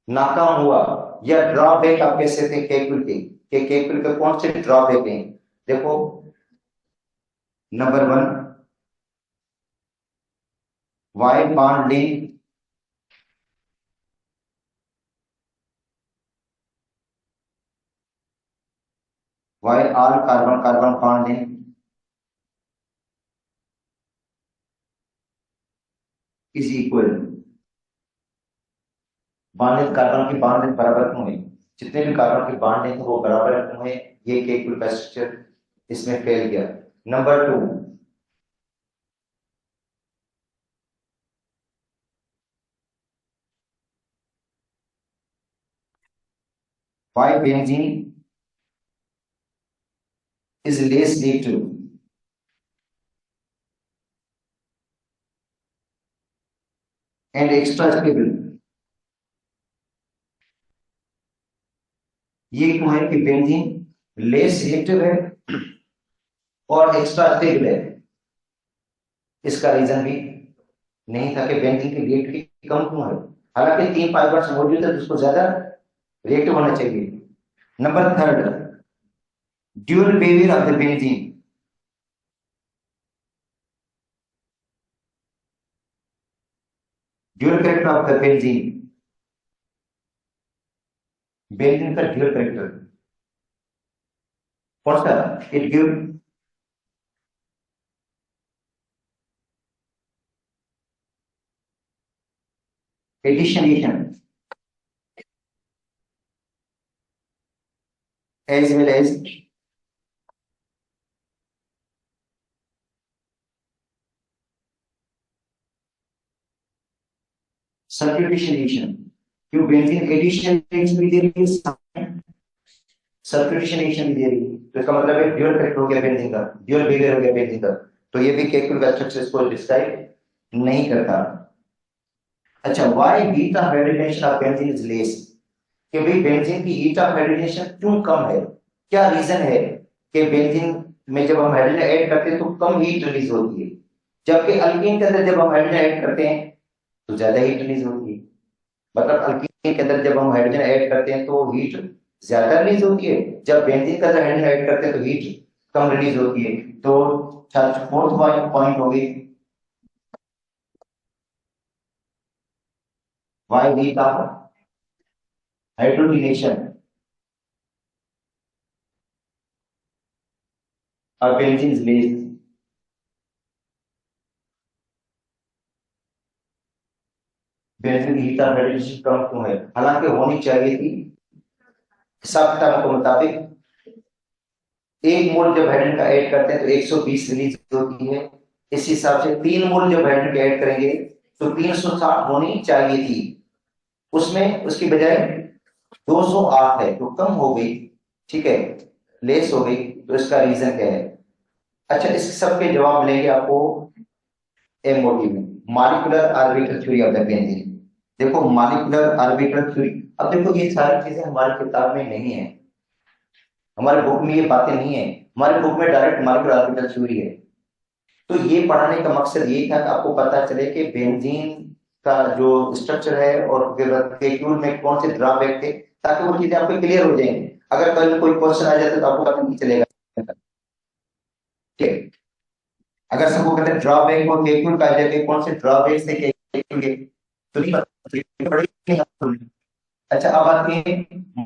नाकाम हुआ, या ड्रॉबैक आप कह सकते हैं कैल्क्यूल के, कैल्क्यूल के कौन से ड्रॉबैक हैं। देखो number 1 why bond length why all carbon carbon bond length is equal, bond length carbon की बॉन्ड लेंथ बराबर क्यों है, जितने भी कार्बन की बॉन्ड लेंथ वो बराबर क्यों है, ये कैल्क्यूल का स्ट्रक्चर इसमें फेल गया। Number 2 why benzene is less reactive and extra stable। ये क्यों है कि बेंजीन लेस रिएक्टिव है और एक्स्ट्रा स्टेबल है। इसका रीजन भी नहीं था कि बेंजीन की रिएक्टिविटी कम क्यों है, हालांकि 3 फाइबर्स मौजूद है तो उसको ज्यादा रिएक्टिव होना चाहिए। Number 3 dual behaviour of the benzene, dual character of the benzene, benzene का ड्यूअल कैरेक्टर कौन सा, it give addition as well as substitution. क्यों बेंजीन एडिशन भी दे रही है, सब्स्टिट्यूशन भी दे रही है, तो इसका मतलब है ड्यूअल कैरेक्टर हो गया बेंजीन का, ड्यूअल बिहेवियर हो गया बेंजीन का। तो ये भी कैल्कुल का स्ट्रक्चर इसको डिस्क्राइब नहीं करता। अच्छा, why heat of hydrogenation of benzene is less, कि भाई बेंजीन की हीट ऑफ हाइड्रोजनेशन क्यों कम है, क्या रीजन है कि बेंजीन में जब हम हाइड्रोजन ऐड करते हैं तो कम हीट रिलीज होती है, जबकि अल्कीन के अंदर जब हम हाइड्रोजन ऐड करते हैं तो ज्यादा हीट रिलीज होती है। मतलब अल्कीन के अंदर जब हम हाइड्रोजन ऐड करते हैं तो हीट ज्यादा रिलीज होती है, जब बेंजीन के अंदर हाइड्रोजन ऐड करते हैं तो हीट कम रिलीज होती है। तो फोर्थ पॉइंट हो गई व्हाई हीट ऑफ हाइड्रोजनेशन और बेंजीन इज लेस। बेंजीन की हीट ऑफ हाइड्रोजनेशन कम क्यों है, हालांकि होनी चाहिए थी हिसाब किताब के मुताबिक एक मोल जब हाइड्रोजन का ऐड करते हैं तो 120 रिलीज होती है। इस हिसाब से 3 मोल जब हाइड्रोजन का ऐड करेंगे तो 360 होनी चाहिए थी, उसमें उसकी बजाय 208 है, तो कम हो गई, ठीक है, लेस हो गई। तो इसका रीजन क्या है? अच्छा, इस सब के जवाब मिलेंगे आपको एमओटी में, molecular orbital theory of the benzene. देखो मॉलिक्यूलर ऑर्बिटल थ्योरी, अब देखो ये सारी चीजें हमारी किताब में नहीं है, हमारे बुक में ये बातें नहीं है, हमारे बुक में डायरेक्ट मॉलिक्यूलर ऑर्बिटल थ्योरी है। तो ये पढ़ाने का मकसद ये था कि आपको पता चले कि बेंजीन का जो स्ट्रक्चर है और मॉलिक्यूल में कौन से ड्रॉबैक थे, ताकि वो चीजें आपको क्लियर हो जाएंगी। अगर कल कोई क्वेश्चन आ जाता तो आपको पता नहीं चलेगा, ठीक है। अगर सबको कहते हैं ड्रॉबैक और केक्यूल का जगह कौन से ड्रॉबैक से केक्यूल के, तो नहीं पता। अच्छा, अब आते हैं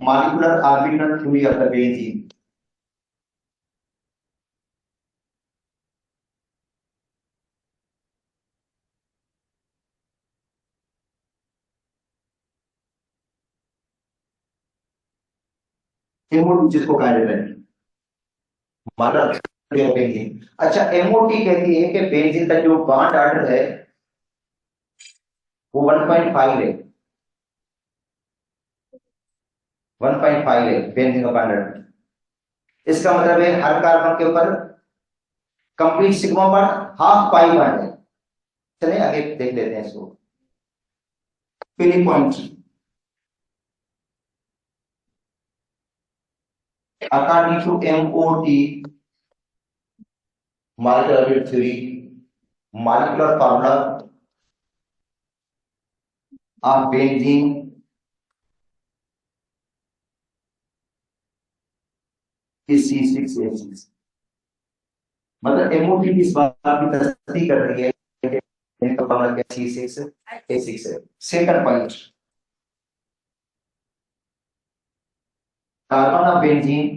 molecular orbital theory of the benzene. MOT जिसको कहा जाता है मॉलिक्यूलर बेंजीन। अच्छा, एमओटी कहती है कि बेंजीन का जो बॉन्ड ऑर्डर है वो 1.5 है, 1.5 है बेंजीन का बॉन्ड ऑर्डर। इसका मतलब है हर कार्बन के ऊपर complete sigma bond half pi bond है। चलिए आगे देख लेते हैं इसको। पहली point, according to MOT molecular theory, molecular formula of benzene is C6H6। मतलब एमओटी इस बात की तस्दीक कर रही है कि इनका फार्मूला क्या C6H6 है। Second point, carbon of benzene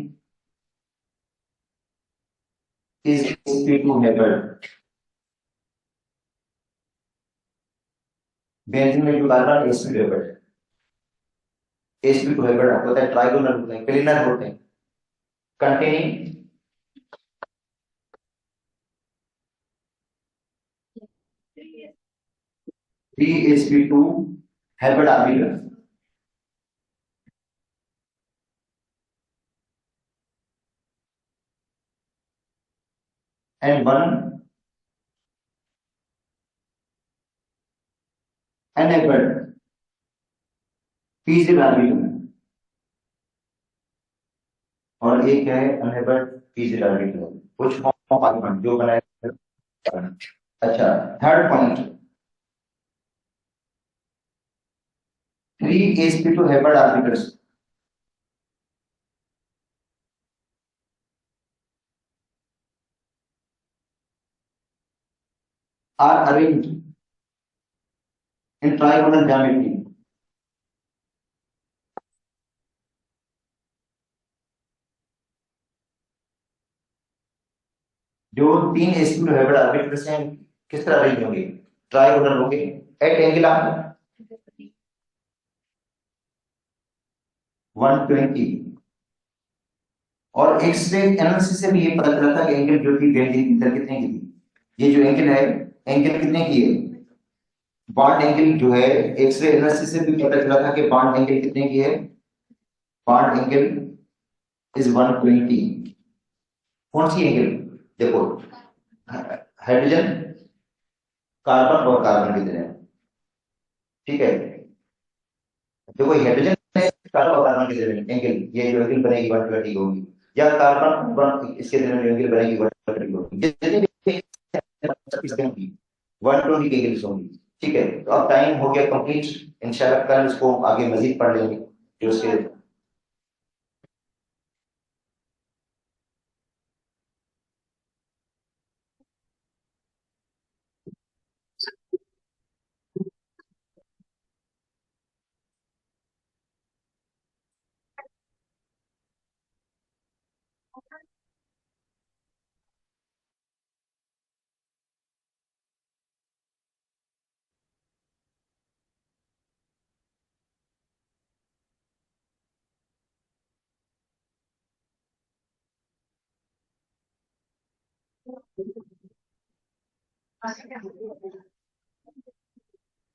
is sp2 habit. Benzene में जो carbon sp2 habit, sp2 habit आपको पता है ट्राइगोनल होते हैं, प्लेनर होते हैं, containing 3sp2 hybrid orbital and one enabled physical orbital, और एक है अनएबल्ड फिजिकल ऑर्बिटल, कुछ फॉर्म ऑफ जो बनाया। अच्छा, third point, 3sp2 hybrid orbitals are arranged in trigonal ज्यामिति। जो 3sp2 हैबिट ऑर्बिटल्स हैं किस तरह अरेंज होंगे? ट्राइगोनल होंगे एट एंगल ऑफ 120। और एक्सरे एनालिसिस से भी ये पता चला था कि एंगल जो थी बेंजीन की दर कितने की थी। ये जो एंगल है, एंगल कितने की है? बॉन्ड एंगल जो है, एक्सरे एनालिसिस से भी पता चला था कि बॉन्ड एंगल कितने की है? Bond angle is 120। कौन सी एंगल? देखो, हाइड्रोजन, कार्बन और कार्बन की तरह, ठीक है। देखो हाइड्रोजन कार्बन और कार्बन की तरह एंगल, ये जो एंगल बनेगी 120 होगी, या कार्बन इसके तरह जो एंगल बनेगी 120 होगी, जितनी भी 120 की एंगल्स होंगी, ठीक है। तो अब टाइम हो गया कंप्लीट, इंशाल्लाह कल इसको आगे मजीद पढ़ लेंगे जो उसके।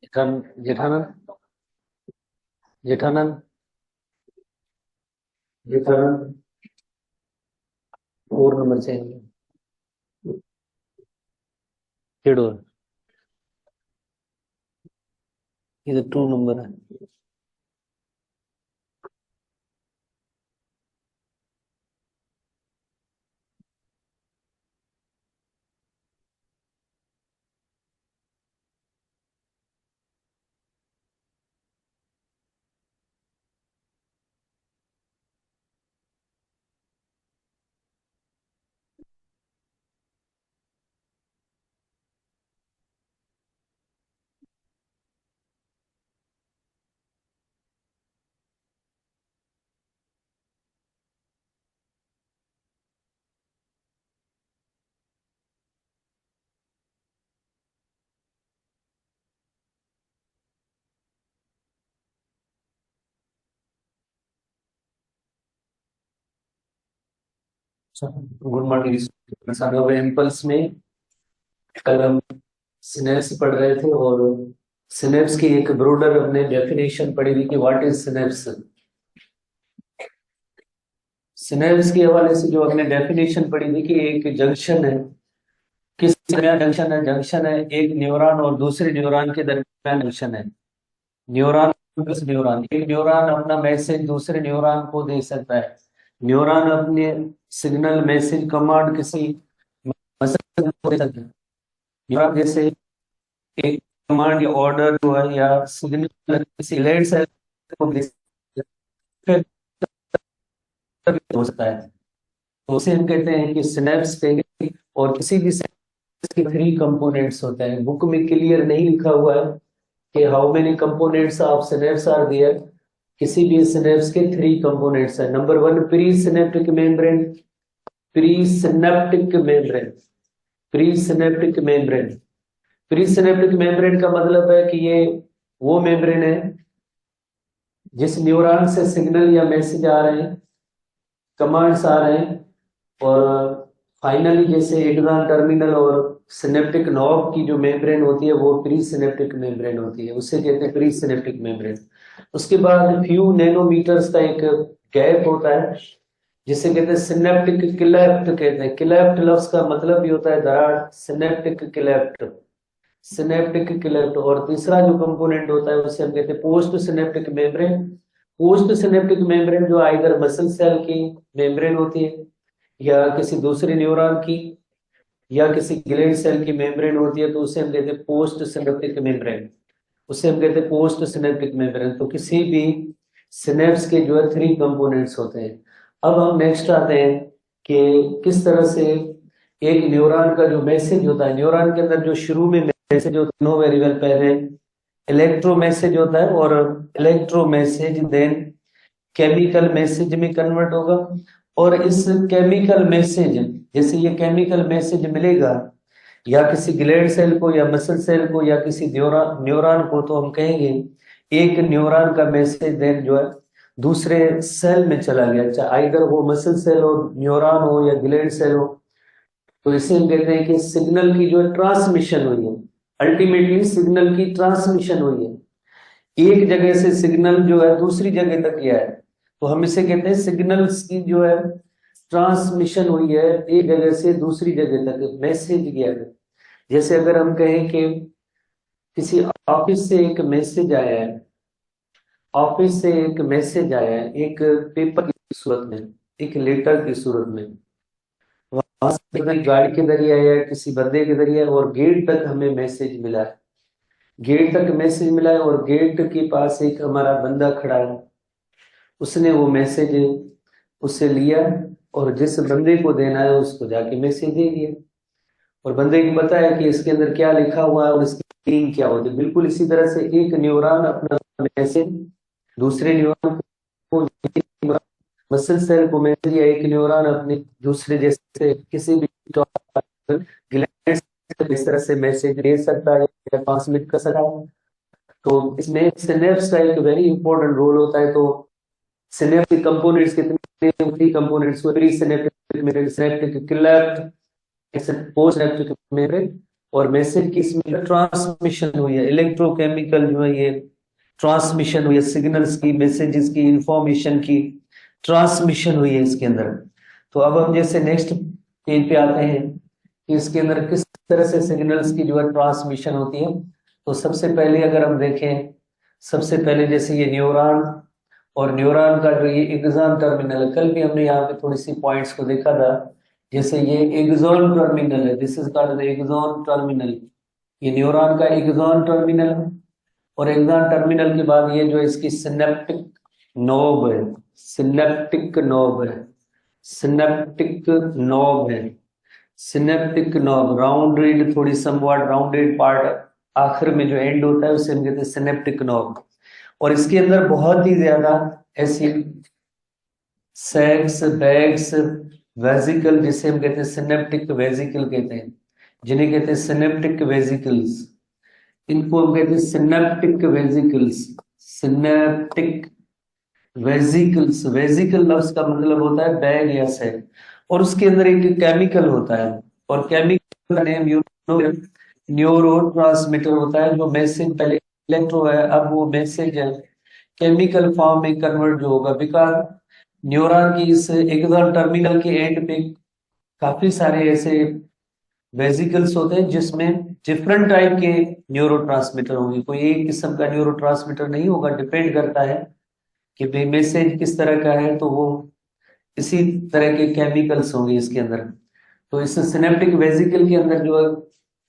जेठानंद जेठानंद जेठानंद 4 नंबर चाहिए। खेड़ो ये तो 2 नंबर है। Good morning. इम्पल्स में कल हम सिनेप्स पढ़ रहे थे और सिनेप्स की एक ब्रोडर हमने डेफिनेशन पढ़ी थी कि व्हाट इज सिनेप्स। सिनेप्स के हवाले से जो हमने डेफिनेशन पढ़ी थी कि एक जंक्शन है, किस दरमियान जंक्शन है? जंक्शन है एक न्यूरॉन और दूसरे न्यूरॉन के दरमियान जंक्शन है। न्यूरॉन प्लस न्यूरॉन, एक न्यूरॉन अपना मैसेज दूसरे न्यूरॉन को दे सकता है। न्यूरॉन अपने सिग्नल मैसेज कमांड किसी मसल को दे सकता है। न्यूरॉन जैसे एक कमांड या ऑर्डर जो है या सिग्नल किसी लेड सेल को दे सकता है, हो सकता है। तो उसे हम कहते हैं कि सिनेप्स कहेंगे। और किसी भी सिनेप्स के 3 कंपोनेंट्स होते हैं। बुक में क्लियर नहीं लिखा हुआ है कि how many components of synapse are there. किसी भी सिनेप्स के 3 कंपोनेंट्स है। Number 1 pre synaptic membrane, pre synaptic membrane, pre synaptic membrane. Pre synaptic membrane का मतलब है कि ये वो मेम्ब्रेन है जिस न्यूरॉन से सिग्नल या मैसेज आ रहे हैं, कमांड्स आ रहे हैं, और फाइनली जैसे एक्सॉन टर्मिनल और सिनेप्टिक नॉब की जो मेम्ब्रेन होती है वो प्री सिनेप्टिक मेम्ब्रेन होती है, उससे कहते हैं प्री सिनेप्टिक मेम्ब्रेन। उसके बाद फ्यू नैनोमीटर्स का एक गैप होता है जिसे कहते हैं सिनेप्टिक क्लेफ्ट कहते हैं। क्लेफ्ट लफ्ज का मतलब भी होता है दरार, सिनेप्टिक क्लेफ्ट, सिनेप्टिक क्लेफ्ट। और तीसरा जो कंपोनेंट होता है उसे हम कहते हैं post synaptic membrane. Post synaptic membrane जो आइदर मसल सेल की मेम्ब्रेन होती है या किसी दूसरे न्यूरॉन की या किसी ग्लैंड सेल की मेम्ब्रेन होती है, तो उसे हम कहते हैं पोस्ट सिनेप्टिक मेम्ब्रेन, उसे हम कहते हैं पोस्ट सिनेप्टिक मेम्ब्रेन। तो किसी भी सिनेप्स के जो है 3 कंपोनेंट्स होते हैं। अब हम नेक्स्ट आते हैं कि किस तरह से एक न्यूरॉन का जो मैसेज होता है, न्यूरॉन के अंदर जो शुरू में मैसेज होता है, नो वेरिएबल पहले इलेक्ट्रो मैसेज होता है और electro message then chemical message में कन्वर्ट होगा। और इस केमिकल मैसेज, जैसे ये केमिकल मैसेज मिलेगा या किसी ग्लैंड सेल को या मसल सेल को या किसी न्यूरॉन को, तो हम कहेंगे एक न्यूरॉन का मैसेज देन जो है दूसरे सेल में चला गया, चाहे आइदर वो मसल सेल हो, न्यूरॉन हो या ग्लैंड सेल हो। तो इसे हम कहते हैं कि सिग्नल की जो है ट्रांसमिशन हुई है, अल्टीमेटली सिग्नल की ट्रांसमिशन हुई है। एक जगह से सिग्नल जो है दूसरी जगह तक गया है, तो हम इसे कहते हैं सिग्नल्स की जो है ट्रांसमिशन हुई है, एक जगह से दूसरी जगह तक मैसेज गया है। जैसे अगर हम कहें कि किसी ऑफिस से एक मैसेज आया है, ऑफिस से एक मैसेज आया है एक पेपर की सूरत में, एक लेटर की सूरत में, वहां से गाड़ी के जरिए आया है, किसी बंदे के जरिए, और गेट तक हमें मैसेज मिला है। गेट तक मैसेज मिला है और गेट के पास एक हमारा बंदा खड़ा है, उसने वो मैसेज उससे लिया और जिस बंदे को देना है उसको जाके मैसेज दे दिया, और बंदे को बताया कि इसके अंदर क्या लिखा हुआ है और इसकी मीनिंग क्या होती है। बिल्कुल इसी तरह से एक न्यूरॉन अपना मैसेज दूसरे न्यूरॉन को, मसल सेल को मैसेज, या एक न्यूरॉन अपने दूसरे जैसे किसी भी ग्लैंड से इस तरह से मैसेज दे सकता है या ट्रांसमिट कर सकता है। तो इसमें सिनेप्स का एक वेरी इंपॉर्टेंट रोल होता है। तो सिनेप्टिक कंपोनेंट्स कितने? 3 components, pre synaptic, synaptic cleft, post electric membrane, और मैसेज की इसमें ट्रांसमिशन हुई है, इलेक्ट्रोकेमिकल जो है ये ट्रांसमिशन हुई है, सिग्नल्स की, मैसेजेस की, इंफॉर्मेशन की ट्रांसमिशन हुई है इसके अंदर। तो अब हम जैसे नेक्स्ट पेज पे आते हैं कि इसके अंदर किस तरह से सिग्नल्स की जो है ट्रांसमिशन होती है। तो सबसे पहले अगर हम देखें, सबसे पहले जैसे ये न्यूरॉन, और न्यूरॉन का जो ये एक्सॉन टर्मिनल है, कल भी हमने यहाँ पे थोड़ी सी पॉइंट्स को देखा था। जैसे ये एक्सॉन टर्मिनल है, this is called the axon terminal, ये न्यूरॉन का एक्सॉन टर्मिनल है। और एक्सॉन टर्मिनल के बाद ये जो इसकी सिनेप्टिक नोब है, सिनेप्टिक नोब है, सिनेप्टिक नोब है, सिनेप्टिक नोब राउंडेड, थोड़ी समवॉट राउंडेड पार्ट आखिर में जो एंड होता है उसे हम कहते हैं सिनेप्टिक नोब। और इसके अंदर बहुत ही ज्यादा ऐसी सैक्स, बैग्स, वेजिकल, जिसे हम कहते हैं सिनेप्टिक वेजिकल कहते हैं, जिन्हें कहते हैं सिनेप्टिक वेजिकल्स, इनको हम कहते हैं synaptic vesicles, synaptic vesicles. Vesicle लफ्ज का मतलब होता है बैग या सैक, और उसके अंदर एक केमिकल होता है, और केमिकल का नेम न्यूरो ट्रांसमीटर होता है, जो मैसेज पहले इलेक्ट्रो है, अब वो मैसेज है केमिकल फॉर्म में कन्वर्ट जो होगा, बिकॉज न्यूरॉन की इस एक्सॉन टर्मिनल के एंड पे काफी सारे ऐसे वेजिकल्स होते हैं जिसमें डिफरेंट टाइप के न्यूरोट्रांसमीटर होंगे, कोई एक किस्म का न्यूरोट्रांसमीटर नहीं होगा, डिपेंड करता है कि भाई मैसेज किस तरह का है, तो वो इसी तरह के केमिकल्स होंगे इसके अंदर। तो इस सिनेप्टिक वेजिकल के अंदर जो है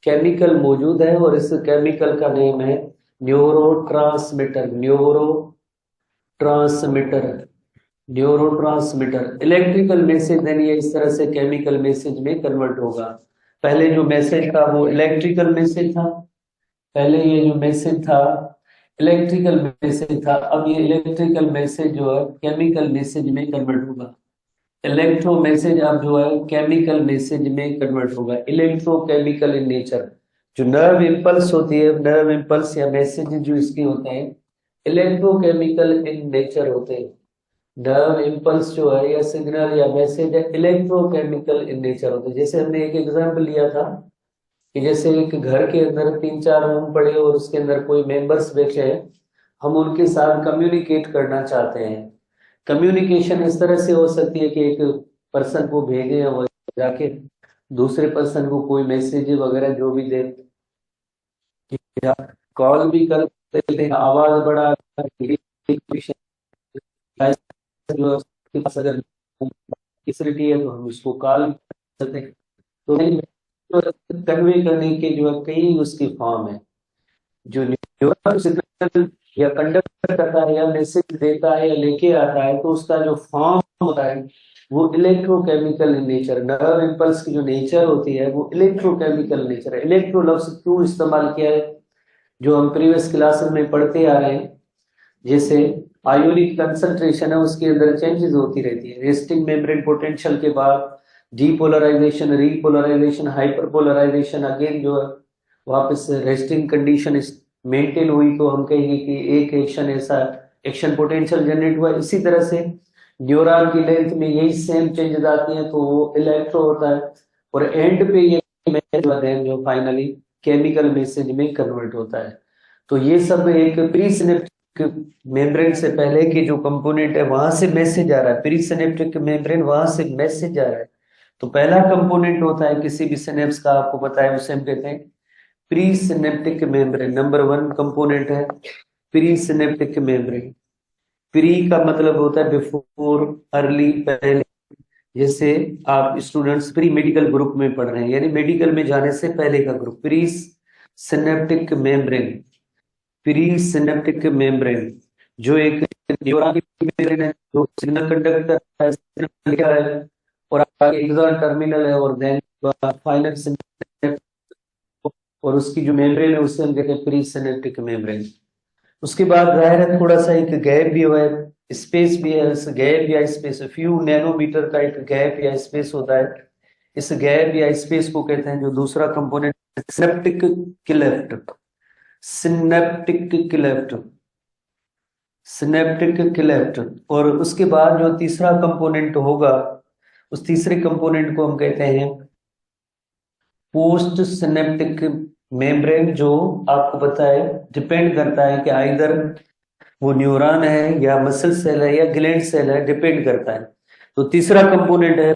केमिकल मौजूद है, और इस केमिकल का नेम है neurotransmitter, neurotransmitter, neurotransmitter. Electrical message देनी है, इस तरह से केमिकल मैसेज में कन्वर्ट होगा। पहले जो मैसेज था वो इलेक्ट्रिकल मैसेज था, पहले ये जो मैसेज था इलेक्ट्रिकल मैसेज था, अब ये इलेक्ट्रिकल मैसेज जो है केमिकल मैसेज में कन्वर्ट होगा। इलेक्ट्रो मैसेज अब जो है केमिकल मैसेज में कन्वर्ट होगा, इलेक्ट्रोकेमिकल इन नेचर। जो नर्व इम्पल्स होती है, नर्व इम्पल्स या मैसेज जो इसके होते हैं इलेक्ट्रोकेमिकल इन नेचर होते हैं। नर्व इम्पल्स जो है या सिग्नल या मैसेज है इलेक्ट्रोकेमिकल इन नेचर होते हैं। जैसे हमने एक एग्जांपल लिया था कि जैसे एक घर के अंदर 3-4 रूम पड़े और उसके अंदर कोई मेंबर्स बैठे हैं, हम उनके साथ कम्युनिकेट करना चाहते हैं। कम्युनिकेशन इस तरह से हो सकती है कि एक पर्सन को भेजे और जाके दूसरे पर्सन को कोई मैसेज वगैरह जो भी दे, या कॉल भी कर सकते हैं, आवाज बढ़ा जो उसके पास अगर फैसिलिटी है तो हम उसको कॉल कर सकते हैं। तो कन्वे करने के जो है कई उसकी फॉर्म है। जो न्यूरल सिग्नल या कंडक्ट करता है या मैसेज देता है या लेके आता है, तो उसका जो फॉर्म होता है वो electrochemical in nature. Nerve impulse की जो नेचर होती है वो इलेक्ट्रोकेमिकल नेचर है। इलेक्ट्रो लफ्ज क्यों इस्तेमाल किया है, जो हम प्रीवियस क्लासेस में पढ़ते आ रहे हैं, जैसे आयोनिक कंसंट्रेशन है उसके अंदर चेंजेस होती रहती है। रेस्टिंग मेम्ब्रेन पोटेंशियल के बाद डीपोलराइजेशन, रीपोलराइजेशन, हाइपरपोलराइजेशन, अगेन जो है वापस रेस्टिंग कंडीशन मेंटेन हुई, तो हम कहेंगे कि एक एक्शन ऐसा एक्शन पोटेंशियल जनरेट हुआ। इसी तरह से न्यूरॉन की लेंथ में यही सेम चेंजेस आती हैं, तो वो इलेक्ट्रो होता है, और एंड पे ये मैसेज जो फाइनली केमिकल मैसेज में कन्वर्ट होता है। तो ये सब एक प्री सिनेप्टिक मेम्ब्रेन से पहले की जो कंपोनेंट है वहां से मैसेज आ रहा है, प्री सिनेप्टिक मेम्ब्रेन वहां से मैसेज आ रहा है। तो पहला कंपोनेंट होता है किसी भी सिनेप्स का, आपको पता है, उसे हम कहते हैं pre synaptic membrane. Number 1 component है प्री सिनेप्टिक मेम्ब्रेन। प्री का मतलब होता है बिफोर, अर्ली, पहले। जैसे आप स्टूडेंट्स प्री मेडिकल ग्रुप में पढ़ रहे हैं, यानी मेडिकल में जाने से पहले का group, pre synaptic membrane. Pre synaptic membrane जो एक न्यूरॉन की मेम्ब्रेन है, जो सिग्नल कंडक्टर है, सिग्नल है, और आगे एक्सॉन टर्मिनल है, और देन फाइनल, और उसकी जो मेम्ब्रेन है उसे हम कहते हैं प्री सिनेप्टिक मेम्ब्रेन। उसके बाद जाहिर है थोड़ा सा एक गैप भी हुआ है, स्पेस भी है। इस गैप या स्पेस फ्यू नैनोमीटर का एक गैप या स्पेस होता है। इस गैप या स्पेस को कहते हैं जो दूसरा component synaptic cleft, synaptic cleft, synaptic cleft. और उसके बाद जो तीसरा कंपोनेंट होगा, उस तीसरे कंपोनेंट को हम कहते हैं पोस्ट सिनेप्टिक मेम्ब्रेन, जो आपको पता है डिपेंड करता है कि आइदर वो न्यूरॉन है या मसल सेल है या ग्लैंड सेल है, डिपेंड करता है। तो तीसरा कंपोनेंट है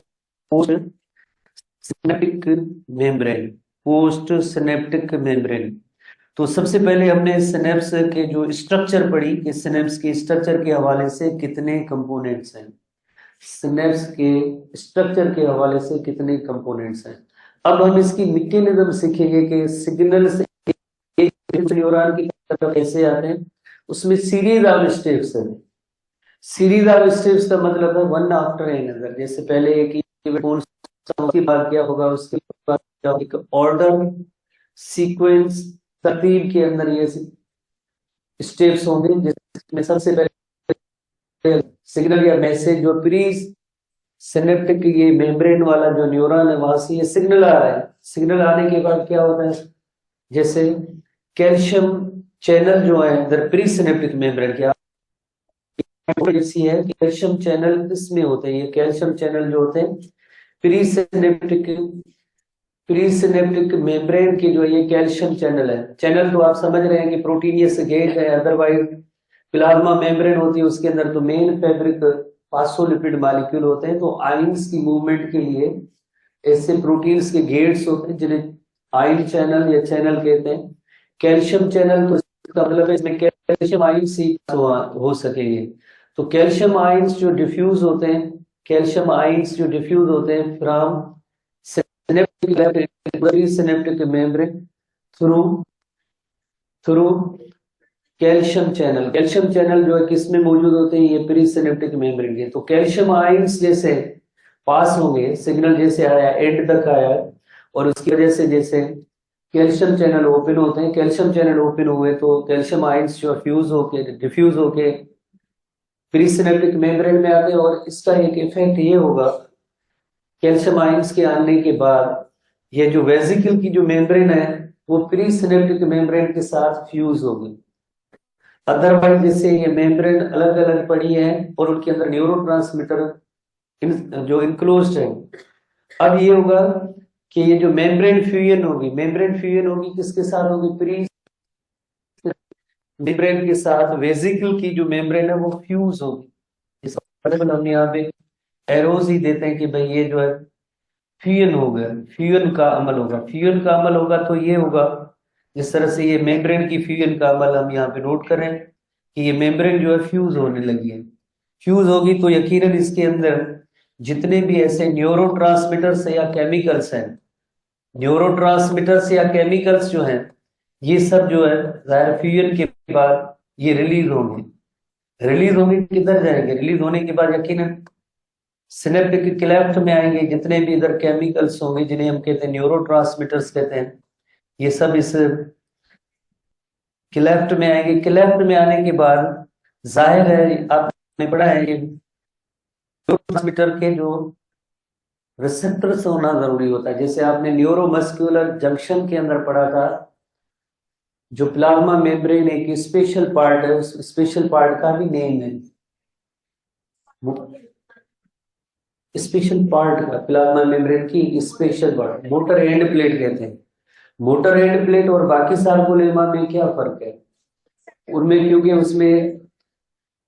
post synaptic membrane, post synaptic membrane. तो सबसे पहले हमने सिनेप्स के जो स्ट्रक्चर पढ़ी कि सिनेप्स के स्ट्रक्चर के हवाले से कितने कंपोनेंट्स हैं, सिनेप्स के स्ट्रक्चर के हवाले से कितने कंपोनेंट्स हैं। अब हम इसकी मैकेनिज्म सीखेंगे कि सिग्नल से एक न्यूरॉन की तरफ कैसे आते हैं। उसमें सीरीज ऑफ स्टेप्स है। सीरीज ऑफ स्टेप्स का मतलब है वन आफ्टर अनदर। जैसे पहले एक कौन की बात किया होगा, उसके बाद एक ऑर्डर सीक्वेंस तरतीब के अंदर ये स्टेप्स होंगे, जिसमें सबसे पहले सिग्नल या मैसेज जो प्री सिनेप्टिक ये मेम्ब्रेन वाला जो न्यूरॉन है वहां से ये सिग्नल आ रहा है। सिग्नल आने के बाद क्या होता है, जैसे कैल्शियम चैनल जो है इधर प्री सिनेप्टिक मेम्ब्रेन के ऐसी है कि कैल्शियम चैनल इसमें होते हैं। ये कैल्शियम चैनल जो होते हैं प्री सिनेप्टिक मेम्ब्रेन के जो ये कैल्शियम चैनल है, चैनल तो आप समझ रहे हैं कि प्रोटीनियस गेट है, अदरवाइज प्लाज्मा मेम्ब्रेन होती है, उसके अंदर तो मेन फैब्रिक फास्फोलिपिड मॉलिक्यूल होते हैं। तो आयंस की मूवमेंट के लिए ऐसे प्रोटीन्स के गेट्स होते हैं जिन्हें आयन चैनल या चैनल कहते हैं। कैल्शियम चैनल तो इसका मतलब है इसमें कैल्शियम आयंस ही हो सकेंगे। तो कैल्शियम आयंस जो डिफ्यूज होते हैं, कैल्शियम आयंस जो डिफ्यूज होते हैं from synaptic membrane through calcium channel. Calcium channel जो है किसमें मौजूद होते हैं, ये प्री सिनेप्टिक मेम्ब्रेन के। तो कैल्शियम आयंस जैसे पास होंगे, सिग्नल जैसे आया एंड तक आया और उसकी वजह से जैसे कैल्शियम चैनल ओपन होते हैं, कैल्शियम चैनल ओपन हुए तो कैल्शियम आयंस जो फ्यूज होके डिफ्यूज होके प्री सिनेप्टिक मेम्ब्रेन में आते हैं। और इसका एक इफेक्ट ये होगा, कैल्शियम आयंस के आने के बाद ये जो वेसिकल की जो मेम्ब्रेन है वो प्री सिनेप्टिक मेम्ब्रेन के साथ फ्यूज होगी। अदरवाइज जैसे ये मेम्ब्रेन अलग अलग पड़ी है और उनके अंदर न्यूरोट्रांसमीटर जो इनक्लोज्ड है। अब ये होगा कि ये जो मेम्ब्रेन फ्यूजन होगी किसके साथ होगी, प्री मेम्ब्रेन के साथ वेसिकल की जो मेम्ब्रेन है वो फ्यूज होगी। हम यहाँ पे एरोज ही देते हैं कि भाई ये जो है फ्यूजन हो गया, फ्यूजन का अमल होगा। फ्यूजन का अमल होगा तो ये होगा, जिस तरह से ये मेम्ब्रेन की फ्यूजन का अमल हम यहाँ पे नोट करें कि ये मेम्ब्रेन जो है फ्यूज होने लगी है। फ्यूज होगी तो यकीनन इसके अंदर जितने भी ऐसे न्यूरोट्रांसमीटर्स या केमिकल्स हैं, न्यूरोट्रांसमीटर्स या केमिकल्स जो हैं ये सब जो है जाहिर फ्यूजन के बाद ये रिलीज होंगे किधर जाएंगे, रिलीज होने के बाद यकीनन सिनेप्टिक क्लेफ्ट में आएंगे। जितने भी इधर केमिकल्स होंगे जिन्हें हम कहते हैं न्यूरोट्रांसमीटर्स कहते हैं, ये सब इस क्लेफ्ट में आएंगे। क्लेफ्ट में आने के बाद जाहिर है आपने पढ़ा है कि न्यूरोट्रांसमीटर के जो रिसेप्टर्स होना जरूरी होता है। जैसे आपने न्यूरोमस्कुलर जंक्शन के अंदर पढ़ा था, जो प्लाज्मा मेम्ब्रेन एक स्पेशल पार्ट है, उस स्पेशल पार्ट का भी नेम है स्पेशल पार्ट का, प्लाज्मा मेम्ब्रेन की special part motor end plate कहते हैं। मोटर एंड प्लेट और बाकी सार्कोलेमा में क्या फर्क है उनमें, क्योंकि उसमें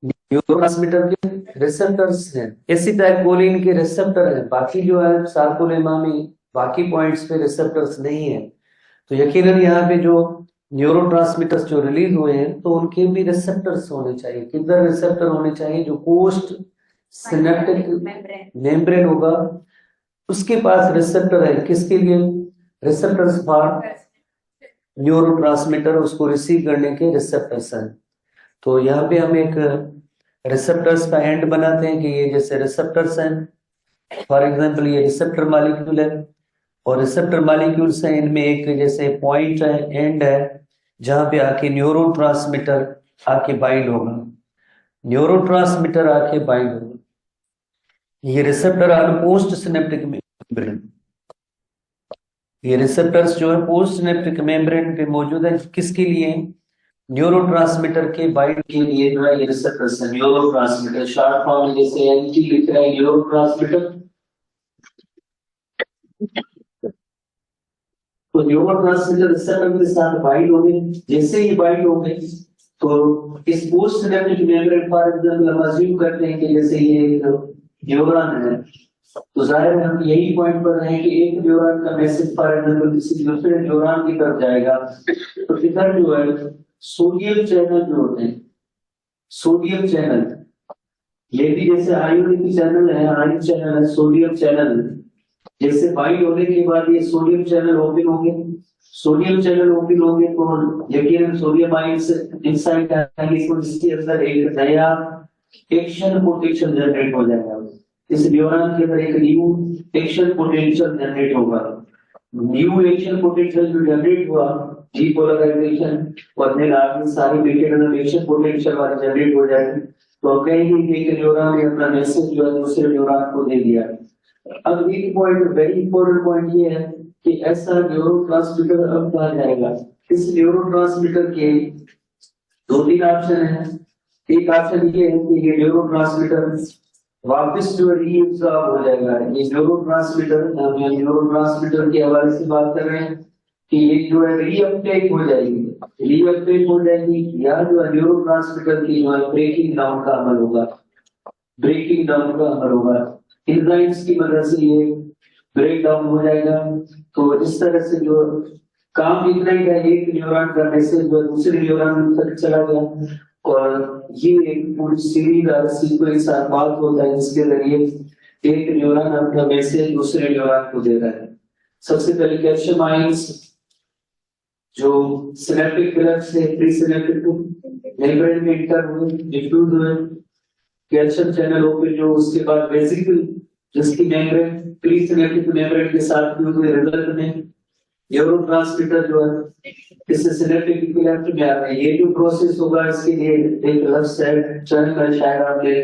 न्यूरोट्रांसमीटर के रिसेप्टर्स हैं, एसिटाइलकोलिन के रिसेप्टर हैं, बाकी जो है सार्कोलेमा में बाकी पॉइंट्स पे रिसेप्टर्स नहीं है। तो यकीनन यहाँ पे जो न्यूरोट्रांसमीटर्स जो रिलीज हुए हैं तो उनके भी रिसेप्टर्स होने चाहिए। किधर रिसेप्टर होने चाहिए, जो पोस्ट सिनेप्टिक मेम्ब्रेन होगा उसके पास रिसेप्टर है। किसके लिए, रिसेप्टर्स फॉर न्यूरोट्रांसमीटर, उसको रिसीव करने के रिसेप्टर्स हैं। तो यहाँ पे हम एक रिसेप्टर्स का एंड बनाते हैं कि ये जैसे रिसेप्टर्स हैं, फॉर एग्जांपल ये रिसेप्टर मॉलिक्यूल है और रिसेप्टर मॉलिक्यूल्स हैं, इनमें एक जैसे पॉइंट है, एंड है, जहां पे आके न्यूरोट्रांसमीटर आके बाइंड होगा, न्यूरोट्रांसमीटर आके बाइंड होगा। ये receptor R post synaptic membrane, ये रिसेप्टर्स जो है पोस्ट सिनेप्टिक मेम्ब्रेन पे मौजूद है। किसके लिए, न्यूरोट्रांसमीटर के बाइंड के लिए जो है ये रिसेप्टर्स है। न्यूरोट्रांसमीटर शॉर्ट फॉर्म में जैसे एनटी लिख रहा है, न्यूरोट्रांसमीटर तो न्यूरोट्रांसमीटर रिसेप्टर के साथ बाइंड हो गए, जैसे ही बाइंड हो गए तो इस post synaptic membrane for example हम अज्यूम करते हैं कि जैसे ये एक न्यूरॉन है, तो जाहिर है हम यही पॉइंट पर रहे कि एक न्यूरॉन का मैसेज फॉर एग्जांपल किसी दूसरे न्यूरॉन की तरफ जाएगा, तो इधर जो है सोडियम चैनल जो होते हैं, सोडियम चैनल, ये भी जैसे आयोनिक चैनल है, आयन चैनल है, सोडियम चैनल, जैसे बाइंड होने के बाद ये सोडियम चैनल ओपन होंगे, सोडियम चैनल ओपन होंगे तो यकीनन सोडियम आयंस इनसाइड आएंगे, तो इसके अंदर एक नया एक्शन पोटेंशियल जनरेट हो जाएगा। इस न्यूरॉन के अंदर एक न्यू एक्शन पोटेंशियल जनरेट होगा। न्यू एक्शन पोटेंशियल जो जनरेट हुआ, डीपोलराइजेशन और फिर आगे सारी बिटेड एक्शन पोटेंशियल वाले जनरेट हो जाएंगे, तो कहेंगे कि एक न्यूरॉन ने अपना मैसेज जो है दूसरे न्यूरॉन को दे दिया। अब एक पॉइंट, वेरी इंपॉर्टेंट पॉइंट ये है कि ऐसा न्यूरोट्रांसमीटर अब कहा जाएगा। इस न्यूरोट्रांसमीटर के दो तीन ऑप्शन है। एक ऑप्शन ये है कि ये न्यूरोट्रांसमीटर वापस जो रीअब्सॉर्ब हो जाएगा। ये न्यूरोट्रांसमीटर, हम न्यूरोट्रांसमीटर के हवाले से बात कर रहे हैं कि ये जो है रीअपटेक हो जाएगी, रीअपटेक हो जाएगी, या जो है न्यूरोट्रांसमीटर की जो है ब्रेकिंग डाउन का अमल होगा, ब्रेकिंग डाउन का अमल होगा। एंजाइम्स की मदद से ये ब्रेक डाउन हो जाएगा। तो इस तरह से जो काम इतना ही है, एक न्यूरॉन का मैसेज जो दूसरे न्यूरॉन तक चला गया, और ये एक पूरी सीरीज और सीक्वेंस बात होता है जिसके जरिए एक न्यूरॉन अपना मैसेज दूसरे न्यूरॉन को दे रहा है। सबसे पहले कैल्शियम आयंस जो सिनेप्टिक क्लेफ्ट से प्री सिनेप्टिक मेम्ब्रेन में इंटर हुए, डिफ्यूज हुए, कैल्शियम चैनल ओपन जो उसके बाद वेसिकल जिसकी मेम्ब्रेन प्री सिनेप्टिक मेम्ब्रेन के साथ फ्यूज हुए, रिजल्ट में न्यूरोट्रांसमीटर जो है इससे सिनेप्टिक क्लेफ्ट में आ रहा है। ये जो प्रोसेस होगा इसके लिए एक अलग सेल चैनल का शायद आपने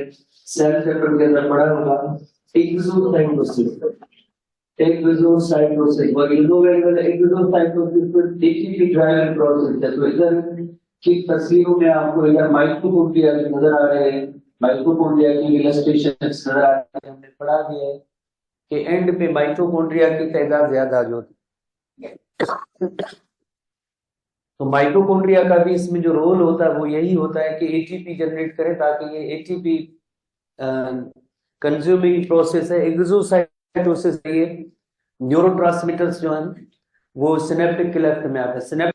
सेल पेपर के अंदर पढ़ा होगा, एक्सोसाइटोसिस, एक्सोसाइटोसिस और इनोवेटिव एक्सोसाइटोसिस पर टीसीपी ड्राइवर प्रोसेस है। तो इधर की तस्वीरों में आपको इधर माइटोकॉन्ड्रिया नजर आ रहे हैं, माइटोकॉन्ड्रिया की इलस्ट्रेशन नजर आ रही है। हमने पढ़ा दिया है कि एंड पे माइटोकॉन्ड्रिया की तादाद ज्यादा होती है। तो माइटोकॉन्ड्रिया का भी इसमें जो रोल होता है वो यही होता है कि एटीपी जनरेट करे, ताकि ये एटीपी कंज्यूमिंग प्रोसेस है। एक्सोसाइटोसिस ये न्यूरोट्रांसमीटर्स जो हैं वो सिनेप्टिक क्लेफ्ट में आते हैं। सिनेप्टिक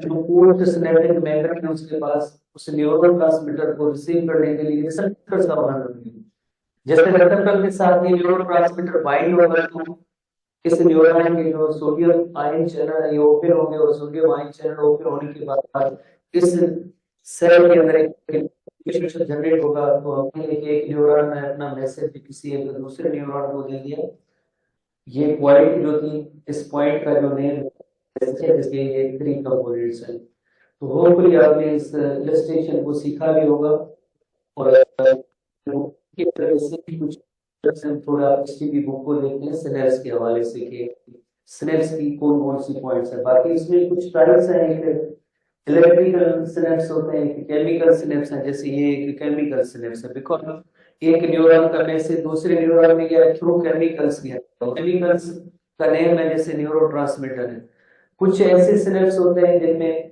पूरे सिनेप्टिक मेम्ब्रेन है उसके पास उस न्यूरोट्रांसमीटर को रिसीव करने के लिए रिसेप्टर्स का बना होती है। जैसे रिसेप्टर के साथ ये न्यूरोट्रांसमीटर बाइंड होगा तो इस न्यूरॉन के जो सोडियम आयन चैनल है ये ओपन होंगे, और सोडियम आयन चैनल ओपन होने के बाद इस सेल के अंदर एक जनरेट होगा। तो अपने एक न्यूरॉन ने अपना मैसेज किसी एक दूसरे न्यूरॉन को दे दिया। ये पॉइंट जो थी, इस पॉइंट का जो नेम है ये 3 कंपोनेंट्स है। तो होपफुली आपने इस इलस्ट्रेशन को सीखा भी होगा, और इस तरह से कुछ थोड़ा हिस्ट्री की बुक को देखते हैं सिनेप्स के हवाले से कि सिनेप्स की कौन कौन सी पॉइंट्स है। बाकी इसमें कुछ टाइप्स हैं, एक इलेक्ट्रिकल सिनेप्स होते हैं, एक केमिकल सिनेप्स हैं। जैसे ये एक केमिकल सिनेप्स है, बिकॉज एक न्यूरॉन करने से दूसरे न्यूरॉन में गया थ्रू केमिकल्स गया, तो केमिकल्स का नेम है जैसे न्यूरोट्रांसमीटर है। कुछ ऐसे सिनेप्स होते हैं जिनमें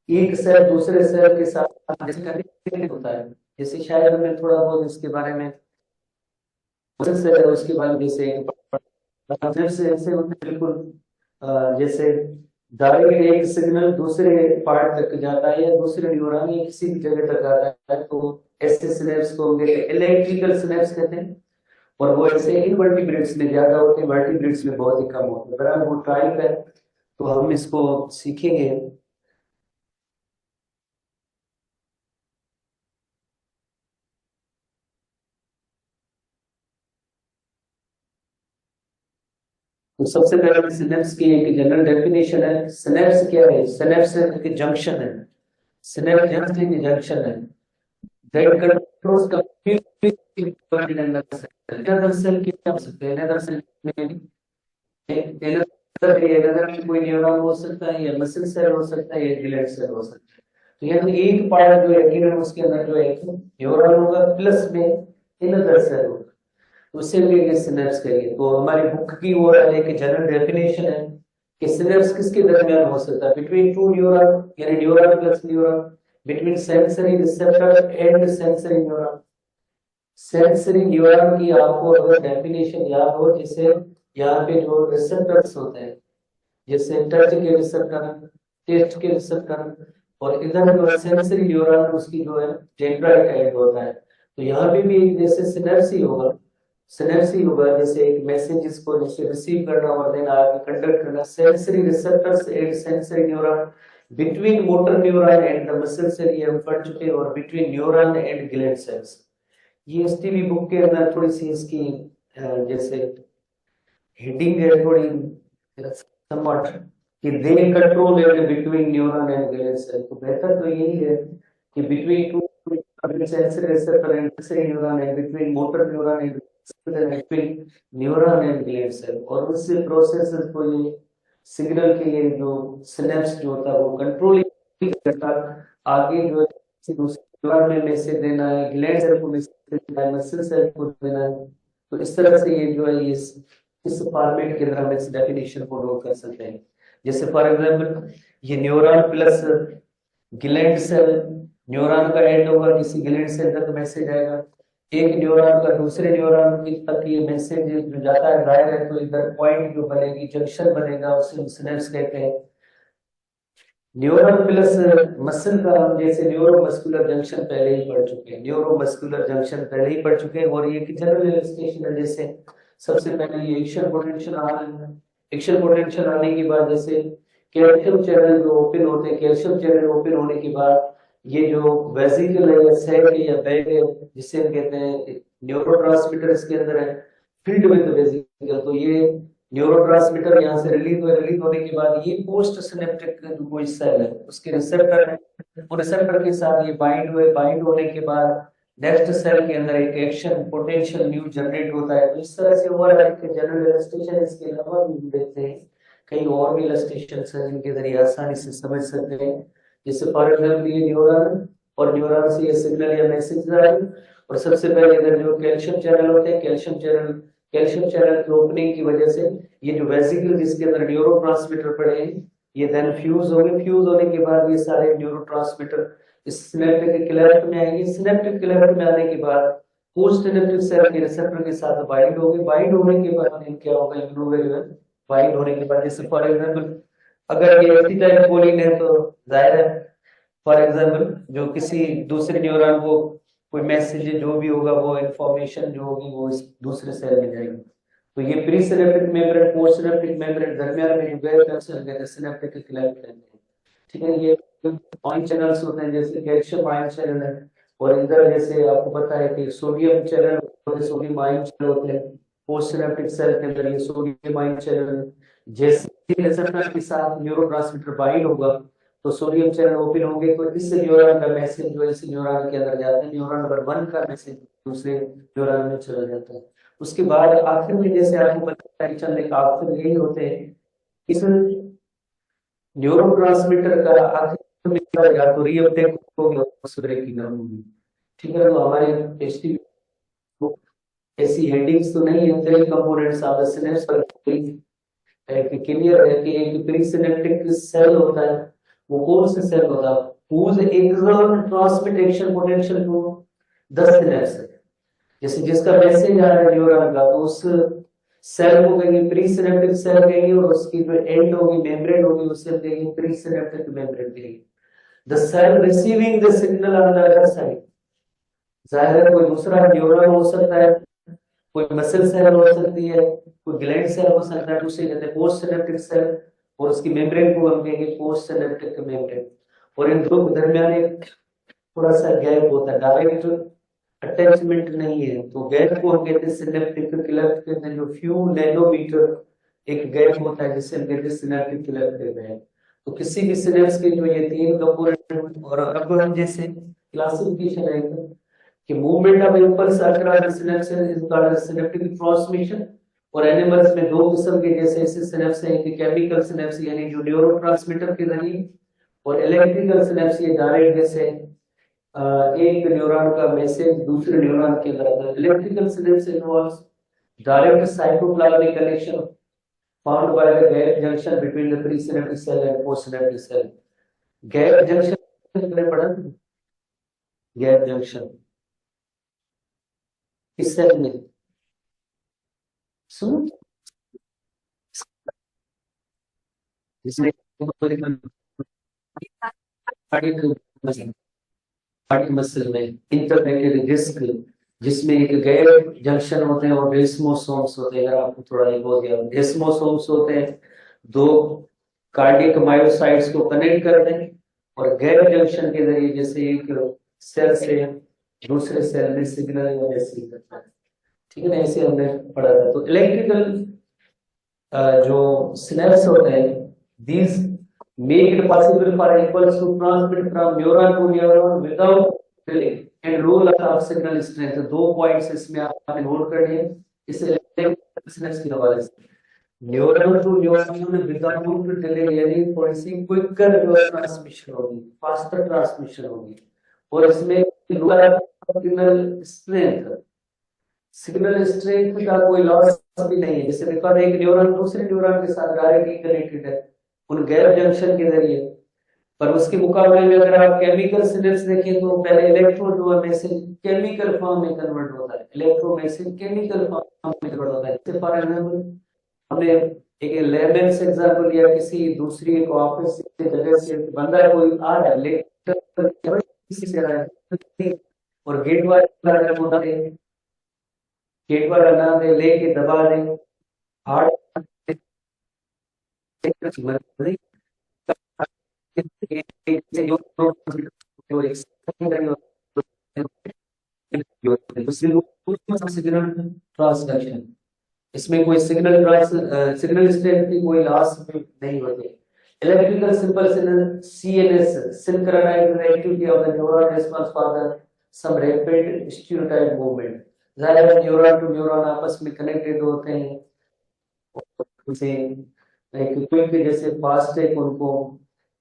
एक सेल दूसरे सेल के साथ डिस्कनेक्ट होता है, जैसे शायद हमें थोड़ा बहुत इसके बारे में उसके बाद जैसे ऐसे होते बिल्कुल जैसे डायरेक्ट एक सिग्नल दूसरे पार्ट तक जाता है या दूसरे न्यूरॉन या किसी भी जगह तक आता है, तो ऐसे सिनेप्स को इलेक्ट्रिकल सिनेप्स कहते हैं। और वो ऐसे इनवर्टिब्रेट्स में ज्यादा होते हैं, वर्टिब्रेट्स में बहुत ही कम होते हैं। बराबर वो टाइप है, तो हम इसको सीखेंगे। तो सबसे पहले सिनेप्स की एक जनरल डेफिनेशन है। सिनेप्स क्या है? सिनेप्स एक जंक्शन है, सिनेप्स एक जंक्शन है that controls communication another cell की क्या हो सकते हैं, अनदर सेल में अनदर कोई न्यूरॉन हो सकता है, या मसल सेल हो सकता है, या ग्लैंड सेल हो सकता है। तो यानी एक पार्ट जो है उसके अंदर जो है न्यूरॉन होगा प्लस में अनदर सेल होगा, उसे भी सिनेप्स कहिए। तो हमारी बुक की वो एक जनरल डेफिनेशन है कि सिनेप्स किसके दरमियान हो सकता है, बिटवीन टू न्यूरॉन यानी neuron plus neuron, between sensory receptor and sensory neuron. Sensory neuron की आपको अगर डेफिनेशन याद हो, जैसे यहाँ पे जो रिसेप्टर्स होते हैं, जैसे टच के रिसेप्टर, टेस्ट के रिसेप्टर, और इधर जो सेंसरी न्यूरॉन उसकी जो है डेंड्राइट एंड होता है। तो यहाँ पे भी जैसे सिनेप्स ही होगा, सिनेप्स ही होगा, जैसे एक मैसेज को जैसे रिसीव करना और देन आगे कंडक्ट करना। Sensory receptors and sensory neuron between motor neuron and the muscle cell, ये हम पढ़ चुके हैं, और between neuron and gland cells. ये एसटीबी बुक के अंदर थोड़ी सी इसकी जैसे हेडिंग है थोड़ी समवट कि they control and between neuron and gland cell. तो बेहतर तो यही है कि between two sensory receptor and sensory neuron and between motor neuron and between neuron and gland cell, और उससे प्रोसेसेस को ये सिग्नल के लिए जो सिनेप्स जो होता है वो कंट्रोल करता, आगे जो है दूसरे न्यूरॉन में मैसेज देना है, ग्लैंड सेल को मैसेज देना है, मसल सेल को देना है। तो इस तरह से ये जो है इस फॉर्मेट के अंदर हम इस डेफिनेशन को नोट कर सकते हैं। जैसे फॉर एग्जांपल ये neuron plus gland cell, neuron का एंड होगा, किसी ग्लैंड सेल तक मैसेज आएगा, एक न्यूरॉन का दूसरे न्यूरॉन तक ये मैसेज जो जाता है जाहिर है, तो इधर पॉइंट जो बनेगी, जंक्शन बनेगा, उसे हम सिनेप्स कहते हैं। न्यूरॉन प्लस मसल का हम जैसे न्यूरो मस्कुलर जंक्शन पहले ही पढ़ चुके हैं, न्यूरो मस्कुलर जंक्शन पहले ही पढ़ चुके हैं, और ये एक जनरल इलस्ट्रेशन है। जैसे सबसे पहले ये एक्शन पोटेंशियल आ रहा है, एक्शन पोटेंशियल आने के बाद जैसे कैल्शियम चैनल जो ओपन होते हैं, कैल्शियम चैनल ओपन होने के बाद ये जो वेसिकल है या सेल है या बैग है, जिसे हम कहते हैं न्यूरोट्रांसमीटर इसके अंदर है फील्ड विद वेसिकल, तो ये न्यूरोट्रांसमीटर यहाँ से रिलीज हुए, रिलीज होने के बाद ये पोस्ट सिनेप्टिक जो कोई सेल है उसके रिसेप्टर है, वो रिसेप्टर के साथ ये बाइंड हुए, बाइंड होने के बाद नेक्स्ट सेल के अंदर एक एक्शन पोटेंशियल न्यू जनरेट होता है। तो इस तरह से ओवरऑल एक जनरल इलस्ट्रेशन, इसके अलावा भी देखते हैं कई और भी इलस्ट्रेशंस हैं जिनके जरिए आसानी से समझ सकते हैं। जैसे फॉर एग्जाम्पल ये न्यूरॉन, और न्यूरॉन से ये सिग्नल या मैसेज आ रही, और सबसे पहले इधर जो कैल्शियम चैनल होते हैं, कैल्शियम चैनल की ओपनिंग की वजह से ये जो वेसिकल जिसके अंदर न्यूरोट्रांसमीटर पड़े हैं ये देन फ्यूज होंगे, फ्यूज होने के बाद ये सारे न्यूरोट्रांसमीटर इस सिनेप्टिक क्लेफ्ट में आएंगे, सिनेप्टिक क्लेफ्ट में आने के बाद पोस्ट सिनेप्टिक सेल के रिसेप्टर के साथ बाइंड होंगे, बाइंड होने के बाद क्या होगा, इम्यूनोवेरिएबल बाइंड होने के बाद जैसे फॉर एग्जांपल अगर ये एसिटाइलकोलिन है तो जाहिर है फॉर एग्जांपल जो किसी दूसरे न्यूरॉन को कोई मैसेज जो भी होगा वो इंफॉर्मेशन जो होगी वो इस दूसरे सेल में जाएगी। तो ये pre synaptic membrane, post synaptic membrane, दरमियान में जो गैप है सिनेप्टिक क्लेफ्ट कहते हैं। ठीक है, ये आयन चैनल्स होते हैं, जैसे कैल्शियम आयन चैनल है, और इधर जैसे आपको पता है कि सोडियम चैनल होते हैं, सोडियम आयन चैनल होते हैं पोस्ट सिनेप्टिक सेल के अंदर, ये सोडियम आयन चैनल जैसे रिसेप्टर के साथ न्यूरोट्रांसमीटर बाइंड होगा तो सोडियम चैनल ओपन होंगे, तो इस न्यूरॉन का मैसेज जो इस न्यूरॉन के अंदर जाता है, न्यूरॉन नंबर 1 का मैसेज दूसरे न्यूरॉन में चला जाता है। उसके बाद आखिर में जैसे आपको पता है चलने का आखिर यही होते हैं, इस न्यूरोट्रांसमीटर का आखिर में या तो रीअपटेक होगी और ब्रेक की दर होगी। ठीक है, तो हमारे टेस्टी ऐसी हेडिंग्स तो नहीं है, three components of the synapse पर क्लियर है कि एक प्री सिनेप्टिक सेल होता है, वो कौन सा सेल होता है, whose exon transmit action potential to the synapse, जैसे जिसका मैसेज आ रहा है न्यूरॉन का, तो उस सेल को कहेंगे प्री सिनेप्टिक सेल कहेंगे, और उसकी जो एंड होगी मेम्ब्रेन होगी उसे हम कहेंगे प्री सिनेप्टिक मेम्ब्रेन कहेंगे। The cell receiving the signal on the other side, जाहिर है कोई दूसरा न्यूरॉन हो सकता है, कोई मसल सेल हो सकती है, कोई ग्लैंड सेल हो सकता है, उसे कहते हैं पोस्ट सिनेप्टिक सेल, और उसकी मेम्ब्रेन को हम कहेंगे पोस्ट सिनेप्टिक मेम्ब्रेन। और इन दोनों के दरमियान एक थोड़ा सा गैप होता है, डायरेक्ट अटैचमेंट नहीं है, तो गैप को हम कहते हैं सिनेप्टिक क्लेफ्ट कहते हैं, जो फ्यू नैनोमीटर एक गैप होता है जिसे हम कहते हैं सिनेप्टिक क्लेफ्ट कहते हैं। तो किसी भी सिनेप्स के जो ये 3 कंपोनेंट, और अब हम जैसे क्लासिफिकेशन है कि movement of impulse across the synapse is called synaptic transmission, और एनिमल्स में 2 किस्म के जैसे ऐसे सिनेप्स हैं कि केमिकल सिनेप्स यानी जो न्यूरोट्रांसमीटर के जरिए, और इलेक्ट्रिकल सिनेप्स ये डायरेक्ट जैसे एक न्यूरॉन का मैसेज दूसरे न्यूरॉन के अंदर आता है। Electrical synapse involves direct cytoplasmic connection found by the gap junction between the presynaptic cell and postsynaptic cell. Gap junction हमने पढ़ा, गैप जंक्शन किस सेल में, सुनो जिसमें मसल में इंटरकनेक्टेड डिस्क, जिसमें एक गैप जंक्शन होते हैं और डेस्मोसोम्स होते हैं। अगर आपको थोड़ा एक हो गया, डेस्मोसोम्स होते हैं, दो कार्डियक मायोसाइट्स को कनेक्ट करते हैं और गैप जंक्शन के जरिए जैसे एक सेल से दूसरे सेल में सिग्नल या मैसेज करता है। ठीक है ना, ऐसे हमने पढ़ा था। तो इलेक्ट्रिकल जो सिनेप्स होते हैं, these make it possible for impulse to transmit from neuron to neuron without delay and rule of signal strength। दो पॉइंट्स इसमें आपने नोट करने हैं इस इलेक्ट्रिकल सिनेप्स के हवाले से। Neuron to neuron without delay, यानी थोड़ी सी क्विकर जो ट्रांसमिशन होगी, फास्टर ट्रांसमिशन होगी, और इसमें सिग्नल स्ट्रेंथ का कोई लॉस भी नहीं है। जैसे देखा एक न्यूरॉन दूसरे न्यूरॉन के साथ डायरेक्टली कनेक्टेड है उन गैप जंक्शन के जरिए, पर उसके मुकाबले में अगर आप केमिकल सिनेप्स देखें तो पहले इलेक्ट्रो जो है मैसेज केमिकल फॉर्म में कन्वर्ट होता है, इलेक्ट्रो मैसेज केमिकल फॉर्म में कन्वर्ट होता है। जैसे फॉर एग्जांपल हमने एक लेमेंस एग्जांपल लिया, किसी दूसरी एक ऑफिस से जगह से बंदा कोई आ रहा है लेटर से आ रहा है और गेट वाला बोलता है, गेट वाला नाम है लेके दबा दे हार्ड ट्रांसडक्शन, इसमें कोई सिग्नल स्ट्रेंथ की कोई लॉस नहीं होती। Electrical simple signal CNS synchronised activity of the neuron response for the some rapid stereotype movement. ज़ाहिर है न्यूरॉन टू न्यूरॉन आपस में कनेक्टेड होते हैं, उसे एक क्विक जैसे फास्ट है, उनको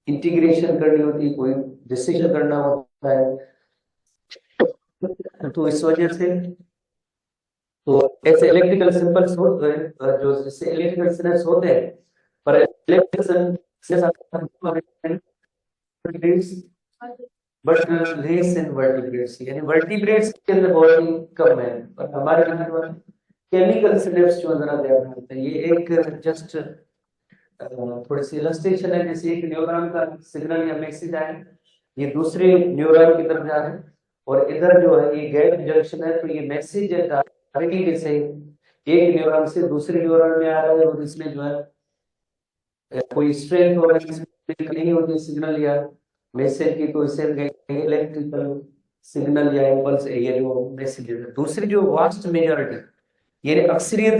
इंटीग्रेशन करनी होती है, कोई डिसीजन करना होता है, तो इस वजह से तो ऐसे इलेक्ट्रिकल सिंपल जो जैसे इलेक्ट्रिकल सिग्नल्स होते हैं, पर electrical but less in vertebrates, यानी वर्टिब्रेट्स के अंदर बहुत ही कम है, पर हमारे केमिकल सिग्नल्स जो नजर आते हैं, ये एक जस्ट थोड़ी सी इलस्ट्रेशन है। जैसे एक न्यूरॉन का सिग्नल या मैसेज आया, ये दूसरे न्यूरॉन की तरफ जा रहा है और इधर जो है ये गैप जंक्शन है, तो ये मैसेज है जैसे एक न्यूरॉन से दूसरे न्यूरॉन में आ रहा है और इसमें जो है कोई स्ट्रेंथ और नहीं होती सिग्नल या मैसेज की, तो इसे इलेक्ट्रिकल सिग्नल या इम्पल्स ये जो मैसेज है। दूसरी जो वास्ट मेजॉरिटी यानी अक्सरियत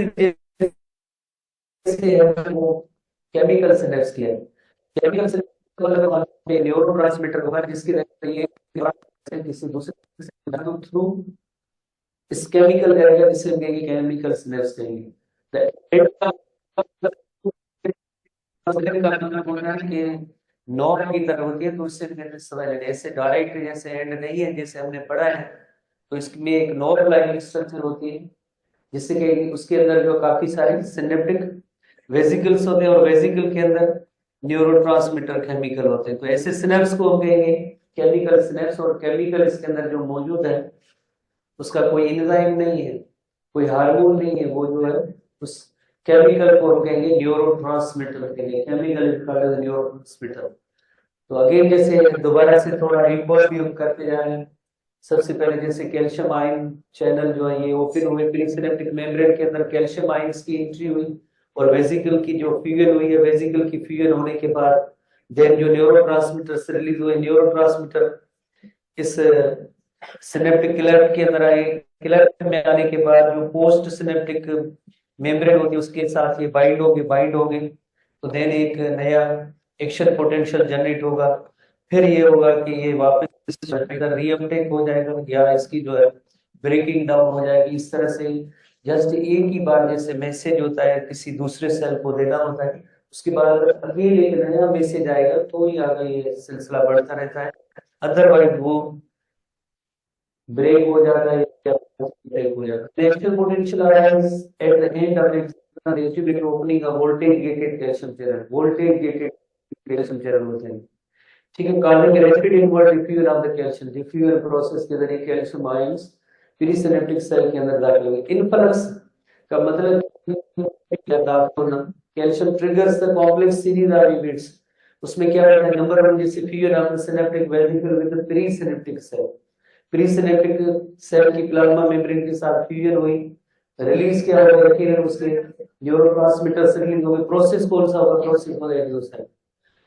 वो केमिकल सिनेप्स की है। केमिकल सिनेप्स न्यूरोट्रांसमीटर होगा जिसकी ये किसी दूसरे थ्रू इस केमिकल एरिया जिसे हम कहेंगे केमिकल सिनेप्स कहेंगे। नॉब की तरह होती है, तो इससे ऐसे डायरेक्ट जैसे एंड नहीं है जैसे हमने पढ़ा है, तो इसमें एक नॉब लाइक स्ट्रक्चर होती है जिससे कि उसके अंदर जो काफी सारे सिनेप्टिक वेसिकल्स होते हैं और वेसिकल के अंदर न्यूरोट्रांसमीटर केमिकल होते हैं। तो ऐसे सिनेप्स को हम कहेंगे केमिकल सिनेप्स, और केमिकल इसके अंदर जो मौजूद है उसका कोई एंजाइम नहीं है, कोई हार्मोन नहीं है, वो जो है उस केमिकल को हम कहेंगे न्यूरोट्रांसमीटर कहेंगे, chemical is called as neurotransmitter. तो अगेन जैसे दोबारा से थोड़ा रिकॉल भी हम करते जा रहे हैं। सबसे पहले जैसे कैल्शियम आयन चैनल जो है ये ओपन हुए, प्रीसिनेप्टिक मेम्ब्रेन के अंदर कैल्शियम आयंस की एंट्री हुई और वेसिकल की जो फ्यूजन हुई है, वेसिकल की फ्यूजन होने के बाद देन जो न्यूरोट्रांसमीटर रिलीज हुए, न्यूरोट्रांसमीटर इस सिनेप्टिक क्लेफ्ट के अंदर आए, क्लेफ्ट में आने के बाद जो पोस्ट सिनेप्टिक मेम्ब्रेन होती है उसके साथ ये बाइंड होंगे, तो देन एक नया एक्शन पोटेंशियल जनरेट होगा, फिर ये होगा कि ये वापस रीअपटेक हो जाएगा या इसकी जो है ब्रेकिंग डाउन हो जाएगी। इस तरह से जस्ट एक ही बार जैसे मैसेज होता है किसी दूसरे सेल को देना होता है, उसके बाद अगेन एक नया मैसेज आएगा, तो ही आगे ये सिलसिला बढ़ता रहता है, अदरवाइज वो ब्रेक हो जाता है या ब्रेक हो जाता है। Action potential arise at the end of its distributed opening of voltage gated calcium channel, voltage gated calcium channel होते हैं, ठीक है। कार्बन के rapid invert diffusion of the calcium, diffusion process के जरिए कैल्शियम आयंस प्रीसिनेप्टिक सेल के अंदर दाखिल होंगे। इनफ्लक्स का मतलब दाखिल होना, calcium triggers the complex series of events, उसमें क्या होता है, नंबर 1 जैसे fusion of the synaptic vesicle with the presynaptic cell, presynaptic cell की प्लाज्मा मेम्ब्रेन के साथ फ्यूजन हुई, रिलीज क्या होगा, फिर उसके न्यूरोट्रांसमीटर से रिलीज होंगे। प्रोसेस कौन सा होगा, प्रोसेस होगा एक्सोसाइट।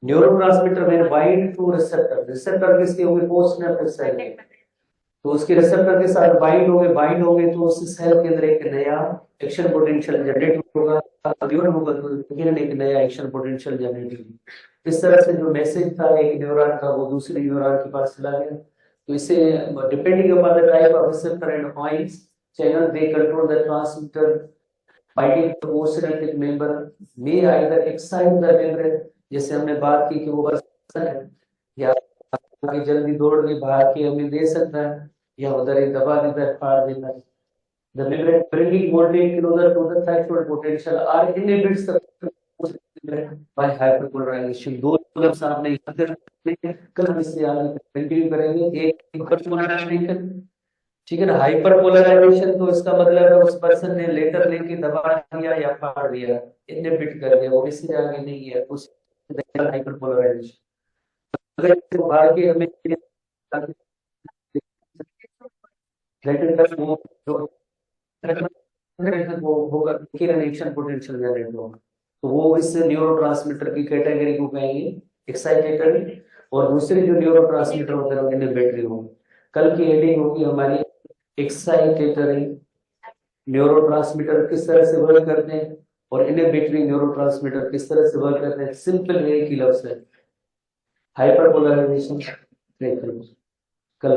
न्यूरोट्रांसमीटर में बाइंड टू रिसेप्टर, रिसेप्टर किसके होंगे, पोस्ट सिनेप्टिक सेल के, तो उसके रिसेप्टर के साथ बाइंड होंगे तो उस सेल के अंदर एक नया एक्शन पोटेंशियल जनरेट होगा, न्यूरॉन होगा तो फिर एक नया एक्शन पोटेंशियल जनरेट होगा। इस तरह से जो मैसेज था एक न्यूरॉन का वो दूसरे न्यूरॉन के पास चला गया। तो इसे depending upon the type of receptor and points channel they control the transmitter binding to post synaptic member may either excite the membrane, जैसे हमने बात की कि वो है या आगे जल्दी दौड़ के भाग के हमें दे सकता है या उधर ही दबा देता है, फाड़ देता है। The membrane bringing voltage closer to the threshold potential or inhibits the by hyperpolarization। दो जब सामने कल इससे आगे कंटिन्यू करेंगे। एक हाइपरपोलराइजेशन, ठीक है ना, हाइपरपोलराइजेशन तो इसका मतलब है उस पर्सन ने लेटर लेके दबा दिया या फाड़ दिया, इनहिबिट कर दिया, वो इससे आगे नहीं है, उस हाइपरपोलराइजेशन। अगर भाग के हमें वो होगा किरण एक्शन पोटेंशियल जनरेट होगा, तो वो इस न्यूरोट्रांसमीटर की कैटेगरी को कहेंगे एक्साइटेटरी, और दूसरे जो न्यूरोट्रांसमीटर होते हैं उन्हें बैटरी होंगे। कल की हेडिंग होगी हमारी एक्साइटेटरी न्यूरोट्रांसमीटर किस तरह से वर्क करते हैं और इनहिबिटरी न्यूरोट्रांसमीटर किस तरह से वर्क करते हैं। सिंपल एक ही लफ्ज है, हाइपरपोलराइजेशन। कल